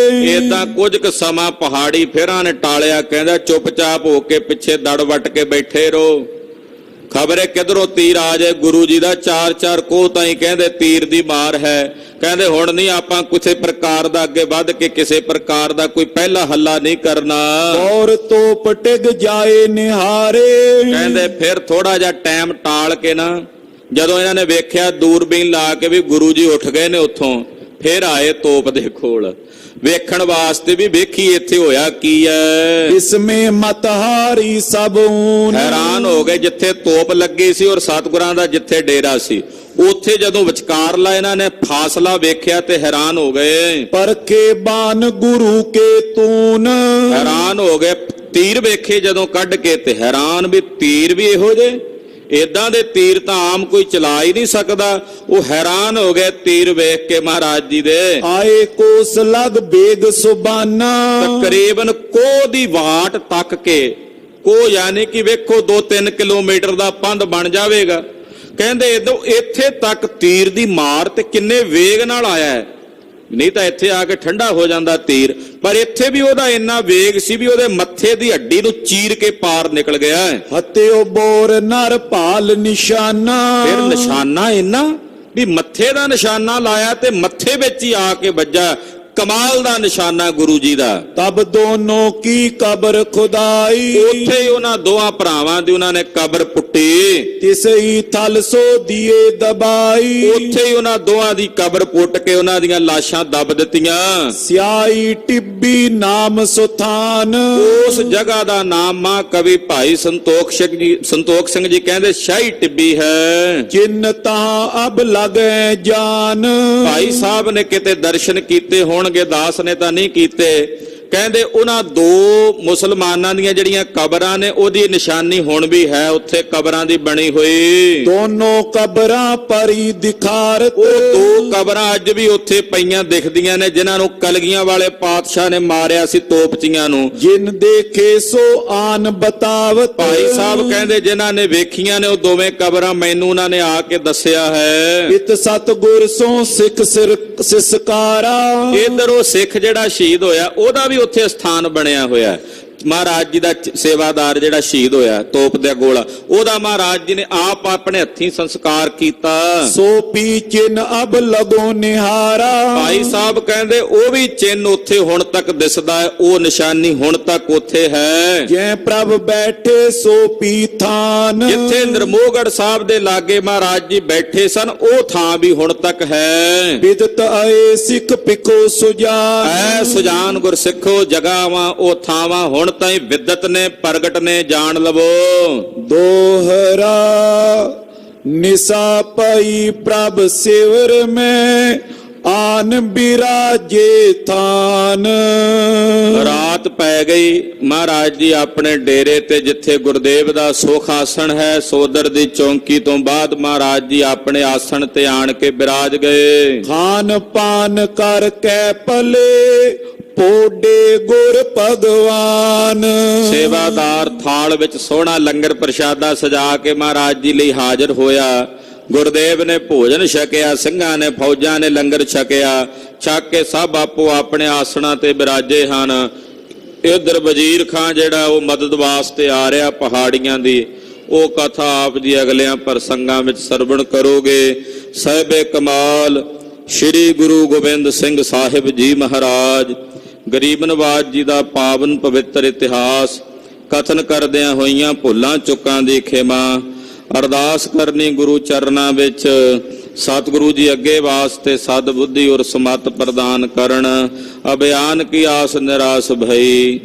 ਏਦਾਂ ਕੁਝ ਕੁ ਸਮਾਂ ਪਹਾੜੀ ਫਿਰਾਂ ਨੇ ਟਾਲਿਆ। ਕਹਿੰਦਾ ਚੁੱਪਚਾਪ ਹੋ ਕੇ ਪਿੱਛੇ ਦੜ ਵੱਟ ਕੇ ਬੈਠੇ ਰਹੋ, ਖਬਰੇ ਕਿਧਰੋਂ ਤੀਰ ਆ ਜਾਏ। ਗੁਰੂ ਜੀ ਦਾ 4-4 ਕੋਹ ਤਾਈਂ ਕਹਿੰਦੇ ਤੀਰ ਦੀ ਮਾਰ ਹੈ। ਕਹਿੰਦੇ ਹੁਣ ਨਹੀਂ ਆਪਾਂ ਕਿਸੇ ਪ੍ਰਕਾਰ ਦਾ ਅੱਗੇ ਵੱਧ ਕੇ ਕਿਸੇ ਪ੍ਰਕਾਰ ਦਾ ਕੋਈ ਪਹਿਲਾ ਹੱਲਾ ਨਹੀਂ ਕਰਨਾ। ਔਰ ਤੋਪ ਟਿਗ ਜਾਏ ਨਿਹਾਰੇ। ਕਹਿੰਦੇ ਫਿਰ ਥੋੜਾ ਜਿਹਾ ਟਾਈਮ ਟਾਲ ਕੇ ਨਾ, ਜਦੋਂ ਇਹਨਾਂ ਨੇ ਵੇਖਿਆ ਦੂਰਬੀਨ ਲਾ ਕੇ ਵੀ ਗੁਰੂ ਜੀ ਉੱਠ ਗਏ ਨੇ ਉੱਥੋਂ, ਫਿਰ ਆਏ ਤੋਪ ਦੇ ਕੋਲ ਵੇਖਣ ਵਾਸਤੇ ਵੀ ਵੇਖੀ ਇੱਥੇ ਹੋਇਆ ਕੀ ਹੈ। इसमें मतहारी सबून। ਹੈਰਾਨ ਹੋ ਗਏ, ਜਿੱਥੇ ਤੋਪ ਲੱਗੀ ਸੀ ਔਰ ਸਤਿਗੁਰਾਂ ਦਾ ਜਿੱਥੇ ਡੇਰਾ ਸੀ ਉੱਥੇ ਜਦੋਂ ਵਿਚਕਾਰਲਾ ਇਹਨਾਂ ਨੇ ਫਾਸਲਾ ਵੇਖਿਆ ਤੇ ਹੈਰਾਨ ਹੋ ਗਏ। परखे बान गुरु के तून। ਹੈਰਾਨ ਹੋ ਗਏ, ਤੀਰ ਵੇਖੇ ਜਦੋਂ ਕੱਢ ਕੇ ਤੇ ਹੈਰਾਨ ਵੀ ਤੀਰ ਵੀ ਇਹੋ ਜਿਹੇ, ਏਦਾਂ ਦੇ ਤੀਰ ਤਾਂ ਆਮ ਕੋਈ ਚਲਾ ਹੀ ਨਹੀਂ ਸਕਦਾ। ਉਹ ਹੈਰਾਨ ਹੋ ਗਏ ਤੀਰ ਵੇਖ ਕੇ ਮਹਾਰਾਜ ਜੀ ਦੇ। आए कोस लग बेग सुबाना। ਤਕਰੀਬਨ ਕੋਹ ਦੀ ਵਾਟ ਤੱਕ ਕੇ, ਕੋਹ ਯਾਨੀ ਕਿ ਵੇਖੋ 2-3 ਕਿਲੋਮੀਟਰ ਦਾ ਪੰਧ ਬਣ ਜਾਵੇਗਾ। ਕਹਿੰਦੇ ਇਦੋਂ ਇੱਥੇ ਤੱਕ ਤੀਰ ਦੀ ਮਾਰ ਤੇ ਕਿੰਨੇ ਵੇਗ ਨਾਲ ਆਇਆ ਹੈ, ਨਹੀਂ ਤਾਂ ਇੱਥੇ ਆ ਕੇ ਠੰਡਾ ਹੋ ਜਾਂਦਾ ਤੀਰ, ਪਰ ਇੱਥੇ ਵੀ ਉਹਦਾ ਇੰਨਾ ਵੇਗ ਸੀ ਵੀ ਉਹਦੇ ਮੱਥੇ ਦੀ ਹੱਡੀ ਨੂੰ ਚੀਰ ਕੇ ਪਾਰ ਨਿਕਲ ਗਿਆ। हत्यो बोर नर भाल निशाना। ਫਿਰ ਨਿਸ਼ਾਨਾ ਇੰਨਾ ਵੀ ਮੱਥੇ ਦਾ ਨਿਸ਼ਾਨਾ ਲਾਇਆ ਤੇ ਮੱਥੇ ਵਿੱਚ ਹੀ ਆ ਕੇ ਵੱਜਾ। ਕਮਾਲ ਦਾ ਨਿਸ਼ਾਨਾ ਗੁਰੂ ਜੀ ਦਾ। तब दोनों की कब्र खुदाई। ਉੱਥੇ ਹੀ ਉਹਨਾਂ ਦੋਹਾਂ ਭਰਾਵਾਂ ਦੀ ਉਹਨਾਂ ਨੇ ਕਬਰ ਪੁੱਟੀ। तिसई थल सो दिए दबाई। ਉੱਥੇ ਹੀ ਉਹਨਾਂ ਦੋਹਾਂ ਦੀ ਕਬਰ ਪੁੱਟ ਕੇ ਉਹਨਾਂ ਦੀਆਂ ਲਾਸ਼ਾਂ ਦੱਬ ਦਿੱਤੀਆਂ। स्याई टिब्बी नाम सुथान। ਉਸ ਜਗ੍ਹਾ ਦਾ ਨਾਮ ਮਾਂ ਕਵੀ ਭਾਈ ਸੰਤੋਖ ਸਿੰਘ ਜੀ ਕਹਿੰਦੇ ਸ਼ਾਹੀ ਟਿੱਬੀ ਹੈ। जिन तहां अब लगे जान। ਭਾਈ ਸਾਹਿਬ ਨੇ ਕਿਤੇ ਦਰਸ਼ਨ ਕੀਤੇ ਹੋਣਗੇ, ਦਾਸ ਨੇ ਤਾਂ ਨਹੀਂ ਕੀਤੇ। ਕਹਿੰਦੇ ਉਹਨਾਂ ਦੋ ਮੁਸਲਮਾਨਾਂ ਦੀਆਂ ਜਿਹੜੀਆਂ ਕਬਰਾਂ ਨੇ ਉਹਦੀ ਨਿਸ਼ਾਨੀ ਹੁਣ ਵੀ ਹੈ ਉੱਥੇ ਕਬਰਾਂ ਦੀ ਬਣੀ ਹੋਈ। दोनों कब्रां परी दिखारत। ਉਹ ਦੋ ਕਬਰਾਂ ਅੱਜ ਵੀ ਉੱਥੇ ਪਈਆਂ ਦਿਖਦੀਆਂ ਨੇ ਜਿਨ੍ਹਾਂ ਨੂੰ ਕਲਗੀਆਂ ਵਾਲੇ ਪਾਤਸ਼ਾਹ ਨੇ ਮਾਰਿਆ ਸੀ ਤੋਪਚੀਆਂ ਨੂੰ। जिन देखे सो आन बतावत। ਭਾਈ ਸਾਹਿਬ ਕਹਿੰਦੇ ਜਿਨ੍ਹਾਂ ਨੇ ਵੇਖੀਆਂ ਨੇ ਉਹ ਦੋਵੇਂ ਕਬਰਾਂ ਮੈਨੂੰ ਉਹਨਾਂ ਨੇ ਆ ਕੇ ਦੱਸਿਆ ਹੈ। इत सतगुर सो सिख सिर सिसकारा। ਇਧਰ ਉਹ ਸਿੱਖ ਜਿਹੜਾ ਸ਼ਹੀਦ ਹੋਇਆ ਉਹਦਾ ਵੀ ਉੱਥੇ ਸਥਾਨ ਬਣਿਆ ਹੋਇਆ। ਮਹਾਰਾਜ ਜੀ ਦਾ ਸੇਵਾਦਾਰ ਜਿਹੜਾ ਸ਼ਹੀਦ ਹੋਇਆ ਤੋਪ ਦੇ ਗੋਲਾ, ਉਹਦਾ ਮਹਾਰਾਜ ਜੀ ਨੇ ਆਪ ਆਪਣੇ ਹੱਥੀਂ ਸੰਸਕਾਰ ਕੀਤਾ। सो पी चिन्ह अब लगो निहारा। ਭਾਈ ਸਾਹਿਬ ਕਹਿੰਦੇ ਉਹ ਵੀ ਚਿੰਨ ਉੱਥੇ ਹੁਣ ਤੱਕ ਦਿਸਦਾ ਹੈ, ਉਹ ਨਿਸ਼ਾਨੀ ਹੁਣ ਤੱਕ ਉੱਥੇ ਹੈ। जै प्रभ बैठे सो पी थान। ਜਿੱਥੇ ਨਿਰਮੋਹਗੜ੍ਹ ਸਾਹਿਬ ਦੇ ਲਾਗੇ ਮਹਾਰਾਜ ਜੀ ਬੈਠੇ ਸਨ ਉਹ ਥਾਂ ਵੀ ਹੁਣ ਤੱਕ ਹੈ। बिदत आए सिख पिको सुजान। ਐ ਸੁਜਾਨ ਗੁਰਸਿੱਖੋ ਜਗ੍ਹਾਵਾਂ ਉਹ ਥਾਵਾਂ ਹੁਣ ਤਾਈਂ ਵਿਦਤ ਨੇ ਪ੍ਰਗਟ ਨੇ ਜਾਣ ਲਵੋ। दोहरा निशा पई प्रभ सिवर में आन बिराजे थान। ਰਾਤ ਪੈ ਗਈ, ਮਹਾਰਾਜ ਜੀ ਆਪਣੇ ਡੇਰੇ ਤੇ ਜਿੱਥੇ ਗੁਰਦੇਵ ਦਾ ਸੁਖ ਆਸਣ ਹੈ ਸੋਦਰ ਦੀ ਚੌਂਕੀ ਤੋਂ ਬਾਅਦ ਮਹਾਰਾਜ ਜੀ ਆਪਣੇ ਆਸਣ ਤੇ ਆਣ ਕੇ ਬਿਰਾਜ ਗਏ। खान पान कर कै पले ਪੋਡੇ ਗੁਰ ਭਗਵਾਨ। ਸੇਵਾਦਾਰ ਥਾਲ ਵਿੱਚ ਸੋਹਣਾ ਲੰਗਰ ਪ੍ਰਸ਼ਾਦਾ ਸਜਾ ਕੇ ਮਹਾਰਾਜ ਜੀ ਲਈ ਹਾਜ਼ਰ ਹੋਇਆ। ਗੁਰਦੇਵ ਨੇ ਭੋਜਨ ਛਕਿਆ, ਸਿੰਘਾਂ ਨੇ ਫੌਜਾਂ ਨੇ ਲੰਗਰ ਛਕਿਆ। ਛਕ ਕੇ ਸਭ ਆਪੋ ਆਪਣੇ ਆਸਣਾਂ ਤੇ ਬਿਰਾਜੇ ਹਨ। ਇਧਰ ਵਜ਼ੀਰ ਖਾਂ ਜਿਹੜਾ ਉਹ ਮਦਦ ਵਾਸਤੇ ਆ ਰਿਹਾ ਪਹਾੜੀਆਂ ਦੀ, ਉਹ ਕਥਾ ਆਪ ਜੀ ਅਗਲਿਆਂ ਪ੍ਰਸੰਗਾਂ ਵਿੱਚ ਸਰਵਣ ਕਰੋਗੇ। ਸਾਹਿਬੇ ਕਮਾਲ ਸ੍ਰੀ ਗੁਰੂ ਗੋਬਿੰਦ ਸਿੰਘ ਸਾਹਿਬ ਜੀ ਮਹਾਰਾਜ ਗਰੀਬ ਨਵਾਜ ਜੀ ਦਾ ਪਾਵਨ ਪਵਿੱਤਰ ਇਤਿਹਾਸ ਕਥਨ ਕਰਦਿਆਂ ਹੋਈਆਂ ਭੁੱਲਾਂ ਚੁੱਕਾਂ ਦੀ ਖਿਮਾ ਅਰਦਾਸ ਕਰਨੀ ਗੁਰੂ ਚਰਨਾਂ ਵਿੱਚ। ਸਤਿਗੁਰੂ ਜੀ ਅੱਗੇ ਵਾਸਤੇ ਸਦ ਬੁੱਧੀ ਔਰ ਸਮਤ ਪ੍ਰਦਾਨ ਕਰਨ। ਅਭਿਆਨ ਕੀ ਆਸ ਨਿਰਾਸ ਭਈ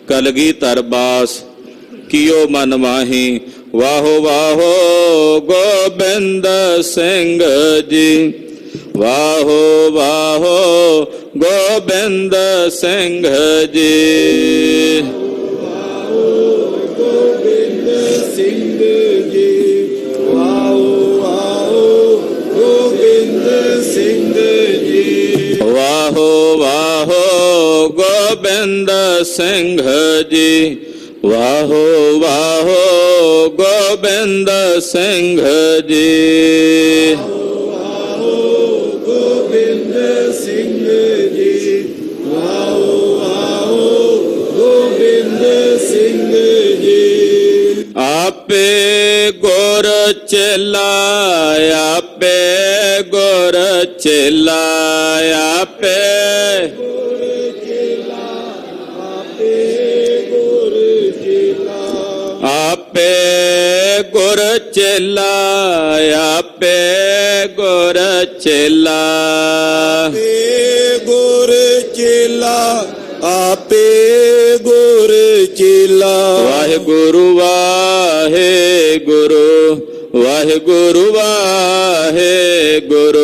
ਕਲਗੀ ਤਰਬਾਸ ਕੀਓ ਮਨ ਮਾਹੀ। ਵਾਹੋ ਵਾਹੋ Gobind Singh ji, ਵਾਹੋ ਵਾਹੋ Gobind Singh ji. Gobind Singh ji, wow wow Gobind Singh ji. ਵਾਹੋ ਵਾਹੋ Gobind Singh ji, ਵਾਹੋ ਵਾਹੋ Gobind Singh ji. Gobind Singh ji, wow wow Gobind Singh ji. ਆਪੇ ਗੁਰ ਚੇਲਾ, ਆਪੇ ਗੁਰ ਚੇਲਾ, ਆਪੇ ਆਪੇ ਗੁਰ ਚੇਲਾ, ਆਪੇ ਗੁਰ ਚੇਲਾ ਆਪੇ ਗੁਰ ਚੇਲਾ ਆਪੇ ਗੁਰ ਚੇਲਾ ਵਾਹਿਗੁਰੂ ਵਾਹਿਗੁਰੂ ਵਾਹਿਗੁਰੂ ਵਾਹਿਗੁਰੂ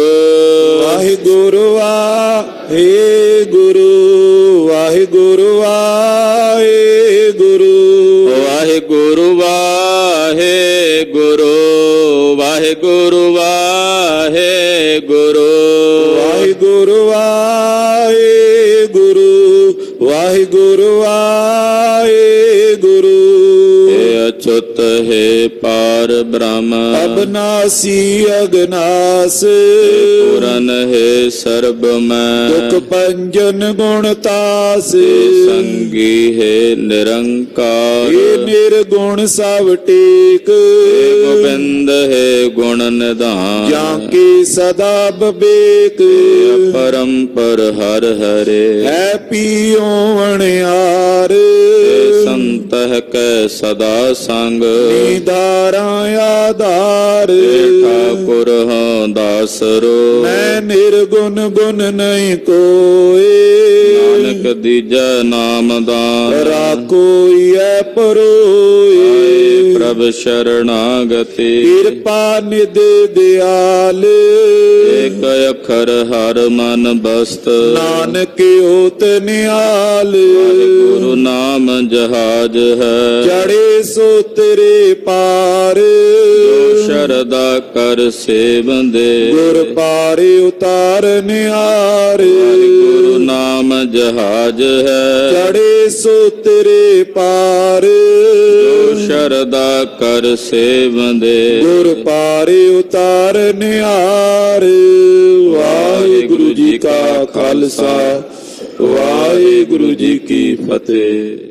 ਵਾਹਿਗੁਰੂ ਵਾਹਿਗੁਰੂ ਵਾਹਿਗੁਰੂ ਵਾਹਿਗੁਰੂ ਵਾਹਿਗੁਰੂ ਵਾਹਿਗੁਰੂ ਵਾਹਿਗੁਰੂ ਵਾਹਿਗੁਰੂ ਵਾਹਿਗੁਰੂ ਵਾਹਿਗੁਰੂ ਵਾਹਿਗੁਰੂ ਵਾਹਿਗੁਰੂ हे अच्युत हे पार ब्रह्म ਅਬਨਾਸੀ ਅਗਨਾਸ पूरन हे सर्व मैं ਦੁਖ ਪੰਜਨ ਗੁਣ ਤਾਸ संगी हे निरंकार ਇਹ ਨਿਰਗੁਣ ਸਭ ਟੇਕ हे गोविंद हे गुण निधान ਜਾਂ ਕੀ ਸਦਾ ਬਵੇਕ परम पर हर हरे ਹੈ ਪੀਓ ਅਣਿਆਰ संत कै सदा संग ਨੀਦਾਰਾਂ ਆਧਾਰ ठाकुर हों दासरो ਮੈਂ ਨਿਰਗੁਣ ਗੁਣ ਨਹੀਂ ਕੋਏ नानक दीजा नाम दान ਰਾਖੋਈ ਐ ਪਰੋਏ प्रभ शरणागति ਕਿਰਪਾ ਨਿਧ ਦਿਆਲ एक अखर हर मन बस्त ਨਾਨਕ ਹੋਤ ਨਿਹਾਲ गुरु नाम जहाज है ਚੜੇ ਸੋ ਤੇਰੇ ਪਾਰ शरदा कर सेवंदे ਗੁਰ ਪਾਰ ਉਤਾਰ ਨਿਹਾਰ गुरु नाम जहाज है ਚੜੇ ਸੋ ਤੇਰੇ ਪਾਰ शरदा कर सेवंदे ਗੁਰ ਪਾਰ ਉਤਾਰ ਨਿਹਾਰ ਵਾਹਿਗੁਰੂ ਜੀ ਕਾ ਖਾਲਸਾ ਵਾਹਿਗੁਰੂ ਜੀ ਕੀ ਫਤਿਹ।